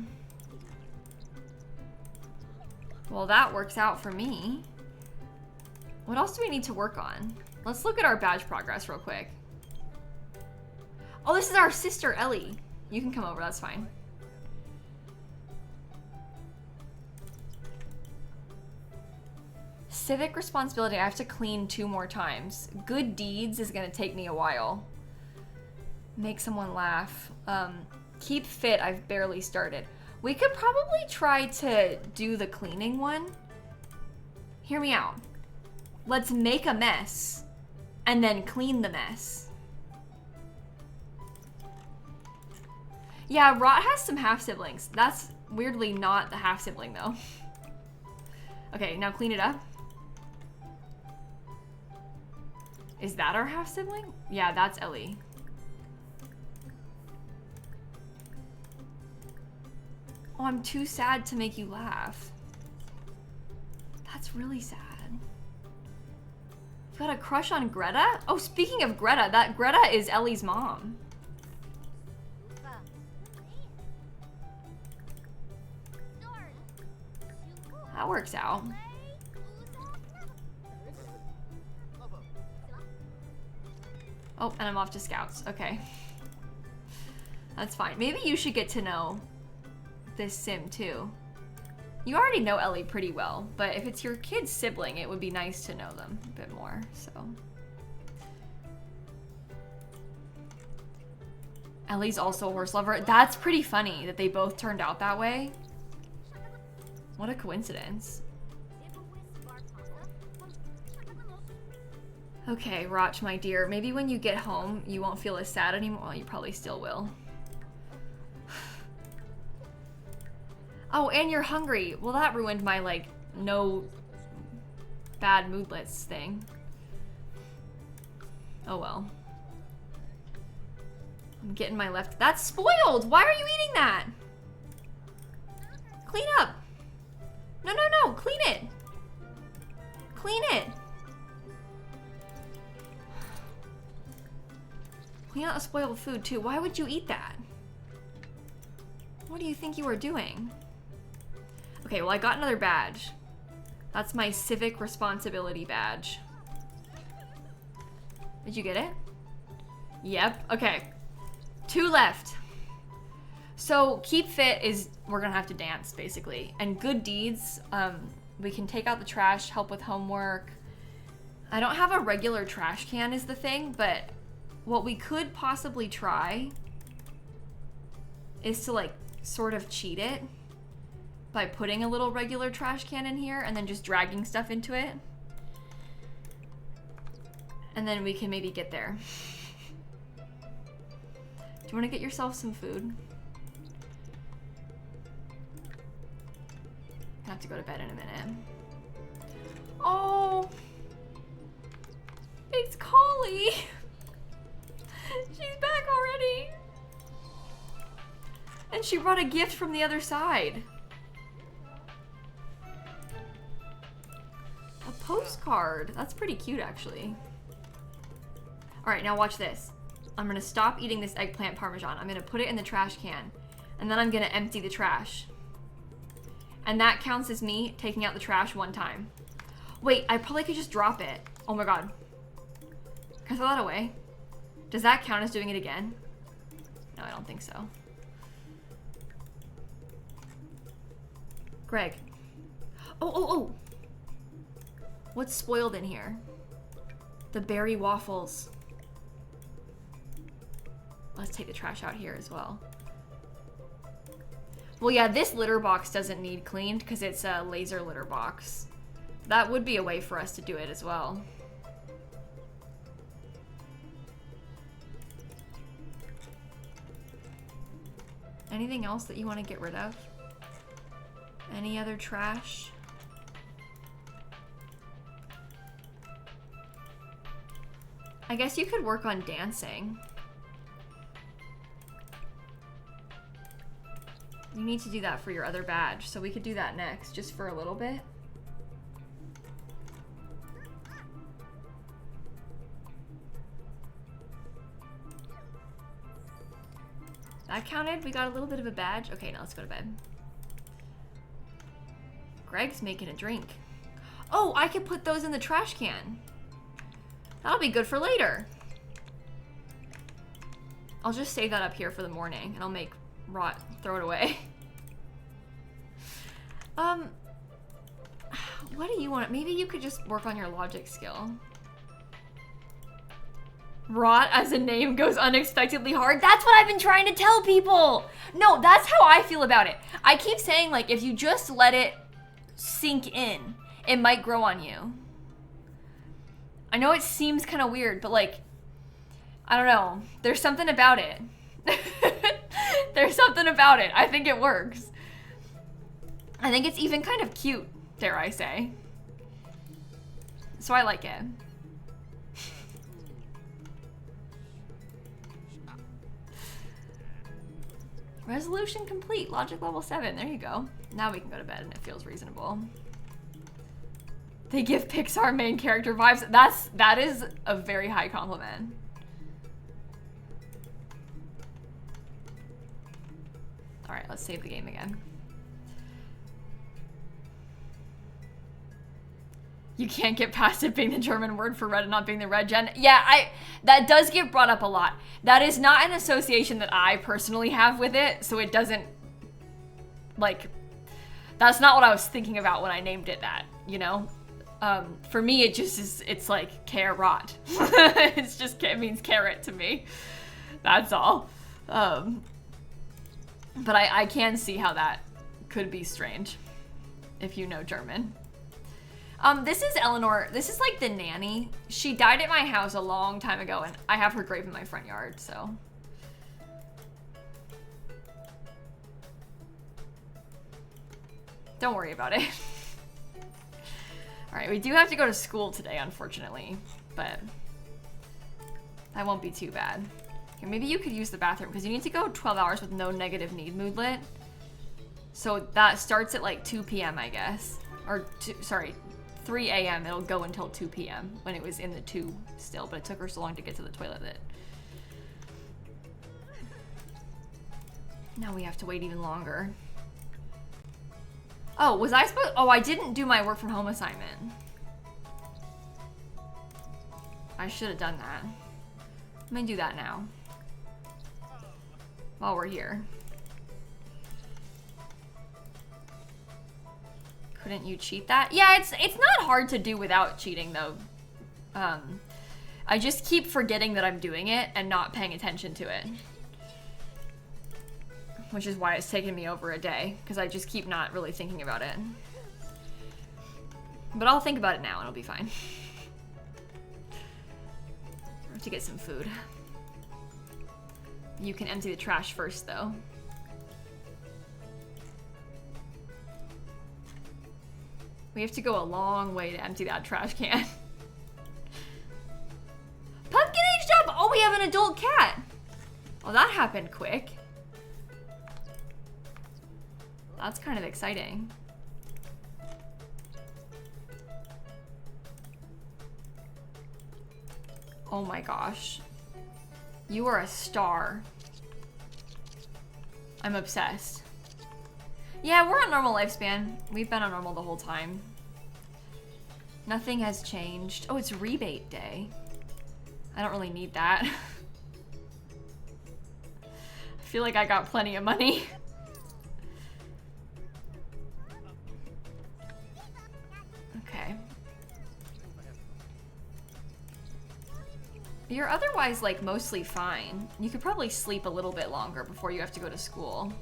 Well, that works out for me. What else do we need to work on? Let's look at our badge progress real quick. Oh, this is our sister, Ellie. You can come over, that's fine. Civic responsibility, I have to clean 2 more times. Good deeds is gonna take me a while. Make someone laugh. Keep fit, I've barely started. We could probably try to do the cleaning one. Hear me out. Let's make a mess and then clean the mess. Yeah, Rot has some half-siblings. That's weirdly not the half-sibling though. Okay, now clean it up. Is that our half-sibling? Yeah, that's Ellie. Oh, I'm too sad to make you laugh. That's really sad. You got a crush on Greta? Oh, speaking of Greta, that Greta is Ellie's mom. That works out. Oh, and I'm off to Scouts. Okay. That's fine. Maybe you should get to know this sim too. You already know Ellie pretty well, but if it's your kid's sibling, it would be nice to know them a bit more, so. Ellie's also a horse lover. That's pretty funny that they both turned out that way. What a coincidence. Okay, Roch, my dear, maybe when you get home, you won't feel as sad anymore. Well, you probably still will. Oh, and you're hungry. Well, that ruined my, like, no bad moodlets thing. Oh, well. I'm getting my left. That's spoiled! Why are you eating that? Clean up. No, no, no. Clean it. Clean it. Clean out the spoiled food, too. Why would you eat that? What do you think you are doing? Okay, well, I got another badge. That's my civic responsibility badge. Did you get it? Yep, okay. 2 left. So keep fit is, we're gonna have to dance basically. And good deeds, we can take out the trash, help with homework. I don't have a regular trash can is the thing, but what we could possibly try is to like sort of cheat it by putting a little regular trash can in here and then just dragging stuff into it. And then we can maybe get there. Do you want to get yourself some food? I have to go to bed in a minute. Oh, it's Collie. She's back already. And she brought a gift from the other side. A postcard. That's pretty cute, actually. All right, now watch this. I'm gonna stop eating this eggplant parmesan. I'm gonna put it in the trash can, and then I'm gonna empty the trash. And that counts as me taking out the trash 1 time. Wait, I probably could just drop it. Oh my God. Can I throw that away? Does that count as doing it again? No, I don't think so. Greg. Oh. What's spoiled in here? The berry waffles. Let's take the trash out here as well. Well, yeah, this litter box doesn't need cleaned because it's a laser litter box. That would be a way for us to do it as well. Anything else that you want to get rid of? Any other trash? I guess you could work on dancing. You need to do that for your other badge, so we could do that next, just for a little bit. That counted? We got a little bit of a badge? Okay, now let's go to bed. Greg's making a drink. Oh, I could put those in the trash can. That'll be good for later. I'll just save that up here for the morning, and I'll make rot, throw it away. What do you want? Maybe you could just work on your logic skill. Rot as a name goes unexpectedly hard. That's what I've been trying to tell people. No, that's how I feel about it. I keep saying, like, if you just let it sink in, it might grow on you. I know it seems kind of weird, but like, I don't know. There's something about it. There's something about it. I think it works. I think it's even kind of cute, dare I say. So I like it. Resolution complete. Logic level 7. There you go. Now we can go to bed and it feels reasonable. They give Pixar main character vibes. That is a very high compliment. All right, let's save the game again. You can't get past it being the German word for red and not being the red gen. Yeah, that does get brought up a lot. That is not an association that I personally have with it, so it doesn't, like, that's not what I was thinking about when I named it that, you know? For me, it just is, it's like carrot. It means carrot to me. That's all. But I can see how that could be strange if you know German. This is Eleanor. This is like the nanny. She died at my house a long time ago, and I have her grave in my front yard, so. Don't worry about it. All right, we do have to go to school today, unfortunately, but that won't be too bad. Here, maybe you could use the bathroom, because you need to go 12 hours with no negative need moodlet. So that starts at like 2 p.m., I guess. Or, 3 a.m. It'll go until 2 p.m. when it was in the 2 still, but it took her so long to get to the toilet that now we have to wait even longer. Oh, was I supposed? Oh, I didn't do my work from home assignment. I should have done that. Let me do that now. While we're here. Couldn't you cheat that? Yeah, it's not hard to do without cheating though. I just keep forgetting that I'm doing it and not paying attention to it. Which is why it's taken me over a day, because I just keep not really thinking about it. But I'll think about it now and it'll be fine. I have to get some food. You can empty the trash first though. We have to go a long way to empty that trash can. Pumpkin aged up! Oh, we have an adult cat! Oh, that happened quick. That's kind of exciting. Oh my gosh. You are a star. I'm obsessed. Yeah, we're on normal lifespan. We've been on normal the whole time. Nothing has changed. Oh, it's rebate day. I don't really need that. I feel like I got plenty of money. Okay. You're otherwise like mostly fine. You could probably sleep a little bit longer before you have to go to school.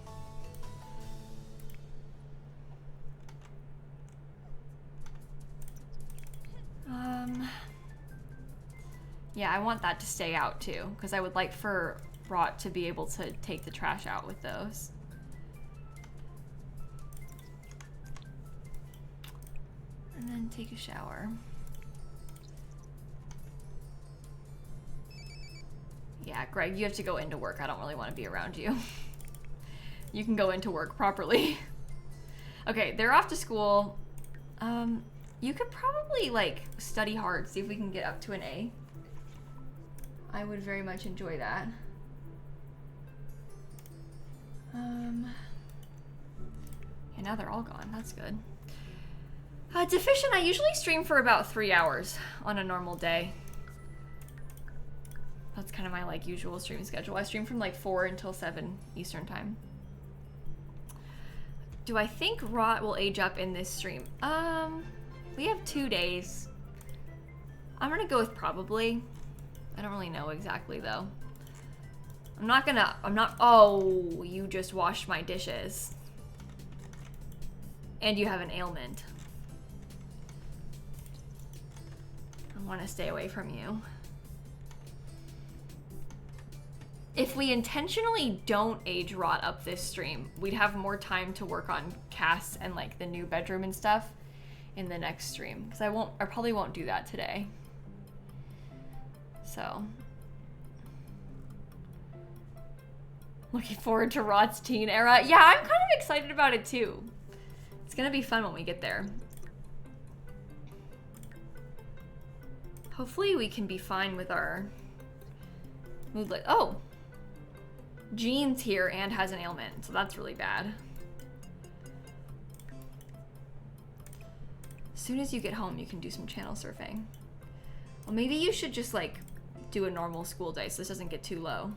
Yeah, I want that to stay out too, because I would like for Rot to be able to take the trash out with those. And then take a shower. Yeah, Greg, you have to go into work. I don't really want to be around you. You can go into work properly. Okay, they're off to school. You could probably like study hard, see if we can get up to an A. I would very much enjoy that. Yeah, now they're all gone. That's good. Deficient, I usually stream for about 3 hours on a normal day. That's kind of my like usual stream schedule. I stream from like 4 until 7 Eastern time. Do I think Rot will age up in this stream? We have 2 days. I'm gonna go with probably. I don't really know exactly though. Oh, you just washed my dishes. And you have an ailment. I want to stay away from you. If we intentionally don't age Rot up this stream, we'd have more time to work on casts and like the new bedroom and stuff in the next stream. Because I probably won't do that today. So. Looking forward to Rot's teen era. Yeah, I'm kind of excited about it too. It's gonna be fun when we get there. Hopefully we can be fine with our moodlet. Oh! Jean's here and has an ailment, so that's really bad. As soon as you get home, you can do some channel surfing. Well, maybe you should just like do a normal school day so this doesn't get too low.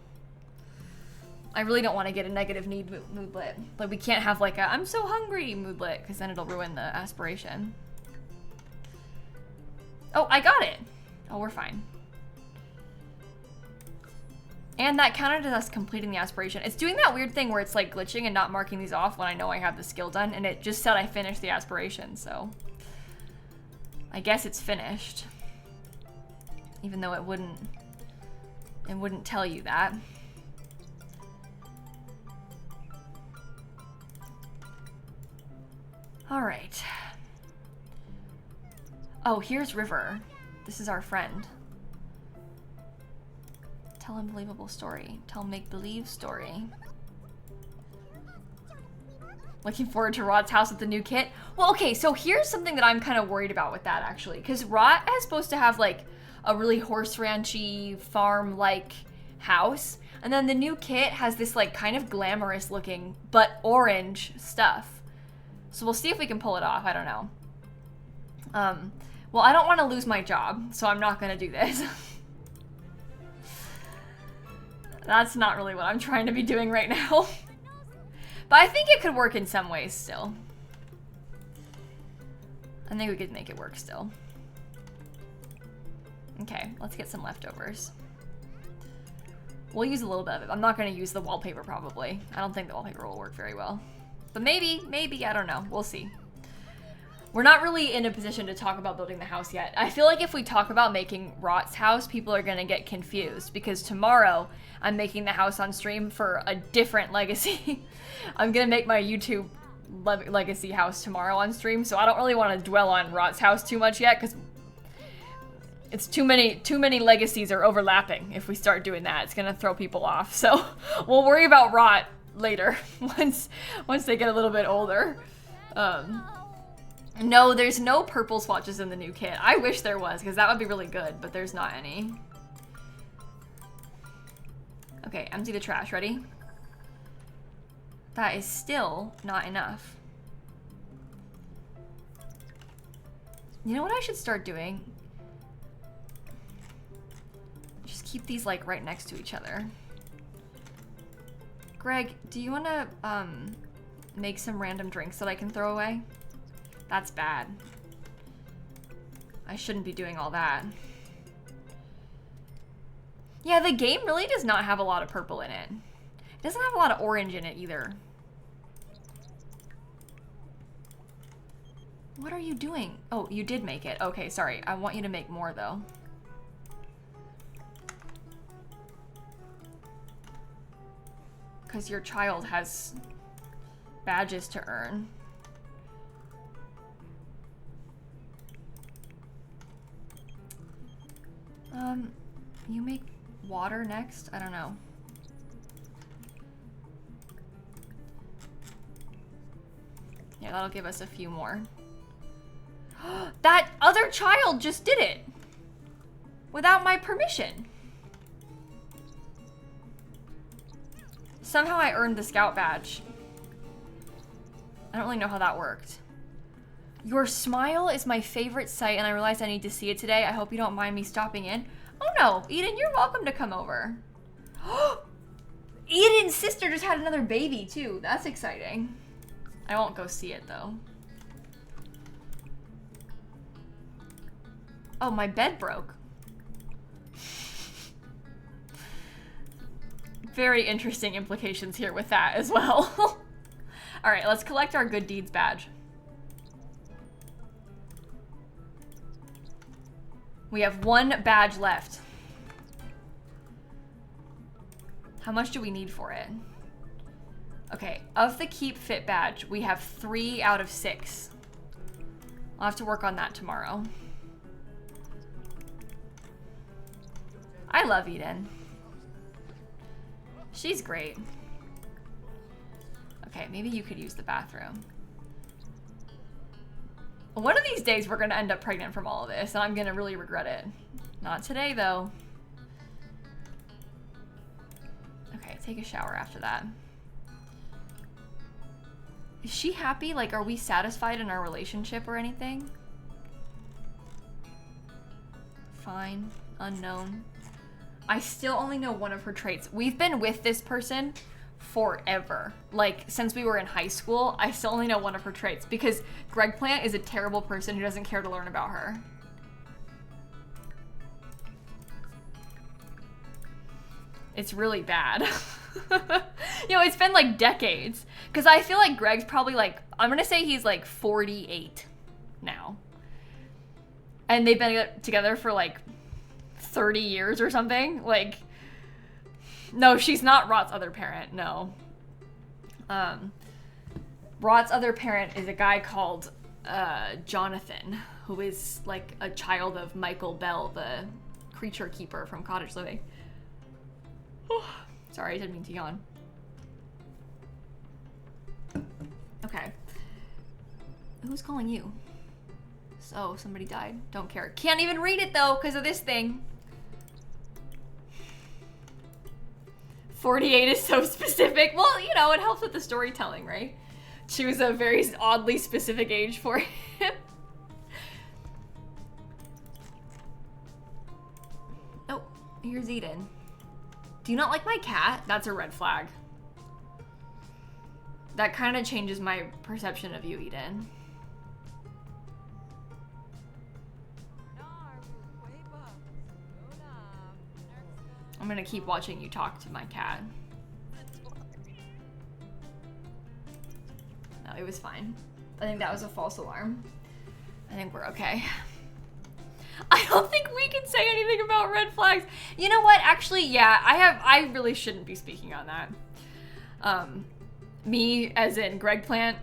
I really don't want to get a negative need moodlet. Like we can't have like a I'm so hungry moodlet because then it'll ruin the aspiration. Oh, I got it. Oh, we're fine. And that counted as us completing the aspiration. It's doing that weird thing where it's like glitching and not marking these off when I know I have the skill done, and it just said I finished the aspiration, so I guess it's finished. Even though it wouldn't tell you that. All right. Oh, here's River. This is our friend. Tell unbelievable story. Tell make-believe story. Looking forward to Rod's house with the new kit. Well, okay, so here's something that I'm kind of worried about with that, actually. Because Rod is supposed to have, like, a really horse ranchy, farm-like house. And then the new kit has this, like, kind of glamorous looking, but orange stuff. So we'll see if we can pull it off. I don't know. Well, I don't want to lose my job, so I'm not going to do this. That's not really what I'm trying to be doing right now. But I think it could work in some ways still. I think we could make it work still. Okay, let's get some leftovers. We'll use a little bit of it. I'm not going to use the wallpaper probably. I don't think the wallpaper will work very well. But maybe, I don't know. We'll see. We're not really in a position to talk about building the house yet. I feel like if we talk about making Rot's house, people are going to get confused because tomorrow I'm making the house on stream for a different legacy. I'm going to make my YouTube legacy house tomorrow on stream, so I don't really want to dwell on Rot's house too much yet because it's too many legacies are overlapping. If we start doing that, it's going to throw people off. So we'll worry about Rot later once they get a little bit older. No, there's no purple swatches in the new kit. I wish there was, because that would be really good, but there's not any. Okay, empty the trash. Ready? That is still not enough. You know what I should start doing? Just keep these, like, right next to each other. Greg, do you want to, make some random drinks that I can throw away? That's bad. I shouldn't be doing all that. Yeah, the game really does not have a lot of purple in it. It doesn't have a lot of orange in it either. What are you doing? Oh, you did make it. Okay, sorry. I want you to make more though. Because your child has badges to earn. You make water next? I don't know. Yeah, that'll give us a few more. That other child just did it! Without my permission. Somehow I earned the scout badge. I don't really know how that worked. Your smile is my favorite sight and I realized I need to see it today. I hope you don't mind me stopping in. Oh no, Eden, you're welcome to come over. Eden's sister just had another baby too. That's exciting. I won't go see it though. Oh, my bed broke. Very interesting implications here with that as well. All right, let's collect our good deeds badge. We have one badge left. How much do we need for it? Okay, of the keep fit badge, we have 3 out of 6. I'll have to work on that tomorrow. I love Eden. She's great. Okay, maybe you could use the bathroom. One of these days we're gonna end up pregnant from all of this and I'm gonna really regret it. Not today though. Okay, take a shower after that. Is she happy? Like, are we satisfied in our relationship or anything? Fine. Unknown. I still only know one of her traits. We've been with this person forever. Like, since we were in high school, I still only know one of her traits because Greg Plant is a terrible person who doesn't care to learn about her. It's really bad. You know, it's been like decades. Because I feel like Greg's probably like, I'm gonna say he's like 48 now. And they've been together for like 30 years or something. Like, no, she's not Rot's other parent, no. Rot's other parent is a guy called Jonathan, who is like a child of Michael Bell, the creature keeper from Cottage Living. Sorry, I didn't mean to yawn. Okay. Who's calling you? So, somebody died. Don't care. Can't even read it though, because of this thing. 48 is so specific. Well, you know, it helps with the storytelling, right? Choose a very oddly specific age for him. Oh, here's Eden. Do you not like my cat? That's a red flag. That kind of changes my perception of you, Eden. I'm gonna keep watching you talk to my cat. No, it was fine. I think that was a false alarm. I think we're okay. I don't think we can say anything about red flags. You know what? Actually, yeah, I really shouldn't be speaking on that. Me, as in Greg Plant,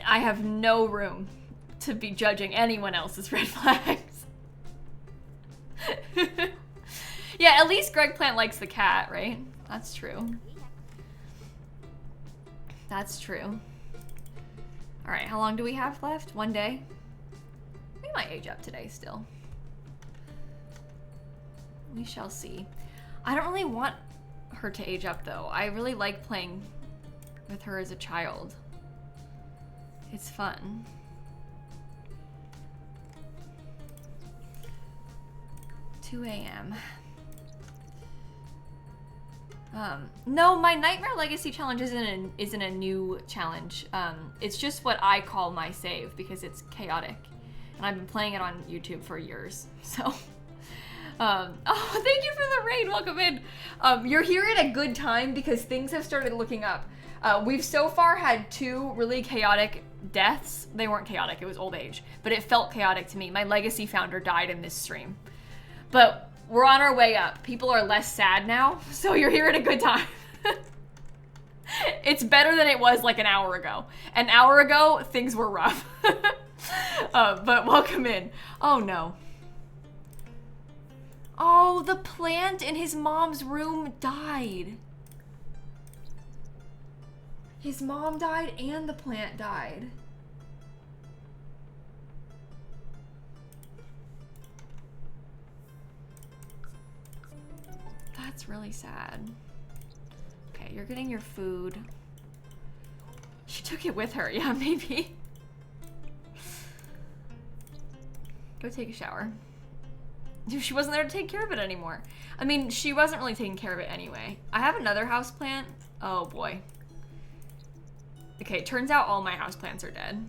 I have no room to be judging anyone else's red flags. Yeah, at least Greg Plant likes the cat, right? That's true. That's true. All right, how long do we have left? 1 day? We might age up today still. We shall see. I don't really want her to age up though. I really like playing with her as a child. It's fun. $2 a.m. No, my Nightmare Legacy challenge isn't a new challenge. It's just what I call my save because it's chaotic. And I've been playing it on YouTube for years, so. Oh, thank you for the raid, welcome in. You're here at a good time because things have started looking up. We've so far had 2 really chaotic deaths. They weren't chaotic, it was old age, but it felt chaotic to me. My Legacy founder died in this stream. But we're on our way up. People are less sad now, so you're here at a good time. It's better than it was like an hour ago. An hour ago, things were rough. But welcome in. Oh no. Oh, the plant in his mom's room died. His mom died and the plant died. That's really sad. Okay, you're getting your food. She took it with her. Yeah, maybe. Go take a shower. She wasn't there to take care of it anymore. I mean, she wasn't really taking care of it anyway. I have another houseplant. Oh boy. Okay, turns out all my houseplants are dead.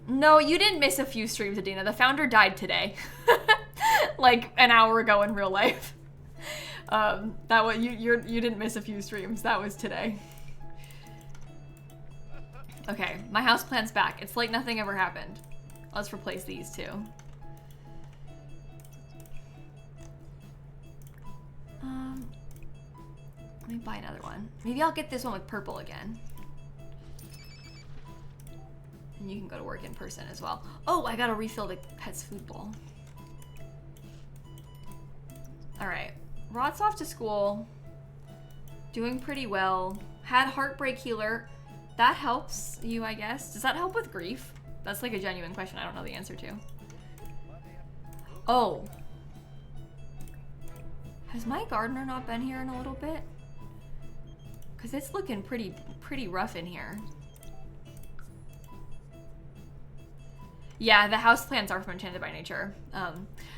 No, you didn't miss a few streams, Adina. The founder died today. Like an hour ago in real life. That was you didn't miss a few streams. That was today. Okay, my houseplant's back. It's like nothing ever happened. Let's replace these two. Let me buy another one. Maybe I'll get this one with purple again. And you can go to work in person as well. Oh, I gotta refill the pet's food bowl. All right, Rod's off to school. Doing pretty well. Had heartbreak healer. That helps you, I guess. Does that help with grief? That's like a genuine question I don't know the answer to. Oh. Has my gardener not been here in a little bit? Because it's looking pretty rough in here. Yeah, the houseplants are from Enchanted by Nature.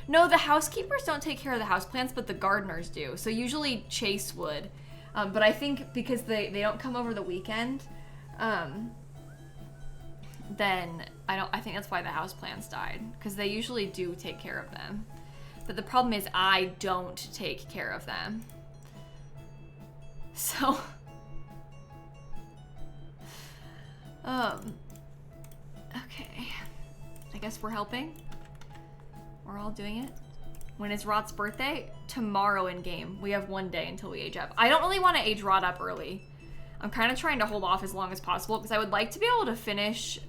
No, the housekeepers don't take care of the houseplants, but the gardeners do. So usually Chase would. But I think because they don't come over the weekend, then I think that's why the houseplants died. Because they usually do take care of them. But the problem is I don't take care of them. So, okay. I guess we're helping. We're all doing it. When is Rod's birthday? Tomorrow in game. We have 1 day until we age up. I don't really want to age Rod up early. I'm kind of trying to hold off as long as possible because I would like to be able to finish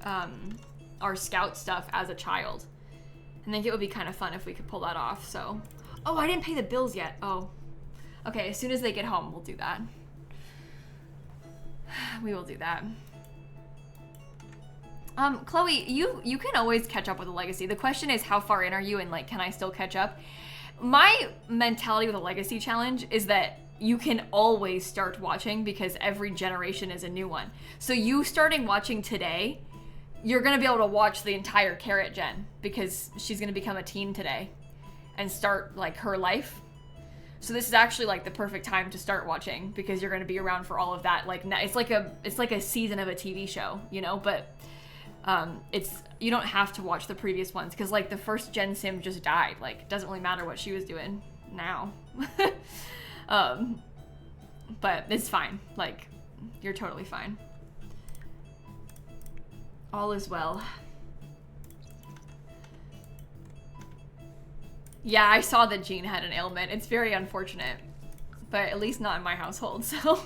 our scout stuff as a child. I think it would be kind of fun if we could pull that off, so. Oh, I didn't pay the bills yet. Oh. Okay, as soon as they get home, we'll do that. We will do that. Chloe, you can always catch up with a legacy. The question is, how far in are you and like, can I still catch up? My mentality with a legacy challenge is that you can always start watching because every generation is a new one. So you starting watching today, you're gonna be able to watch the entire Carrot gen because she's gonna become a teen today and start like her life. So this is actually like the perfect time to start watching because you're gonna be around for all of that. Like it's like a season of a TV show, you know. But you don't have to watch the previous ones because like the first Gen Sim just died. Like it doesn't really matter what she was doing now. But it's fine. Like you're totally fine. All is well. Yeah, I saw that Jean had an ailment. It's very unfortunate, but at least not in my household, so.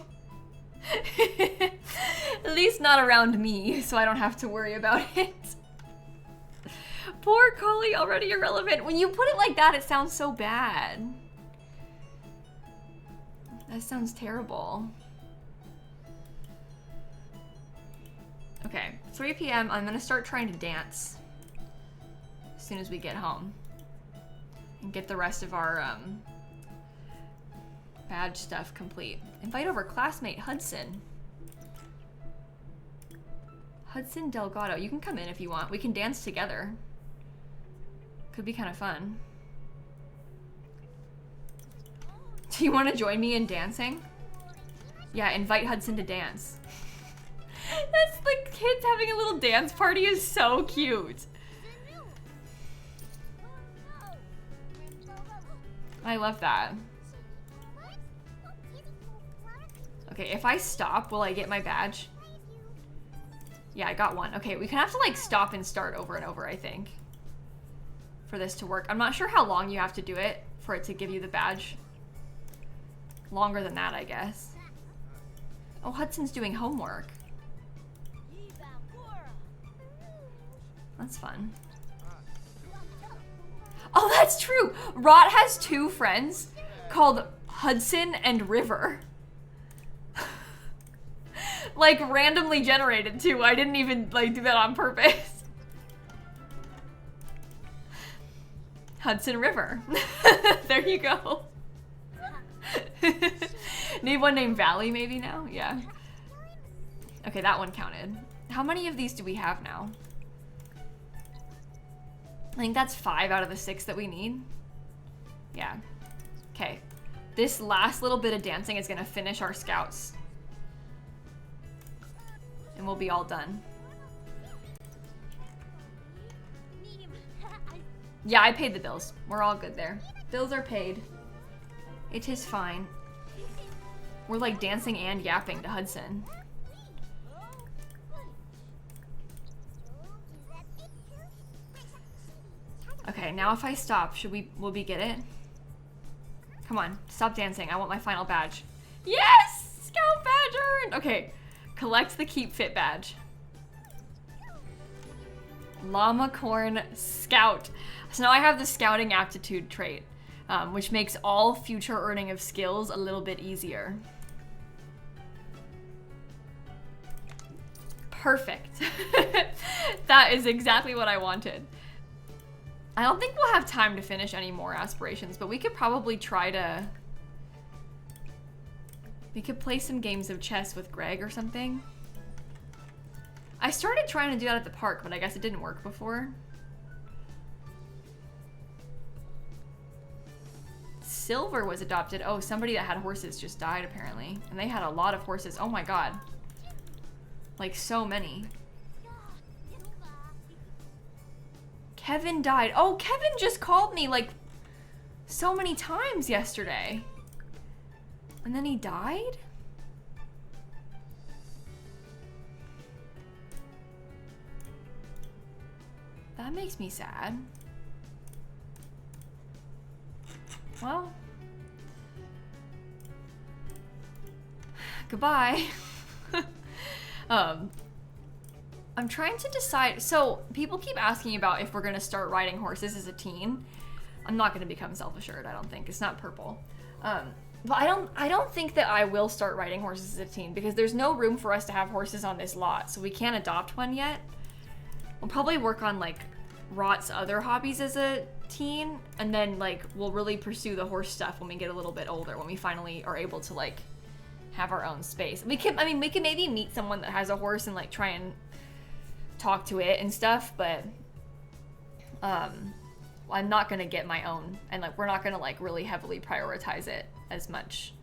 At least not around me, so I don't have to worry about it. Poor Collie, already irrelevant. When you put it like that, it sounds so bad. That sounds terrible. Okay, 3 p.m. I'm gonna start trying to dance as soon as we get home. And get the rest of our badge stuff complete. Invite over classmate Hudson. Hudson Delgado. You can come in if you want. We can dance together. Could be kind of fun. Do you want to join me in dancing? Yeah, invite Hudson to dance. That's the kids having a little dance party is so cute. I love that. Okay, if I stop, will I get my badge? Yeah, I got one. Okay, we can have to like stop and start over and over, I think, for this to work. I'm not sure how long you have to do it for it to give you the badge. Longer than that, I guess. Oh, Hudson's doing homework. That's fun. Oh, that's true. Rot has 2 friends called Hudson and River. Like randomly generated too. I didn't even like do that on purpose. Hudson River. There you go. Need one named Valley maybe now? Yeah. Okay, that one counted. How many of these do we have now? I think that's 5 out of the 6 that we need. Yeah. Okay. This last little bit of dancing is gonna finish our scouts. And we'll be all done. Yeah, I paid the bills. We're all good there. Bills are paid. It is fine. We're like dancing and yapping to Hudson. Okay, now if I stop, will we get it? Come on, stop dancing. I want my final badge. Yes! Scout badge earned! Okay, collect the Keep Fit badge. Llama Corn Scout. So now I have the scouting aptitude trait, which makes all future earning of skills a little bit easier. Perfect. That is exactly what I wanted. I don't think we'll have time to finish any more aspirations, but we could probably try to... We could play some games of chess with Greg or something. I started trying to do that at the park, but I guess it didn't work before. Silver was adopted. Oh, somebody that had horses just died apparently. And they had a lot of horses. Oh my god. Like so many. Kevin died. Oh, Kevin just called me like so many times yesterday. And then he died? That makes me sad. Well. Goodbye. I'm trying to decide. So people keep asking about if we're gonna start riding horses as a teen. I'm not gonna become self-assured. I don't think it's not purple. But I don't think that I will start riding horses as a teen because there's no room for us to have horses on this lot, so we can't adopt one yet. We'll probably work on like Rot's other hobbies as a teen, and then like we'll really pursue the horse stuff when we get a little bit older, when we finally are able to like have our own space. We can maybe meet someone that has a horse and like try and talk to it and stuff, but I'm not gonna get my own, and like we're not gonna like really heavily prioritize it as much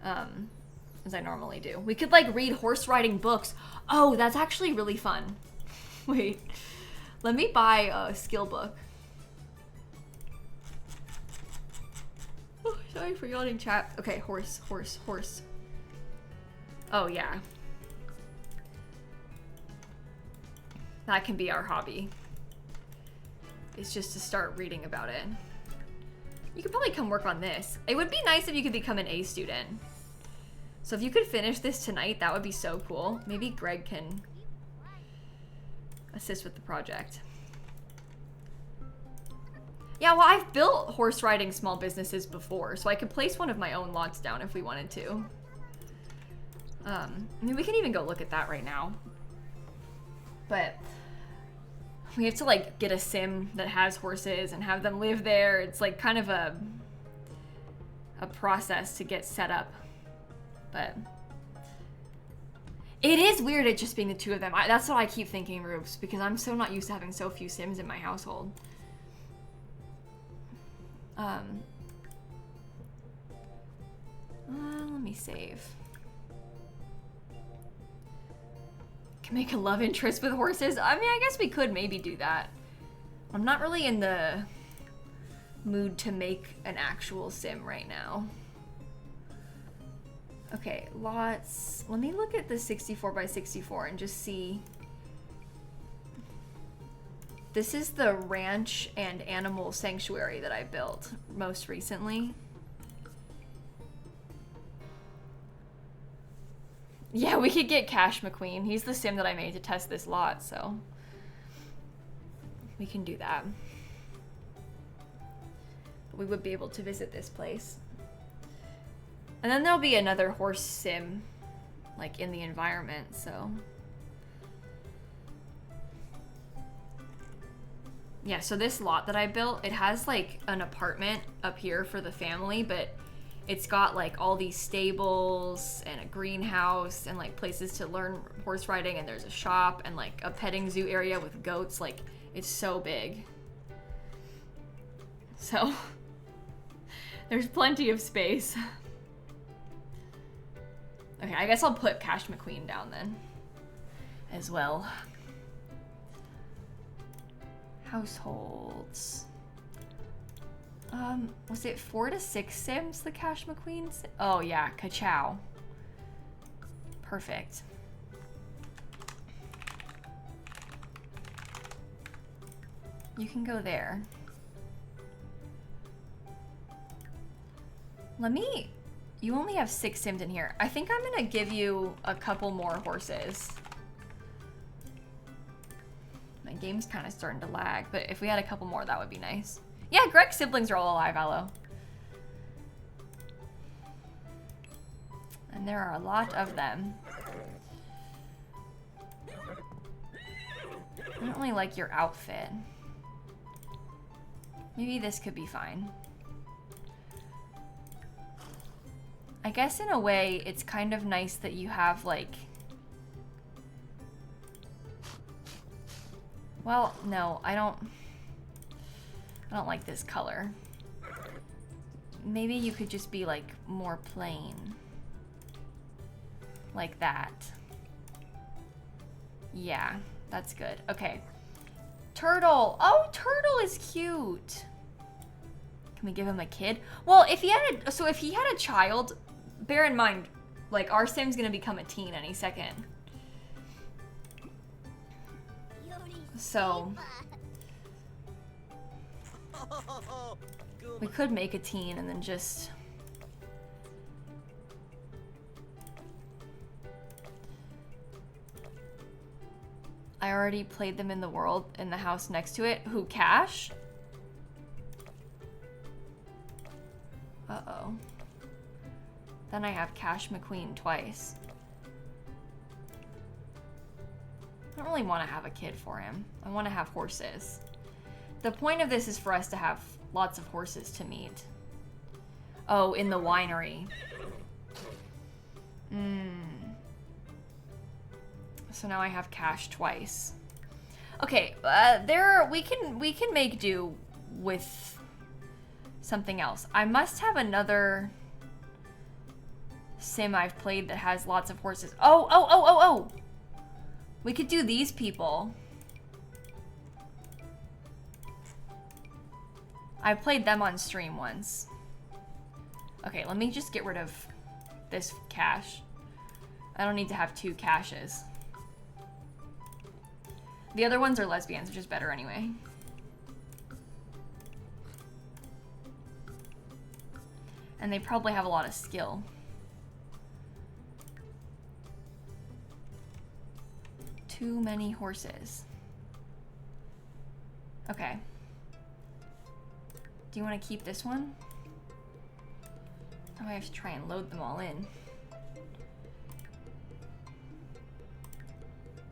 as I normally do. We could like read horse riding books. Oh, that's actually really fun. Wait, let me buy a skill book. Oh, sorry for yawning, chat. Okay, horse. Oh yeah. That can be our hobby. It's just to start reading about it. You could probably come work on this. It would be nice if you could become an A student. So if you could finish this tonight, that would be so cool. Maybe Greg can assist with the project. Yeah, well, I've built horse riding small businesses before, so I could place one of my own lots down if we wanted to. I mean, we can even go look at that right now. But we have to like get a sim that has horses and have them live there. It's like kind of a process to get set up. But it is weird it just being the two of them. That's what I keep thinking, Rubes, because I'm so not used to having so few sims in my household. Let me save. Can make a love interest with horses. I mean, I guess we could maybe do that. I'm not really in the mood to make an actual sim right now. Okay, lots. Let me look at the 64 by 64 and just see. This is the ranch and animal sanctuary that I built most recently. Yeah, we could get Cash McQueen. He's the sim that I made to test this lot, so we can do that. We would be able to visit this place. And then there'll be another horse sim, like in the environment, so. Yeah, so this lot that I built, it has like an apartment up here for the family, but it's got like all these stables and a greenhouse and like places to learn horse riding, and there's a shop and like a petting zoo area with goats. Like, it's so big. So there's plenty of space. Okay, I guess I'll put Cash McQueen down then as well. Households. Was it 4 to 6 sims, the Cash McQueen? Oh yeah, ka-chow. Perfect. You can go there. You only have 6 sims in here. I think I'm gonna give you a couple more horses. My game's kind of starting to lag, but if we had a couple more, that would be nice. Yeah, Greg's siblings are all alive, Aloe. And there are a lot of them. I don't really like your outfit. Maybe this could be fine. I guess in a way, it's kind of nice that you have like... Well, no, I don't like this color. Maybe you could just be like more plain. Like that. Yeah, that's good. Okay. Turtle. Oh, Turtle is cute. Can we give him a kid? Well, if he had a child, bear in mind, like our sim's gonna become a teen any second. So we could make a teen and then just... I already played them in the world in the house next to it. Who, Cash? Uh-oh. Then I have Cash McQueen twice. I don't really want to have a kid for him. I want to have horses. The point of this is for us to have lots of horses to meet. Oh, in the winery. So now I have cash twice. Okay, we can make do with something else. I must have another sim I've played that has lots of horses. Oh! We could do these people. I played them on stream once. Okay, let me just get rid of this cache. I don't need to have 2 caches. The other ones are lesbians, which is better anyway. And they probably have a lot of skill. Too many horses. Okay. Do you want to keep this one? Oh, I have to try and load them all in.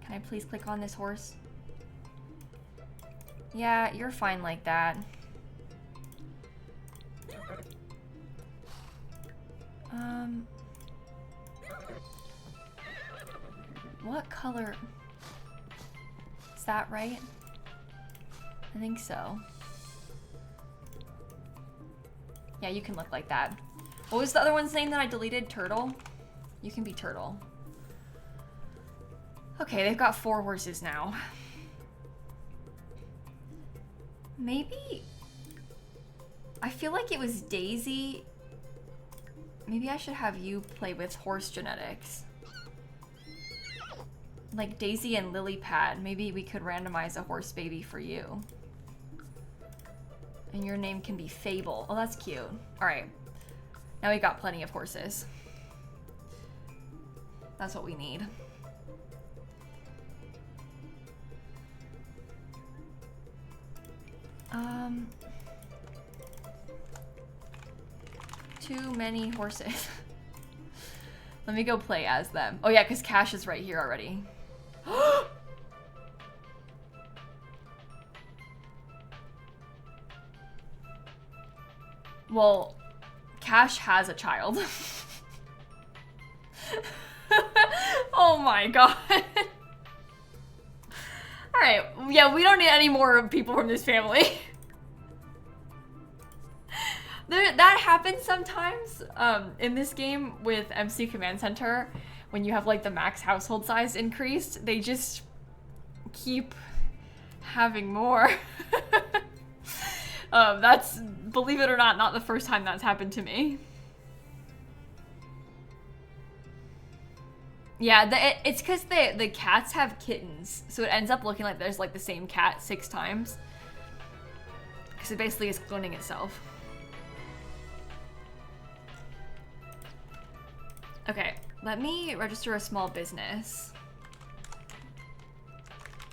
Can I please click on this horse? Yeah, you're fine like that. What color? Is that right? I think so. Yeah, you can look like that. What was the other one's name that I deleted? Turtle? You can be Turtle. Okay, they've got 4 horses now. Maybe... I feel like it was Daisy. Maybe I should have you play with horse genetics. Like Daisy and Lily Pad. Maybe we could randomize a horse baby for you. And your name can be Fable. Oh, that's cute. Alright. Now we got plenty of horses. That's what we need. Too many horses. Let me go play as them. Oh yeah, because Cash is right here already. Well, Cash has a child. Oh my god. Alright, yeah, we don't need any more people from this family. That happens sometimes in this game with MC Command Center. When you have like the max household size increased, they just keep having more. That's, believe it or not the first time that's happened to me. Yeah, it's because the cats have kittens, so it ends up looking like there's like the same cat 6 times. Because it basically is cloning itself. Okay, let me register a small business.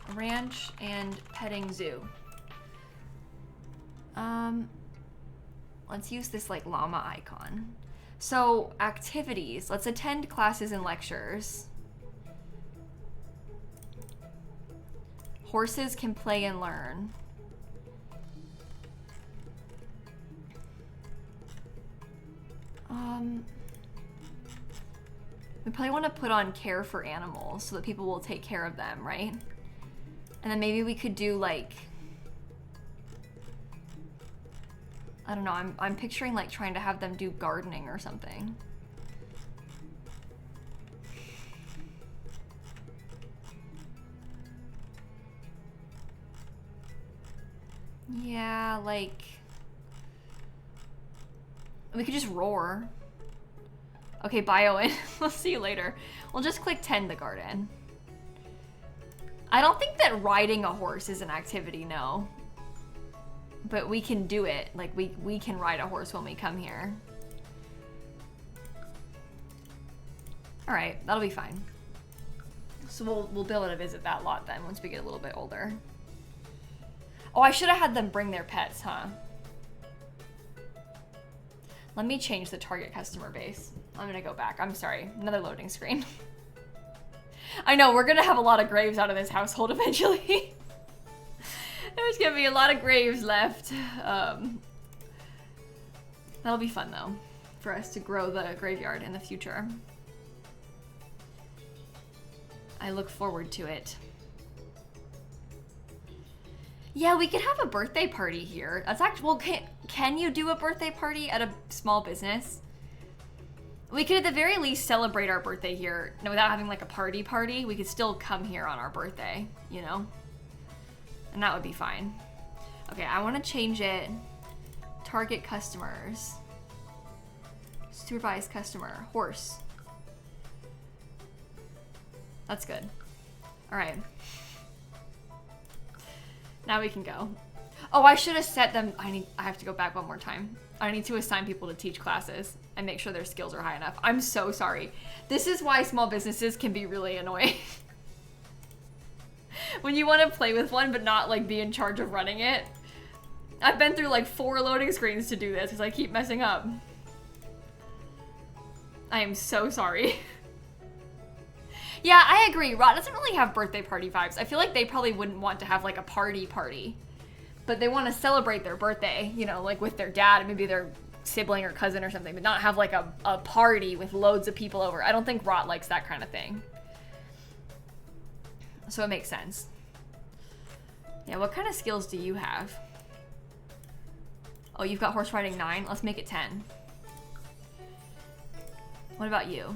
A ranch and petting zoo. Let's use this like llama icon. So, activities. Let's attend classes and lectures. Horses can play and learn. We probably want to put on care for animals so that people will take care of them, right? And then maybe we could do like... I don't know, I'm picturing like trying to have them do gardening or something. Yeah, like... we could just roar. Okay, bio in. We'll see you later. We'll just click tend the garden. I don't think that riding a horse is an activity, no. But we can do it. Like, we can ride a horse when we come here. Alright, that'll be fine. So we'll be able to visit that lot then once we get a little bit older. Oh, I should have had them bring their pets, huh? Let me change the target customer base. I'm gonna go back. I'm sorry. Another loading screen. I know, we're gonna have a lot of graves out of this household eventually. There's gonna be a lot of graves left. That'll be fun though, for us to grow the graveyard in the future. I look forward to it. Yeah, we could have a birthday party here. That's actually, well, can you do a birthday party at a small business? We could at the very least celebrate our birthday here without having like a party. We could still come here on our birthday, you know? And that would be fine. Okay, I want to change it. Target customers. Supervise customer. Horse. That's good. All right. Now we can go. Oh, I should have set them. I have to go back one more time. I need to assign people to teach classes and make sure their skills are high enough. I'm so sorry. This is why small businesses can be really annoying. When you want to play with one but not like be in charge of running it. I've been through like 4 loading screens to do this because I keep messing up. I am so sorry. Yeah, I agree. Rot doesn't really have birthday party vibes. I feel like they probably wouldn't want to have like a party. But they want to celebrate their birthday, you know, like with their dad, maybe their sibling or cousin or something, but not have like a party with loads of people over. I don't think Rot likes that kind of thing. So it makes sense. Yeah, what kind of skills do you have? Oh, you've got horse riding 9. Let's make it 10. What about you?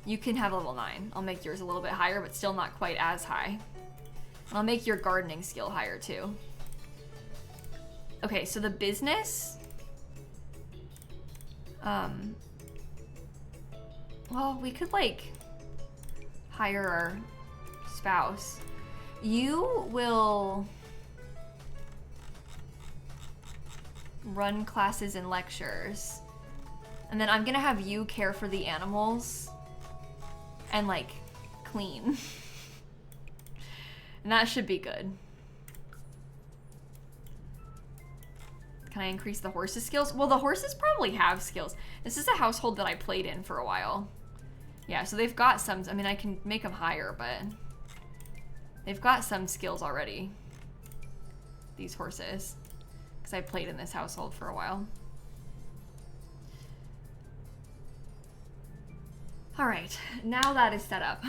You can have level 9. I'll make yours a little bit higher, but still not quite as high. I'll make your gardening skill higher too. Okay, so the business. Well, we could like hire our spouse. You will run classes and lectures. And then I'm gonna have you care for the animals and like clean. And that should be good. Can I increase the horses' skills? Well, the horses probably have skills. This is a household that I played in for a while. Yeah, so they've got some, I mean, I can make them higher, but they've got some skills already, these horses, because I played in this household for a while. All right, now that is set up.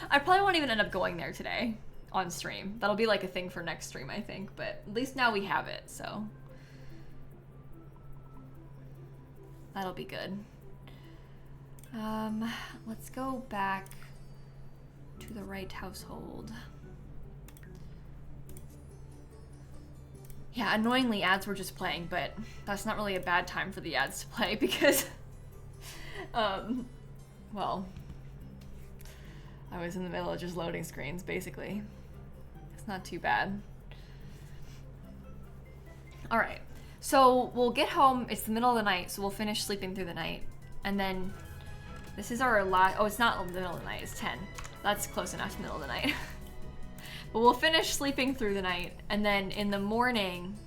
I probably won't even end up going there today on stream. That'll be like a thing for next stream, I think, but at least now we have it, so. That'll be good. Let's go back to the right household. Yeah, annoyingly ads were just playing, but that's not really a bad time for the ads to play because, well, I was in the middle of just loading screens, basically. It's not too bad. All right, so we'll get home. It's the middle of the night, so we'll finish sleeping through the night. And then this is our last, oh, it's not the middle of the night, it's 10. That's close enough to the middle of the night. But we'll finish sleeping through the night, and then in the morning,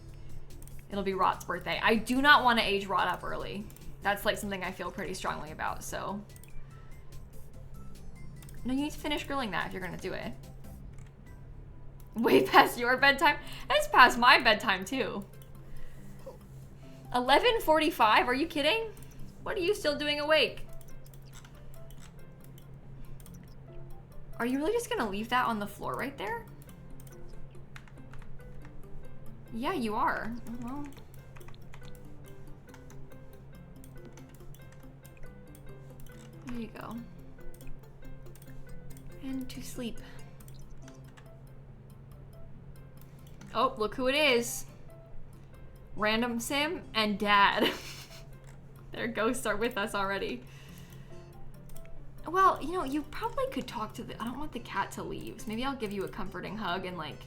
it'll be Rot's birthday. I do not want to age Rot up early. That's like something I feel pretty strongly about, so. No, you need to finish grilling that if you're gonna do it. Way past your bedtime? That's past my bedtime too. 11:45, are you kidding? What are you still doing awake? Are you really just gonna leave that on the floor right there? Yeah, you are. Well. There you go. And to sleep. Oh, look who it is. Random Sim and Dad. Their ghosts are with us already. Well, you know, you probably could talk to the, I don't want the cat to leave, so maybe I'll give you a comforting hug and like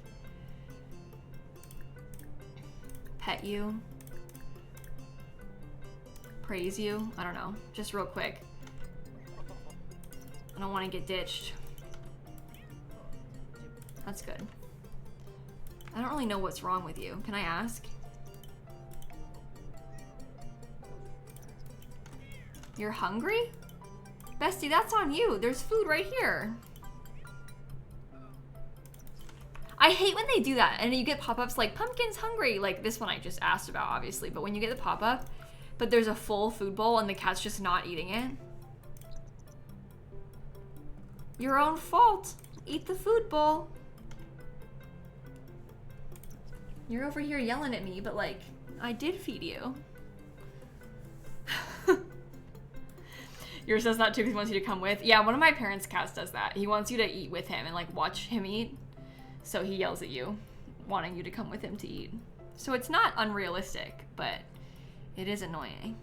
pet you, praise you, I don't know, just real quick. I don't want to get ditched. That's good. I don't really know what's wrong with you. Can I ask? You're hungry? Bestie, that's on you. There's food right here. I hate when they do that and you get pop-ups like pumpkin's hungry, like this one I just asked about obviously, but when you get the pop-up but there's a full food bowl and the cat's just not eating it. Your own fault. Eat the food bowl. You're over here yelling at me, but like, I did feed you. Yours does that too because he wants you to come with. Yeah, one of my parents' cats does that. He wants you to eat with him and like watch him eat. So he yells at you, wanting you to come with him to eat. So it's not unrealistic, but it is annoying.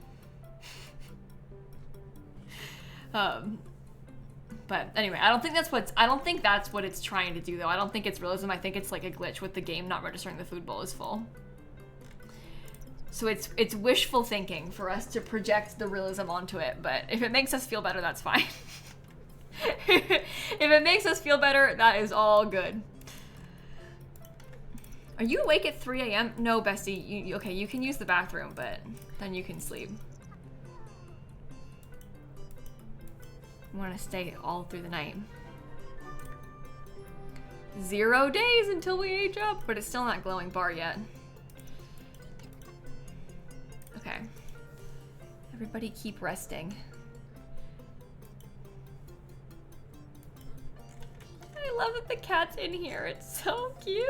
But anyway, I don't think that's what it's trying to do though. I don't think it's realism. I think it's like a glitch with the game not registering the food bowl is full. So it's wishful thinking for us to project the realism onto it, but if it makes us feel better, that's fine. If it makes us feel better, that is all good. Are you awake at 3 a.m.? No, bestie. Okay, you can use the bathroom, but then you can sleep. I want to stay all through the night. 0 days until we age up, but it's still not glowing bar yet. Okay. Everybody keep resting. I love that the cat's in here. It's so cute.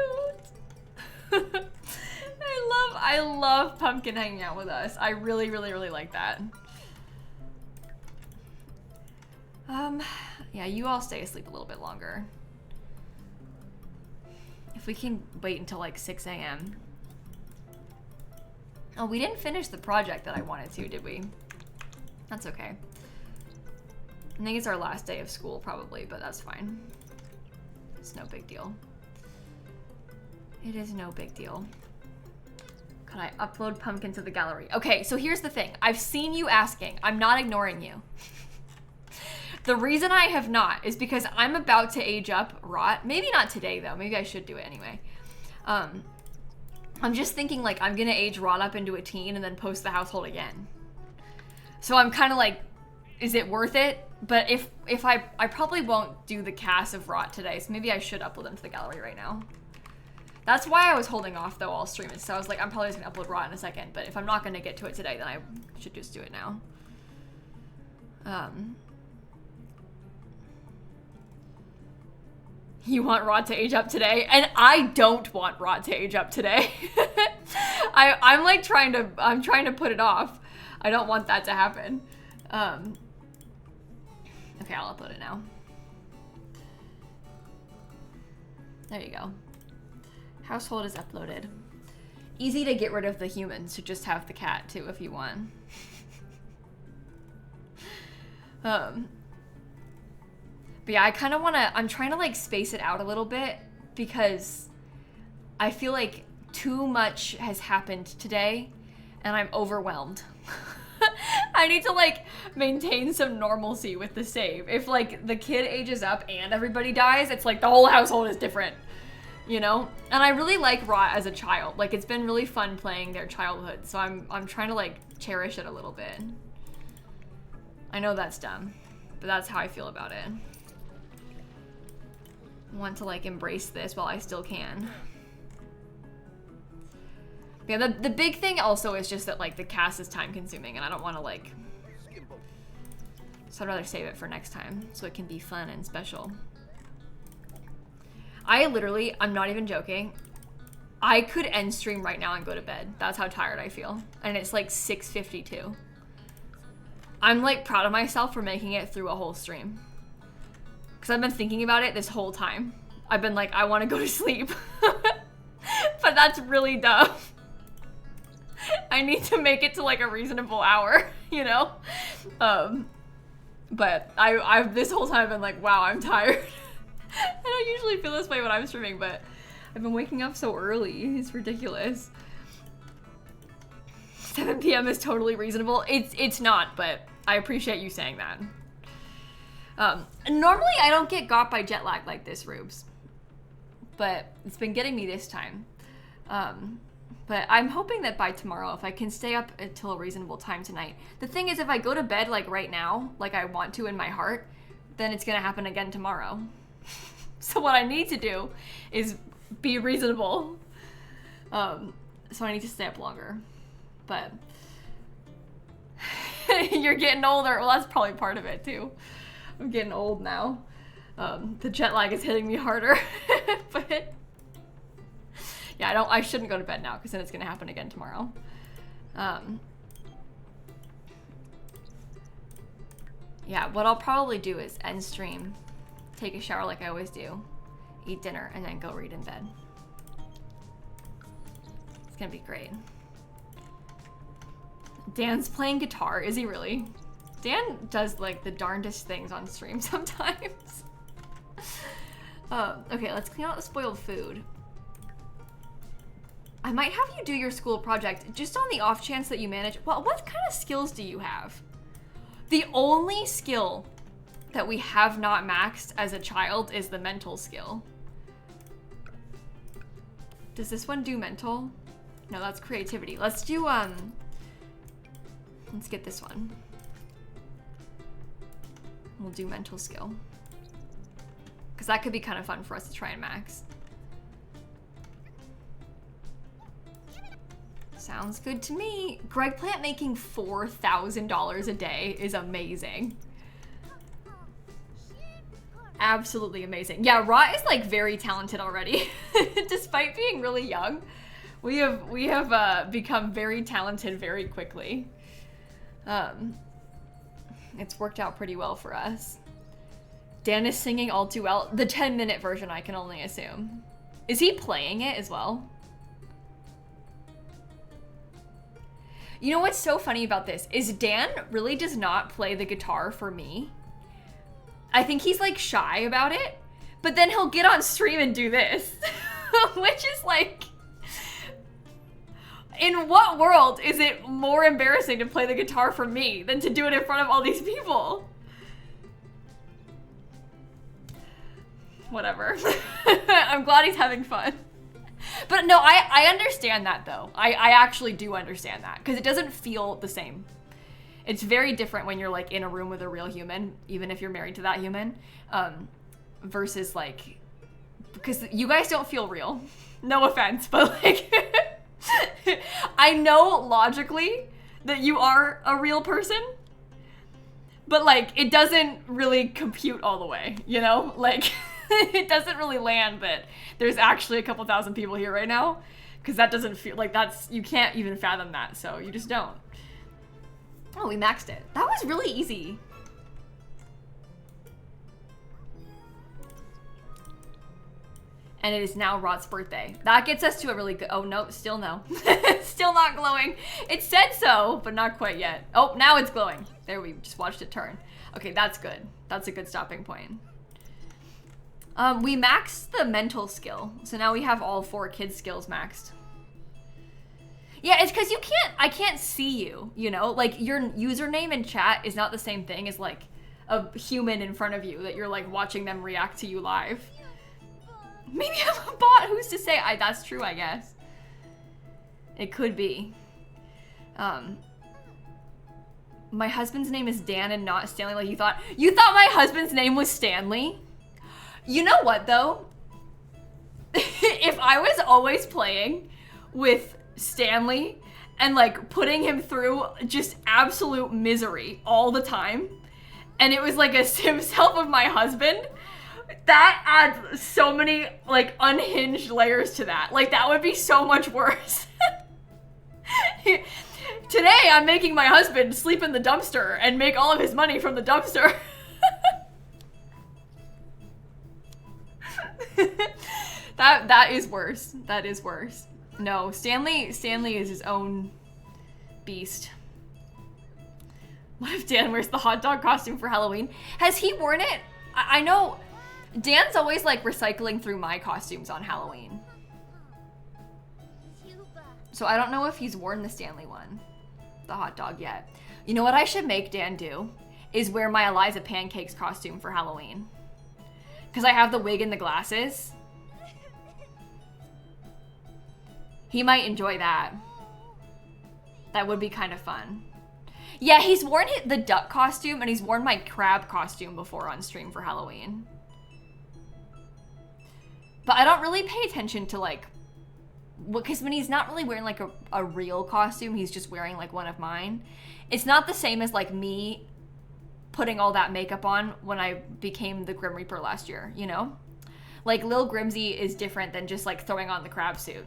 I love Pumpkin hanging out with us. I really, really, really like that. Yeah, you all stay asleep a little bit longer. If we can wait until like 6 a.m. Oh, we didn't finish the project that I wanted to, did we? That's okay. I think it's our last day of school probably, but that's fine. It's no big deal. It is no big deal. Could I upload Pumpkin to the gallery? Okay, so here's the thing. I've seen you asking. I'm not ignoring you. The reason I have not is because I'm about to age up Rot. Maybe not today though. Maybe I should do it anyway. I'm just thinking like I'm gonna age Rot up into a teen and then post the household again. So I'm kind of like, is it worth it? But if I probably won't do the cast of Rot today, so maybe I should upload them to the gallery right now. That's why I was holding off though all streaming. So I was like, I'm probably just gonna upload Rot in a second, but if I'm not gonna get to it today, then I should just do it now. You want Rot to age up today? And I don't want Rot to age up today. I'm like trying to put it off. I don't want that to happen. Okay, I'll upload it now. There you go. Household is uploaded. Easy to get rid of the humans to just have the cat too if you want. But yeah, I kind of want to, I'm trying to like space it out a little bit because I feel like too much has happened today and I'm overwhelmed. I need to like maintain some normalcy with the save. If like the kid ages up and everybody dies, it's like the whole household is different, you know? And I really like Rot as a child. Like it's been really fun playing their childhood. So I'm trying to like cherish it a little bit. I know that's dumb, but that's how I feel about it. Want to like embrace this while I still can. Yeah, the big thing also is just that like the cast is time consuming and I don't want to like, so I'd rather save it for next time so it can be fun and special. I literally, I'm not even joking, I could end stream right now and go to bed. That's how tired I feel. And it's like 6:52. I'm like proud of myself for making it through a whole stream. Because I've been thinking about it this whole time. I've been like, I want to go to sleep. But that's really dumb. I need to make it to like a reasonable hour, you know? But I've this whole time I've been like, wow, I'm tired. I don't usually feel this way when I'm streaming, but I've been waking up so early. It's ridiculous. 7 p.m. is totally reasonable. It's not, but I appreciate you saying that. Normally I don't get got by jet lag like this, Rubes, but it's been getting me this time. But I'm hoping that by tomorrow, if I can stay up until a reasonable time tonight. The thing is, if I go to bed like right now, like I want to in my heart, then it's gonna happen again tomorrow. So what I need to do is be reasonable. So I need to stay up longer. But you're getting older. Well, that's probably part of it too. I'm getting old now. The jet lag is hitting me harder. But yeah, I shouldn't go to bed now because then it's gonna happen again tomorrow. Yeah, what I'll probably do is end stream, take a shower like I always do, eat dinner, and then go read in bed. It's gonna be great. Dan's playing guitar. Is he really? Dan does like the darndest things on stream sometimes. Okay, let's clean out the spoiled food. I might have you do your school project just on the off chance that you manage. Well, what kind of skills do you have? The only skill that we have not maxed as a child is the mental skill. Does this one do mental? No, that's creativity. Let's do, let's get this one. We'll do mental skill. Because that could be kind of fun for us to try and max. Sounds good to me. Greg Plant making $4,000 a day is amazing. Absolutely amazing. Yeah, Rot is like very talented already. Despite being really young, we have become very talented very quickly. It's worked out pretty well for us. Dan is singing all too well. The 10-minute version, I can only assume. Is he playing it as well? You know what's so funny about this is Dan really does not play the guitar for me. I think he's like shy about it, but then he'll get on stream and do this, which is like, in what world is it more embarrassing to play the guitar for me than to do it in front of all these people? Whatever. I'm glad he's having fun. But no, I understand that though. I actually do understand that because it doesn't feel the same. It's very different when you're like in a room with a real human, even if you're married to that human, versus like, because you guys don't feel real. No offense, but like, I know logically that you are a real person, but like, it doesn't really compute all the way, you know? Like, it doesn't really land that there's actually a couple thousand people here right now, because that doesn't feel like you can't even fathom that, so you just don't. Oh, we maxed it. That was really easy. And it is now Rot's birthday. That gets us to a really good, oh no, still no. Still not glowing. It said so, but not quite yet. Oh, now it's glowing. There, we just watched it turn. Okay, that's good. That's a good stopping point. We maxed the mental skill. So now we have all 4 kids' skills maxed. Yeah, it's because I can't see you, you know? Like, your username in chat is not the same thing as, like, a human in front of you that you're, like, watching them react to you live. Maybe I'm a bot, who's to say? That's true, I guess. It could be. My husband's name is Dan and not Stanley, like you thought. You thought my husband's name was Stanley? You know what, though? If I was always playing with Stanley and like putting him through just absolute misery all the time, and it was like a sim self of my husband, that adds so many like unhinged layers to that. Like that would be so much worse. Today I'm making my husband sleep in the dumpster and make all of his money from the dumpster. That is worse. That is worse. No, Stanley is his own beast. What if Dan wears the hot dog costume for Halloween? Has he worn it? I know Dan's always like recycling through my costumes on Halloween. So I don't know if he's worn the Stanley one, the hot dog, yet. You know what I should make Dan do? Is wear my Eliza Pancakes costume for Halloween. Because I have the wig and the glasses. He might enjoy that. That would be kind of fun. Yeah, he's worn the duck costume and he's worn my crab costume before on stream for Halloween. But I don't really pay attention to like, because when he's not really wearing like a real costume, he's just wearing like one of mine. It's not the same as like me putting all that makeup on when I became the Grim Reaper last year, you know? Like Lil Grimsy is different than just like throwing on the crab suit.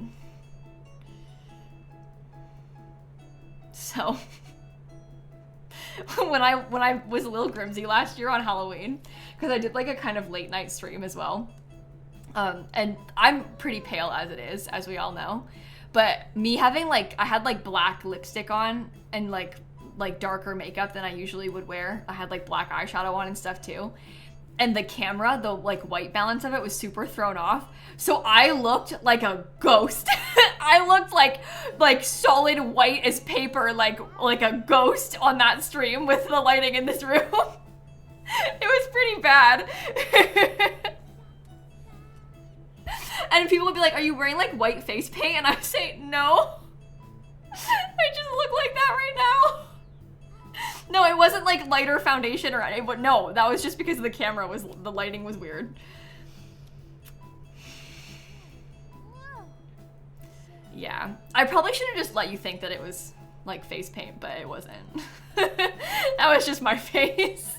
So when I was Lil Grimsy last year on Halloween, because I did like a kind of late night stream as well. And I'm pretty pale as it is, as we all know. But me having like, I had like black lipstick on and like darker makeup than I usually would wear. I had like black eyeshadow on and stuff too. And the camera, the like white balance of it was super thrown off. So I looked like a ghost. I looked like solid white as paper, like a ghost on that stream with the lighting in this room. It was pretty bad. And people would be like, are you wearing like white face paint? And I would say, no. I just look like that right now. No, it wasn't like lighter foundation or anything, but no, that was just because the camera the lighting was weird. Yeah, I probably should have just let you think that it was like face paint, but it wasn't. That was just my face.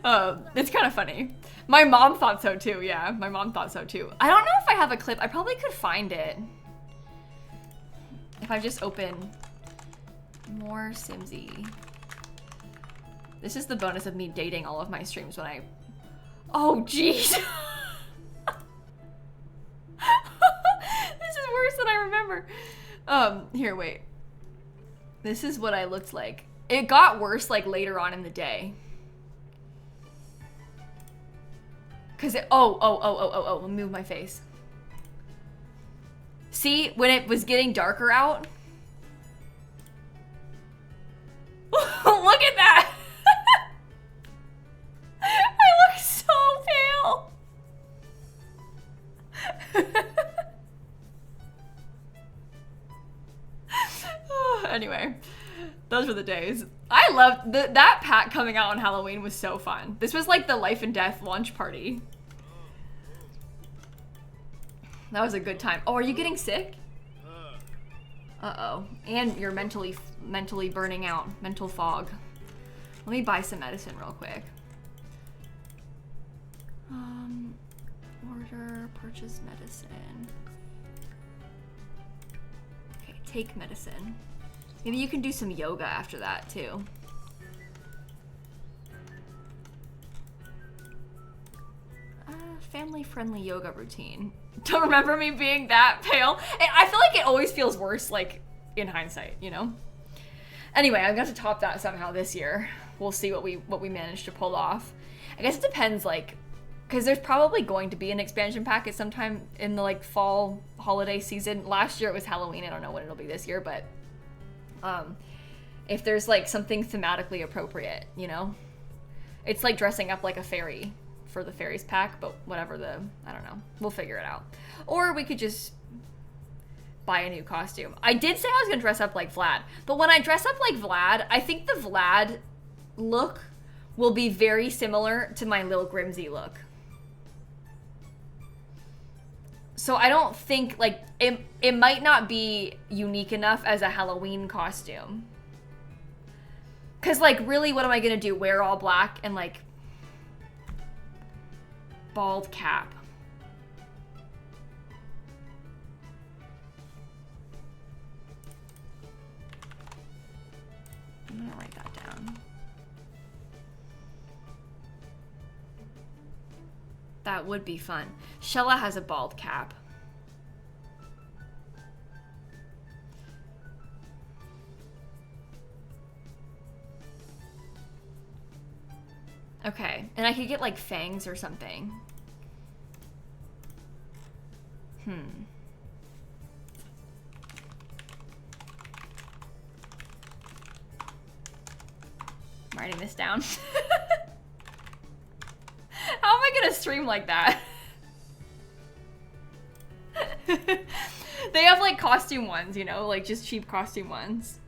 It's kind of funny. My mom thought so too, yeah, my mom thought so too. I don't know if I have a clip. I probably could find it. If I just open more Simsie. This is the bonus of me dating all of my streams when I... Oh, jeez. This is worse than I remember. Here, wait. This is what I looked like. It got worse like later on in the day. Cause it, let me move my face. See, when it was getting darker out. Look at that. I look so pale. Anyway, those were the days. I loved that pack coming out on Halloween was so fun. This was like the life and death launch party. That was a good time. Oh, are you getting sick? Uh-oh. And you're mentally burning out. Mental fog. Let me buy some medicine real quick. Order, purchase medicine. Okay, take medicine. Maybe you can do some yoga after that too. Family-friendly yoga routine. Don't remember me being that pale. And I feel like it always feels worse, like, in hindsight, you know? Anyway, I'm gonna have to top that somehow this year. We'll see what we manage to pull off. I guess it depends, like, because there's probably going to be an expansion pack at some time in the, like, fall holiday season. Last year it was Halloween. I don't know when it'll be this year, but if there's, like, something thematically appropriate, you know? It's like dressing up like a fairy for the fairies pack, but whatever I don't know. We'll figure it out. Or we could just buy a new costume. I did say I was gonna dress up like Vlad, but when I dress up like Vlad, I think the Vlad look will be very similar to my Lil Grimsy look. So I don't think, like, it might not be unique enough as a Halloween costume. Cause like, really, what am I gonna do? Wear all black and like bald cap. I'm gonna write that down. That would be fun. Shella has a bald cap. Okay, and I could get like fangs or something. I'm writing this down. How am I gonna stream like that? They have like costume ones, you know, like just cheap costume ones.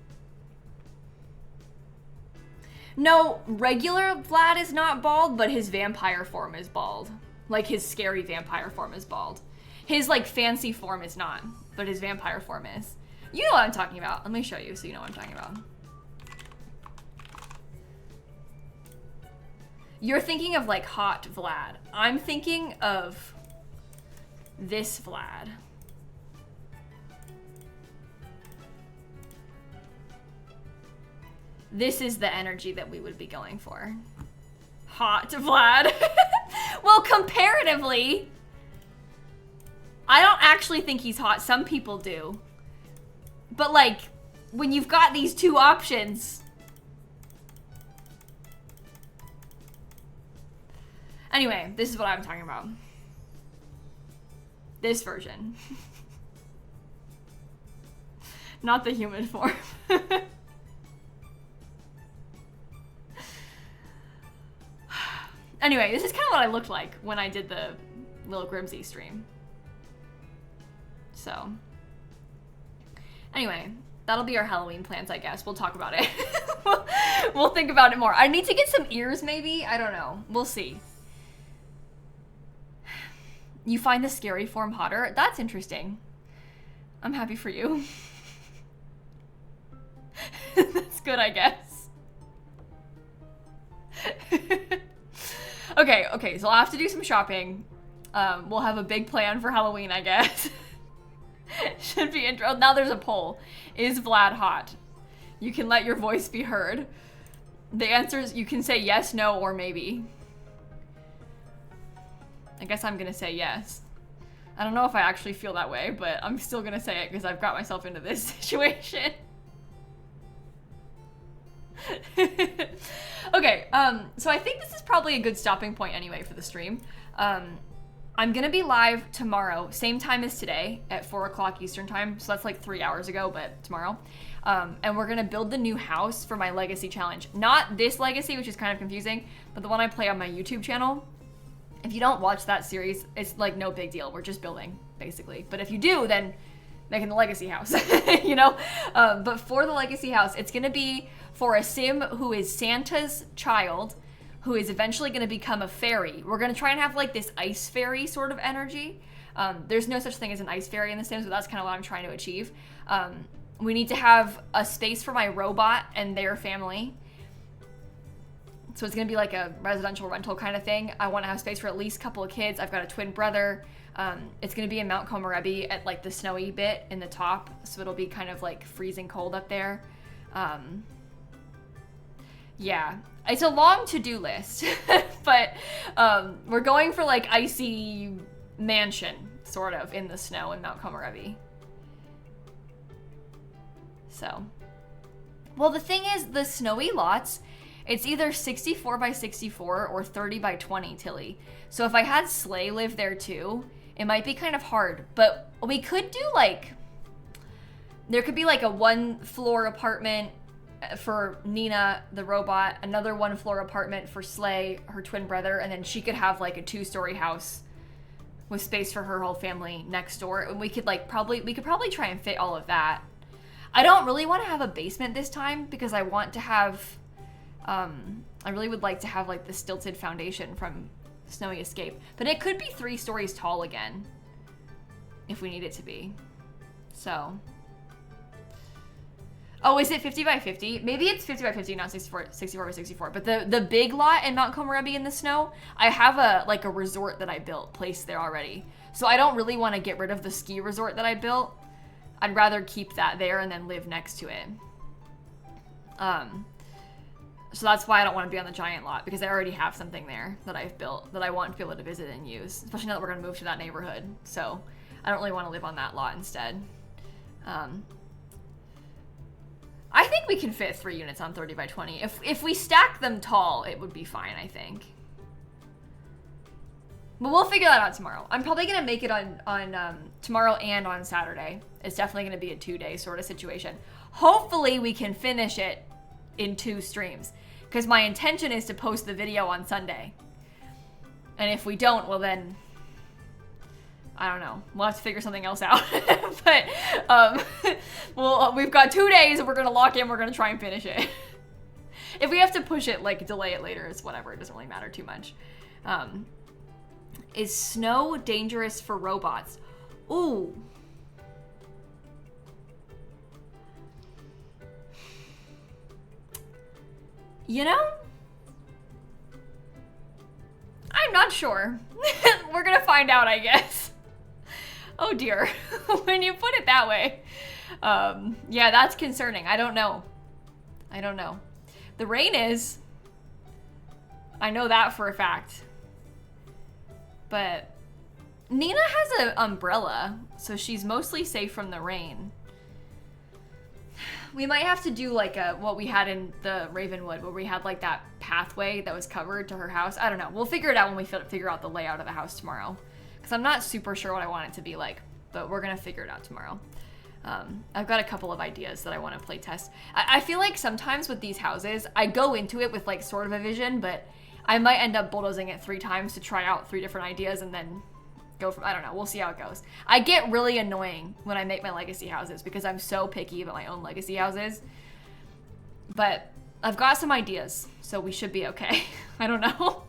No, regular Vlad is not bald, but his vampire form is bald. Like his scary vampire form is bald. His like fancy form is not, but his vampire form is. You know what I'm talking about. Let me show you so you know what I'm talking about. You're thinking of like hot Vlad. I'm thinking of this Vlad. This is the energy that we would be going for. Hot Vlad. Well, comparatively, I don't actually think he's hot. Some people do. But like, when you've got these two options. Anyway, this is what I'm talking about. This version. Not the human form. Anyway, this is kind of what I looked like when I did the Lil Grimsy stream. So, anyway, that'll be our Halloween plans, I guess. We'll talk about it. We'll think about it more. I need to get some ears, maybe? I don't know. We'll see. You find the scary form hotter? That's interesting. I'm happy for you. That's good, I guess. Okay, so I'll have to do some shopping. We'll have a big plan for Halloween, I guess. Should be intro. Now there's a poll. Is Vlad hot? You can let your voice be heard. The answers, you can say yes, no, or maybe. I guess I'm gonna say yes. I don't know if I actually feel that way, but I'm still gonna say it because I've got myself into this situation. Okay, so I think this is probably a good stopping point anyway for the stream. I'm gonna be live tomorrow, same time as today, at 4 o'clock Eastern time, so that's like 3 hours ago, but tomorrow. And we're gonna build the new house for my Legacy challenge. Not this Legacy, which is kind of confusing, but the one I play on my YouTube channel. If you don't watch that series, it's like no big deal. We're just building, basically. But if you do, then making the Legacy house, you know? But for the Legacy house, it's gonna be for a sim who is Santa's child, who is eventually gonna become a fairy. We're gonna try and have like this ice fairy sort of energy. There's no such thing as an ice fairy in the Sims, but that's kind of what I'm trying to achieve. We need to have a space for my robot and their family. So it's gonna be like a residential rental kind of thing. I wanna have space for at least a couple of kids. I've got a twin brother. It's gonna be in Mount Komorebi at like the snowy bit in the top. So it'll be kind of like freezing cold up there. Yeah, it's a long to-do list, but we're going for like icy mansion sort of in the snow in Mount Komorebi. So, well, the thing is the snowy lots, it's either 64 by 64 or 30 by 20, Tilly. So if I had Slay live there too, it might be kind of hard, but we could do like, there could be like a 1-floor apartment for Nina, the robot, another 1-floor apartment for Slay, her twin brother, and then she could have like a 2-story house with space for her whole family next door. And we could like we could probably try and fit all of that. I don't really want to have a basement this time because I want to have, I really would like to have like the stilted foundation from Snowy Escape, but it could be 3 stories tall again if we need it to be. So, oh, is it 50 by 50? Maybe it's 50 by 50, not 64 by 64. But the big lot in Mount Komorebi in the snow, I have a resort that I built placed there already. So I don't really want to get rid of the ski resort that I built. I'd rather keep that there and then live next to it. So that's why I don't want to be on the giant lot, because I already have something there that I've built that I want to be able to visit and use, especially now that we're going to move to that neighborhood. So I don't really want to live on that lot instead. I think we can fit 3 units on 30 by 20. If we stack them tall, it would be fine, I think. But we'll figure that out tomorrow. I'm probably going to make it on tomorrow and on Saturday. It's definitely going to be a 2-day sort of situation. Hopefully we can finish it in 2 streams, because my intention is to post the video on Sunday. And if we don't, well then, I don't know. We'll have to figure something else out. But we've got 2 days and we're going to lock in. We're going to try and finish it. If we have to push it, like delay it later, it's whatever. It doesn't really matter too much. Is snow dangerous for robots? Ooh. You know? I'm not sure. We're gonna find out, I guess. Oh dear. When you put it that way. Yeah, that's concerning. I don't know. I don't know. The rain is. I know that for a fact. But Nina has an umbrella, so she's mostly safe from the rain. We might have to do like what we had in the Ravenwood, where we had like that pathway that was covered to her house. I don't know. We'll figure it out when we figure out the layout of the house tomorrow. Because I'm not super sure what I want it to be like, but we're going to figure it out tomorrow. I've got a couple of ideas that I want to play test. I feel like sometimes with these houses, I go into it with like sort of a vision, but I might end up bulldozing it 3 times to try out 3 different ideas and then go from, I don't know, we'll see how it goes. I get really annoying when I make my legacy houses because I'm so picky about my own legacy houses. But I've got some ideas, so we should be okay. I don't know.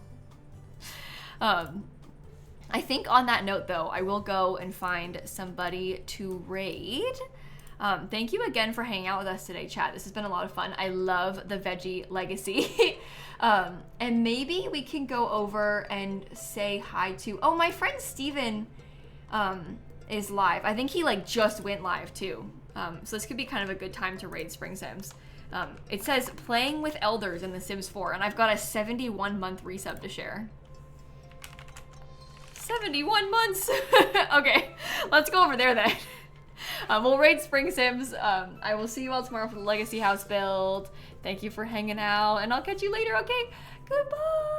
I think on that note, though, I will go and find somebody to raid. Thank you again for hanging out with us today, chat. This has been a lot of fun. I love the Veggie Legacy. And maybe we can go over and say hi to... Oh, my friend Steven is live. I think he like just went live too. So this could be kind of a good time to raid Spring Sims. It says playing with elders in The Sims 4, and I've got a 71-month resub to share. 71 months. Okay, let's go over there then. We'll raid Spring Sims. I will see you all tomorrow for the Legacy House build. Thank you for hanging out, and I'll catch you later, okay? Goodbye.